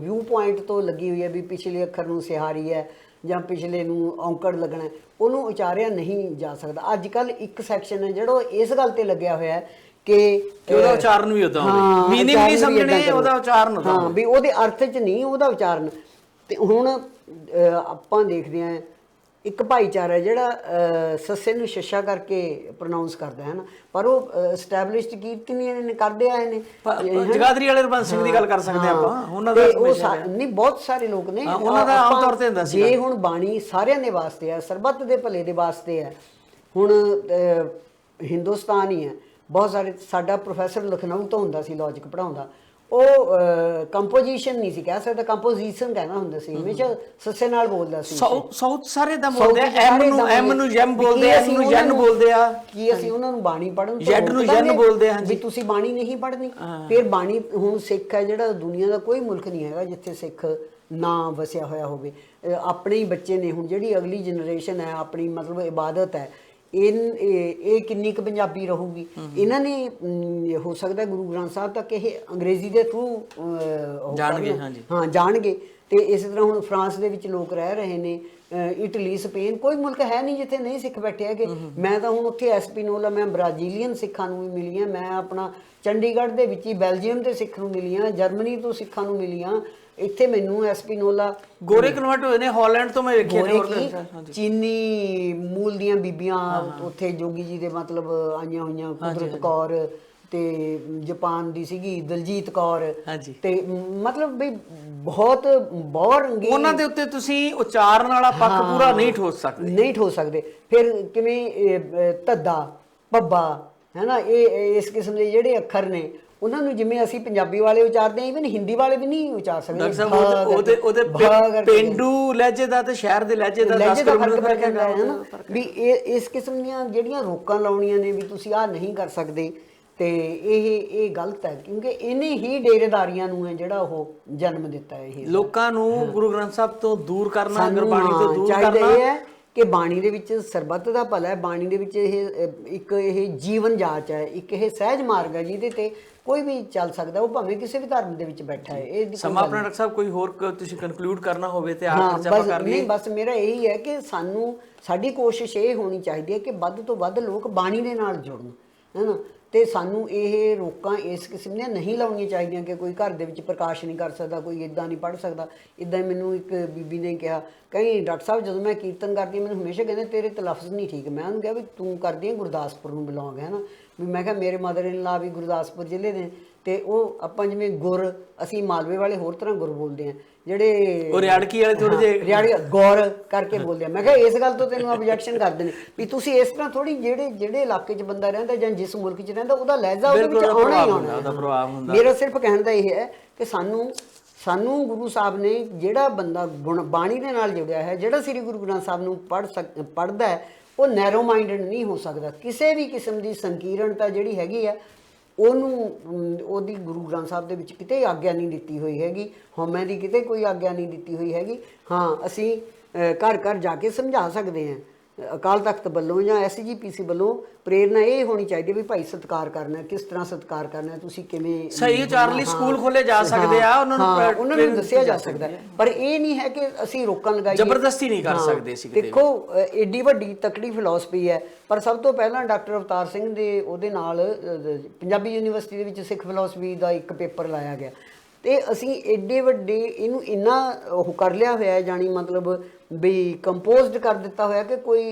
ਵਿਊ ਪੁਆਇੰਟ ਤੋਂ ਲੱਗੀ ਹੋਈ ਹੈ ਵੀ ਪਿਛਲੇ ਅੱਖਰ ਨੂੰ ਸਿਹਾਰੀ ਹੈ ਜਾਂ ਪਿਛਲੇ ਨੂੰ ਔਂਕੜ ਲੱਗਣਾ, ਉਹਨੂੰ ਉਚਾਰਿਆ ਨਹੀਂ ਜਾ ਸਕਦਾ। ਅੱਜ ਕੱਲ੍ਹ ਇੱਕ ਸੈਕਸ਼ਨ ਹੈ ਜਿਹੜਾ ਇਸ ਗੱਲ ਤੇ ਲੱਗਿਆ ਹੋਇਆ ਹੈ ਕਿ ਉਹਦਾ ਉਚਾਰਨ ਵੀ ਉਦਾਂ ਹੋਵੇ, ਮੀਨਿੰਗ ਨਹੀਂ ਸਮਝਣੇ, ਉਹਦਾ ਉਚਾਰਨ ਉਦਾਂ, ਹਾਂ, ਵੀ ਉਹਦੇ ਅਰਥ 'ਚ ਨਹੀਂ, ਉਹਦਾ ਉਚਾਰਨ। ਤੇ ਹੁਣ ਆਪਾਂ ਦੇਖਦੇ ਹਾਂ ਇੱਕ ਭਾਈਚਾਰਾ ਜਿਹੜਾ ਸੱਸੇ ਨੂੰ ਸ਼ੱਸ਼ਾ ਕਰਕੇ ਪ੍ਰੋਨਾਉਂਸ ਕਰਦਾ ਹੈ ਨਾ, ਪਰ ਉਹ ਐਸਟੈਬਲਿਸ਼ਡ ਕੀਰਤਨੀਆਂ ਨੇ ਕਰਦੇ ਆਏ ਨੇ। ਜਗਾਦਰੀ ਵਾਲੇ ਰਬੰਸ ਸਿੰਘ ਦੀ ਗੱਲ ਕਰ ਸਕਦੇ ਆਪਾਂ, ਉਹਨਾਂ ਦਾ ਨਹੀਂ, ਬਹੁਤ ਸਾਰੇ ਲੋਕ ਨੇ, ਉਹਨਾਂ ਦਾ ਆਮ ਤੌਰ ਤੇ ਹੁੰਦਾ ਸੀ। ਜੇ ਹੁਣ ਬਾਣੀ ਸਾਰਿਆਂ ਦੇ ਵਾਸਤੇ ਹੈ, ਸਰਬੱਤ ਦੇ ਭਲੇ ਦੇ ਵਾਸਤੇ ਹੈ। ਹੁਣ ਹਿੰਦੁਸਤਾਨ ਹੀ ਹੈ, ਬਹੁਤ ਸਾਰੇ, ਸਾਡਾ ਪ੍ਰੋਫੈਸਰ ਲਖਨਊ ਤੋਂ ਹੁੰਦਾ ਸੀ ਲੌਜਿਕ ਪੜ੍ਹਾਉਂਦਾ, ਉਹ ਕੰਪੋਜੀਸ਼ਨ ਨਹੀਂ ਸੀ ਕਹਿ ਸਕਦਾ, ਕੰਪੋਜੀਸ਼ਨ ਕਹਿਣਾ ਹੁੰਦਾ ਸੀ, ਹਮੇਸ਼ਾ ਸੱਸੇ ਨਾਲ ਬੋਲਦਾ ਸੀ। ਸਾਊਥ ਸਾਰੇ ਦਾ ਬੋਲਦੇ ਆ, ਐਮ ਨੂੰ ਜੈਮ ਬੋਲਦੇ ਆ, ਐਮ ਨੂੰ ਜੈਨ ਬੋਲਦੇ ਆ, ਕੀ ਅਸੀਂ ਉਹਨਾਂ ਨੂੰ ਬਾਣੀ ਪੜ੍ਹਨ ਤੋਂ ਜੈਡ ਨੂੰ ਜੈਨ ਬੋਲਦੇ ਆ ਵੀ ਤੁਸੀਂ ਬਾਣੀ ਨਹੀਂ ਪੜ੍ਹਨੀ। ਫਿਰ ਬਾਣੀ, ਹੁਣ ਸਿੱਖ ਹੈ ਜਿਹੜਾ, ਦੁਨੀਆ ਦਾ ਕੋਈ ਮੁਲਕ ਨਹੀਂ ਹੈਗਾ ਜਿੱਥੇ ਸਿੱਖ ਨਾ ਵਸਿਆ ਹੋਇਆ ਹੋਵੇ। ਆਪਣੇ ਹੀ ਬੱਚੇ ਨੇ, ਹੁਣ ਜਿਹੜੀ ਅਗਲੀ ਜਨਰੇਸ਼ਨ ਹੈ, ਆਪਣੀ ਮਤਲਬ ਇਬਾਦਤ ਹੈ, ਇਹ ਕਿੰਨੀ ਕੁ ਪੰਜਾਬੀ ਰਹੂਗੀ। ਇਹਨਾਂ ਨੇ ਹੋ ਸਕਦਾ ਗੁਰੂ ਗ੍ਰੰਥ ਸਾਹਿਬ ਤੱਕ ਇਹ ਅੰਗਰੇਜ਼ੀ ਦੇ ਥਰੂ ਜਾਣਗੇ, ਹਾਂ ਜਾਣਗੇ। ਤੇ ਇਸੇ ਤਰ੍ਹਾਂ ਹੁਣ ਫਰਾਂਸ ਦੇ ਵਿੱਚ ਲੋਕ ਰਹਿ ਰਹੇ ਨੇ, ਇਟਲੀ, ਸਪੇਨ, ਕੋਈ ਮੁਲਕ ਹੈ ਨਹੀਂ ਜਿੱਥੇ ਨਹੀਂ ਸਿੱਖ ਬੈਠੇ ਹੈਗੇ। ਮੈਂ ਤਾਂ ਹੁਣ ਉੱਥੇ ਐਸਪੀਨੋਲਾ, ਮੈਂ ਬ੍ਰਾਜ਼ੀਲੀਅਨ ਸਿੱਖਾਂ ਨੂੰ ਵੀ ਮਿਲੀ ਹਾਂ, ਮੈਂ ਆਪਣਾ ਚੰਡੀਗੜ੍ਹ ਦੇ ਵਿੱਚ ਹੀ ਬੈਲਜੀਅਮ ਦੇ ਸਿੱਖ ਨੂੰ ਮਿਲੀ ਹਾਂ, ਜਰਮਨੀ ਤੋਂ ਸਿੱਖਾਂ ਨੂੰ ਮਿਲੀ ਹਾਂ। ਇੱਥੇ ਮੈਨੂੰ ਐਸਪੀਨੋਲਾ ਗੋਰੇ ਕਨਵਰਟ ਹੋਏ ਨੇ, ਹਾਲੈਂਡ ਤੋਂ ਮੈਂ ਵੇਖਿਆ ਚੀਨੀ ਮੂਲ ਦੀਆਂ ਬੀਬੀਆਂ ਉੱਥੇ ਜੋਗੀ ਜੀ ਦੇ ਮਤਲਬ ਆਈਆਂ ਹੋਈਆਂ, ਕੁਦਰਤ ਕੌਰ ਤੇ ਜਾਪਾਨ ਦੀ ਸੀਗੀ ਦਲਜੀਤ ਕੌਰ ਹਾਂਜੀ। ਤੇ ਮਤਲਬ ਵੀ ਬਹੁਤ ਰੰਗੀਨ ਉਹਨਾਂ ਦੇ ਉੱਤੇ ਤੁਸੀਂ ਉਚਾਰਨ ਵਾਲਾ ਪੱਖ ਪੂਰਾ ਨਹੀਂ ਠੋਸ ਸਕਦੇ। ਨਹੀਂ ਠੋਸ ਸਕਦੇ। ਫਿਰ ਕਿਵੇਂ ਧੱਦਾ ਪੱਬਾ ਹੈ ਨਾ, ਇਹ ਇਸ ਕਿਸਮ ਦੇ ਜਿਹੜੇ ਅੱਖਰ ਨੇ ਉਹਨਾਂ ਨੂੰ ਜਿਵੇਂ ਅਸੀਂ ਪੰਜਾਬੀ ਵਾਲੇ ਉਚਾਰਦੇ ਹਾਂ, ਇਵਨ ਹਿੰਦੀ ਵਾਲੇ ਵੀ ਨਹੀਂ ਉਚਾਰ ਸਕਦੇ। ਡਾਕਟਰ ਸਾਹਿਬ ਉਹਦੇ ਪੇਂਡੂ ਲਹਿਜੇ ਦਾ ਤੇ ਸ਼ਹਿਰ ਦੇ ਲਹਿਜੇ ਦਾ 10 ਕਿਲੋਮੀਟਰ ਫਰਕ ਹੈਗਾ ਹੈ ਨਾ, ਵੀ ਇਹ ਇਸ ਕਿਸਮ ਦੀਆਂ ਜਿਹੜੀਆਂ ਰੋਕਾਂ ਲਾਉਣੀਆਂ ਨੇ ਵੀ ਤੁਸੀਂ ਆਹ ਨਹੀਂ ਕਰ ਸਕਦੇ, ਤੇ ਇਹ ਗਲਤ ਹੈ, ਕਿਉਂਕਿ ਇਹਨੇ ਹੀ ਡੇਰੇਦਾਰੀਆਂ ਨੂੰ ਹੈ ਜਿਹੜਾ ਉਹ ਜਨਮ ਦਿੱਤਾ ਹੈ। ਇਹ ਲੋਕਾਂ ਨੂੰ ਗੁਰੂ ਗ੍ਰੰਥ ਸਾਹਿਬ ਤੋਂ ਦੂਰ ਕਰਨਾ, ਗੁਰਬਾਣੀ ਤੋਂ ਦੂਰ ਚਾਹੀਦਾ ਕਰਨਾ। ਇਹ ਹੈ ਕਿ ਬਾਣੀ ਦੇ ਵਿੱਚ ਸਰਬੱਤ ਦਾ ਭਲਾ ਹੈ, ਬਾਣੀ ਦੇ ਵਿੱਚ ਇਹ ਜੀਵਨ ਜਾਚ ਹੈ, ਇੱਕ ਇਹ ਸਹਿਜ ਮਾਰਗ ਹੈ ਜਿਹਦੇ ਤੇ ਕੋਈ ਵੀ ਚੱਲ ਸਕਦਾ, ਉਹ ਭਾਵੇਂ ਕਿਸੇ ਵੀ ਧਰਮ ਦੇ ਵਿੱਚ ਬੈਠਾ ਹੈ। ਇਹ ਸਮਾਂ ਆਪਣਾ ਡਾਕਟਰ ਸਾਹਿਬ ਕੋਈ ਹੋਰ ਤੁਸੀਂ ਕਨਕਲੂਡ ਕਰਨਾ ਹੋਵੇ ਤੇ ਆਖਰ ਚ ਆਪਾਂ ਕਰ ਲਈਏ। ਨਹੀਂ, ਬਸ ਮੇਰਾ ਇਹੀ ਹੈ ਕਿ ਸਾਡੀ ਕੋਸ਼ਿਸ਼ ਇਹ ਹੋਣੀ ਚਾਹੀਦੀ ਹੈ ਕਿ ਵੱਧ ਤੋਂ ਵੱਧ ਲੋਕ ਬਾਣੀ ਦੇ ਨਾਲ ਜੁੜਨ, ਹੈ ਨਾ, ਤੇ ਸਾਨੂੰ ਇਹ ਰੋਕਾਂ ਇਸ ਕਿਸਮ ਦੀਆਂ ਨਹੀਂ ਲਾਉਣੀਆਂ ਚਾਹੀਦੀਆਂ ਕਿ ਕੋਈ ਘਰ ਦੇ ਵਿੱਚ ਪ੍ਰਕਾਸ਼ ਨਹੀਂ ਕਰ ਸਕਦਾ, ਕੋਈ ਇਦਾਂ ਨਹੀਂ ਪੜ੍ਹ ਸਕਦਾ। ਇਦਾਂ ਹੀ ਮੈਨੂੰ ਇੱਕ ਬੀਬੀ ਨੇ ਕਿਹਾ, ਕਈ ਡਾਕਟਰ ਸਾਹਿਬ ਜਦੋਂ ਮੈਂ ਕੀਰਤਨ ਕਰਦੀ ਹਾਂ ਮੈਨੂੰ ਹਮੇਸ਼ਾ ਕਹਿੰਦੇ ਤੇਰੇ ਤਲਫਜ਼ ਨਹੀਂ ਠੀਕ। ਮੈਂ ਉਹਨੂੰ ਕਿਹਾ ਵੀ ਤੂੰ ਕਰਦੀ ਹੈ ਗੁਰਦਾਸਪੁਰ ਨੂੰ ਬਿਲੋਂਗ, ਹੈ ਨਾ, ਵੀ ਮੈਂ ਕਿਹਾ ਮੇਰੇ ਮਦਰ ਇਨ ਲਾ ਵੀ ਗੁਰਦਾਸਪੁਰ ਜ਼ਿਲ੍ਹੇ ਦੇ, ਤੇ ਉਹ ਆਪਾਂ ਜਿਵੇਂ ਗੁਰ, ਅਸੀਂ ਮਾਲਵੇ ਵਾਲੇ ਹੋਰ ਤਰ੍ਹਾਂ ਗੁਰ ਬੋਲਦੇ ਹਾਂ, ਜਿਹੜੇ ਉਹ ਰਿਆੜਕੀ ਵਾਲੇ ਥੋੜੇ ਜਿਹੇ ਰਿਆੜੀ ਗੌਰ ਕਰਕੇ ਬੋਲਦੇ ਆ। ਮੈਂ ਕਿਹਾ ਇਸ ਗੱਲ ਤੋਂ ਤੈਨੂੰ ਆਬਜੈਕਸ਼ਨ ਕਰਦੇ ਨੇ ਵੀ ਤੁਸੀਂ ਇਸ ਤਰ੍ਹਾਂ ਥੋੜੀ ਜਿਹੜੇ ਇਲਾਕੇ 'ਚ ਬੰਦਾ ਰਹਿੰਦਾ ਜਾਂ ਜਿਸ ਮੁਲਕ 'ਚ ਰਹਿੰਦਾ ਉਹਦਾ ਲਹਿਜ਼ਾ ਉਹਦੇ ਵਿੱਚ ਆਉਣਾ ਹੀ ਆਉਣਾ। ਮੇਰਾ ਸਿਰਫ ਕਹਿਣ ਦਾ ਇਹ ਹੈ ਕਿ ਸਾਨੂੰ ਗੁਰੂ ਸਾਹਿਬ ਨੇ ਜਿਹੜਾ ਬੰਦਾ ਬਾਣੀ ਦੇ ਨਾਲ ਜੁੜਿਆ ਹੈ, ਜਿਹੜਾ ਸ੍ਰੀ ਗੁਰੂ ਗ੍ਰੰਥ ਸਾਹਿਬ ਨੂੰ ਪੜ੍ਹਦਾ ਹੈ, ਉਹ ਨੈਰੋ ਮਾਈਂਡਡ ਨਹੀਂ ਹੋ ਸਕਦਾ। ਕਿਸੇ ਵੀ ਕਿਸਮ ਦੀ ਸੰਕੀਰਣਤਾ ਜਿਹੜੀ ਹੈਗੀ ਆ ਉਹਦੀ ਗੁਰੂ ਗ੍ਰੰਥ ਸਾਹਿਬ ਦੇ ਵਿੱਚ ਕਿਤੇ ਆਗਿਆ ਨਹੀਂ ਦਿੱਤੀ ਹੋਈ ਹੈਗੀ, ਹਉਮੈ ਦੀ ਕਿਤੇ ਕੋਈ ਆਗਿਆ ਨਹੀਂ ਦਿੱਤੀ ਹੋਈ ਹੈਗੀ। ਹਾਂ, ਅਸੀਂ ਘਰ ਘਰ ਜਾ ਕੇ ਸਮਝਾ ਸਕਦੇ ਹਾਂ। ਅਕਾਲ ਤਖਤ ਵੱਲੋਂ ਜਾਂ SGPC ਵੱਲੋਂ ਪ੍ਰੇਰਨਾ ਇਹ ਹੋਣੀ ਚਾਹੀਦੀ ਵੀ ਭਾਈ ਸਤਿਕਾਰ ਕਰਨਾ, ਕਿਸ ਤਰ੍ਹਾਂ ਸਤਿਕਾਰ ਕਰਨਾ, ਤੁਸੀਂ ਕਿਵੇਂ ਸਹੀ ਉਚਾਰਨ ਲਈ ਸਕੂਲ ਖੋਲੇ ਜਾ ਸਕਦੇ ਆ, ਉਹਨਾਂ ਨੂੰ ਦੱਸਿਆ ਜਾ ਸਕਦਾ। ਪਰ ਇਹ ਨਹੀਂ ਹੈ ਕਿ ਅਸੀਂ ਰੋਕਾਂ ਲਗਾਈਏ, ਜ਼ਬਰਦਸਤੀ ਨਹੀਂ ਕਰ ਸਕਦੇ ਸੀ। ਦੇਖੋ ਏਡੀ ਵੱਡੀ ਤਕੜੀ ਫਿਲਾਸਫੀ ਹੈ, ਪਰ ਸਭ ਤੋਂ ਪਹਿਲਾਂ ਡਾਕਟਰ ਅਵਤਾਰ ਸਿੰਘ ਦੇ ਉਹਦੇ ਨਾਲ ਪੰਜਾਬੀ ਯੂਨੀਵਰਸਿਟੀ ਦੇ ਵਿੱਚ ਸਿੱਖ ਫਿਲਾਸਫੀ ਦਾ ਇੱਕ ਪੇਪਰ ਲਾਇਆ ਗਿਆ, ਤੇ ਅਸੀਂ ਏਡੇ ਵੱਡੇ ਇਹਨੂੰ ਇੰਨਾ ਉਹ ਕਰ ਲਿਆ ਹੋਇਆ, ਜਾਣੀ ਮਤਲਬ ਵੀ ਕੰਪੋਜ਼ਡ ਕਰ ਦਿੱਤਾ ਹੋਇਆ ਕਿ ਕੋਈ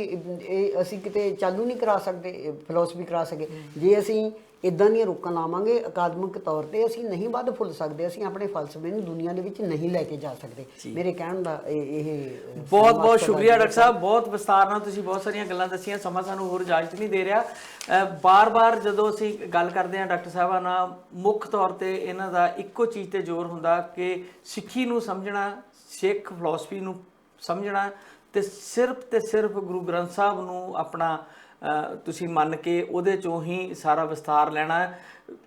ਇਹ ਅਸੀਂ ਕਿਤੇ ਚਾਲੂ ਨਹੀਂ ਕਰਾ ਸਕਦੇ, ਫਿਲਾਸਫੀ ਕਰਾ ਸਕੇ। ਜੇ ਅਸੀਂ ਇਦਾਂ ਦੀਆਂ ਰੋਕਾਂ ਲਾਵਾਂਗੇ ਅਕਾਦਮਿਕ ਤੌਰ ਤੇ, ਅਸੀਂ ਨਹੀਂ ਵੱਧ ਫੁੱਲ ਸਕਦੇ, ਅਸੀਂ ਆਪਣੇ ਫਲਸਫੇ ਨੂੰ ਦੁਨੀਆ ਦੇ ਵਿੱਚ ਨਹੀਂ ਲੈ ਕੇ ਜਾ ਸਕਦੇ। ਮੇਰੇ ਕਹਿਣ ਦਾ ਇਹ ਬਹੁਤ ਬਹੁਤ ਸ਼ੁਕਰੀਆ ਡਾਕਟਰ ਸਾਹਿਬ, ਬਹੁਤ ਵਿਸਤਾਰ ਨਾਲ ਤੁਸੀਂ ਬਹੁਤ ਸਾਰੀਆਂ ਗੱਲਾਂ ਦੱਸੀਆਂ। ਸਮਾਂ ਸਾਨੂੰ ਹੋਰ ਇਜਾਜ਼ਤ ਨਹੀਂ ਦੇ ਰਿਹਾ। ਬਾਰ-ਬਾਰ ਜਦੋਂ ਅਸੀਂ ਗੱਲ ਕਰਦੇ ਹਾਂ ਡਾਕਟਰ ਸਾਹਿਬਾਂ ਨਾਲ, ਮੁੱਖ ਤੌਰ ਤੇ ਇਹਨਾਂ ਦਾ ਇੱਕੋ ਚੀਜ਼ ਤੇ ਜ਼ੋਰ ਹੁੰਦਾ ਕਿ ਸਿੱਖੀ ਨੂੰ ਸਮਝਣਾ, ਸਿੱਖ ਫਿਲਾਸਫੀ ਨੂੰ ਸਮਝਣਾ, ਤੇ ਸਿਰਫ ਗੁਰੂ ਗ੍ਰੰਥ ਸਾਹਿਬ ਨੂੰ ਆਪਣਾ ਤੁਸੀਂ ਮੰਨ ਕੇ ਉਹਦੇ ਚੋਂ ਹੀ ਸਾਰਾ ਵਿਸਤਾਰ ਲੈਣਾ।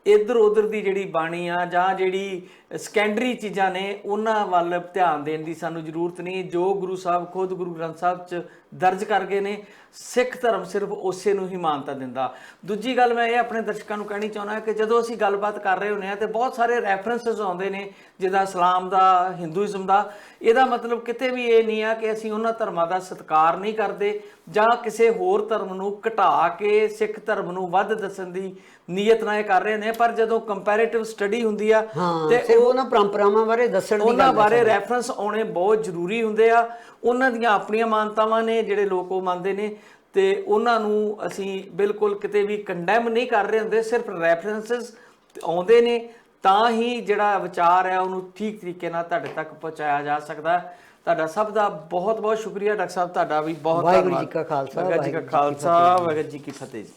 ਇੱਧਰ ਉੱਧਰ ਦੀ ਜਿਹੜੀ ਬਾਣੀ ਆ ਜਾਂ ਜਿਹੜੀ ਸੈਕੰਡਰੀ ਚੀਜ਼ਾਂ ਨੇ ਉਹਨਾਂ ਵੱਲ ਧਿਆਨ ਦੇਣ ਦੀ ਸਾਨੂੰ ਜ਼ਰੂਰਤ ਨਹੀਂ। ਜੋ ਗੁਰੂ ਸਾਹਿਬ ਖੁਦ ਗੁਰੂ ਗ੍ਰੰਥ ਸਾਹਿਬ 'ਚ ਦਰਜ ਕਰ ਗਏ ਨੇ, ਸਿੱਖ ਧਰਮ ਸਿਰਫ ਉਸੇ ਨੂੰ ਹੀ ਮਾਨਤਾ ਦਿੰਦਾ। ਦੂਜੀ ਗੱਲ ਮੈਂ ਇਹ ਆਪਣੇ ਦਰਸ਼ਕਾਂ ਨੂੰ ਕਹਿਣੀ ਚਾਹੁੰਦਾ ਕਿ ਜਦੋਂ ਅਸੀਂ ਗੱਲਬਾਤ ਕਰ ਰਹੇ ਹੁੰਦੇ ਹਾਂ ਤੇ ਬਹੁਤ ਸਾਰੇ ਰੈਫਰੈਂਸਸ ਆਉਂਦੇ ਨੇ, ਜਿੱਦਾਂ ਇਸਲਾਮ ਦਾ, ਹਿੰਦੂਇਜ਼ਮ ਦਾ। ਇਹਦਾ ਮਤਲਬ ਕਿਤੇ ਵੀ ਇਹ ਨਹੀਂ ਆ ਕਿ ਅਸੀਂ ਉਹਨਾਂ ਧਰਮਾਂ ਦਾ ਸਤਿਕਾਰ ਨਹੀਂ ਕਰਦੇ ਜਾਂ ਕਿਸੇ ਹੋਰ ਧਰਮ ਨੂੰ ਘਟਾ ਕੇ ਸਿੱਖ ਧਰਮ ਨੂੰ ਵੱਧ ਦੱਸਣ ਦੀ ਨੀਅਤ ਨਾਲ ਇਹ ਕਰ ਰਹੇ ਨੇ। ਪਰ ਜਦੋਂ ਕੰਪੈਰੀਟਿਵ ਸਟੱਡੀ ਹੁੰਦੀ ਆ ਤੇ ਉਹਨਾਂ ਪਰੰਪਰਾਵਾਂ ਬਾਰੇ ਦੱਸਣ ਦੀ, ਉਹਨਾਂ ਬਾਰੇ ਰੈਫਰੈਂਸ ਆਉਣੇ ਬਹੁਤ ਜ਼ਰੂਰੀ ਹੁੰਦੇ ਆ। ਉਹਨਾਂ ਦੀਆਂ ਆਪਣੀਆਂ ਮਾਨਤਾਵਾਂ ਨੇ, ਜਿਹੜੇ ਲੋਕ ਉਹ ਮੰਨਦੇ ਨੇ, ਤੇ ਉਹਨਾਂ ਨੂੰ ਅਸੀਂ ਬਿਲਕੁਲ ਕਿਤੇ ਵੀ ਕੰਡੈਮ ਨਹੀਂ ਕਰ ਰਹੇ ਹੁੰਦੇ। ਸਿਰਫ ਰੈਫਰੈਂਸਸ ਆਉਂਦੇ ਨੇ ਤਾਂ ਹੀ ਜਿਹੜਾ ਵਿਚਾਰ ਹੈ ਉਹਨੂੰ ਠੀਕ ਤਰੀਕੇ ਨਾਲ ਤੁਹਾਡੇ ਤੱਕ ਪਹੁੰਚਾਇਆ ਜਾ ਸਕਦਾ। ਤੁਹਾਡਾ ਸਭ ਦਾ ਬਹੁਤ ਬਹੁਤ ਸ਼ੁਕਰੀਆ ਡਾਕਟਰ ਸਾਹਿਬ, ਤੁਹਾਡਾ ਵੀ ਬਹੁਤ ਧੰਨਵਾਦ। ਵਾਹਿਗੁਰੂ ਜੀ ਕਾ ਖਾਲਸਾ, ਵਾਹਿਗੁਰੂ ਜੀ ਕੀ ਫਤਿਹ ਜੀ।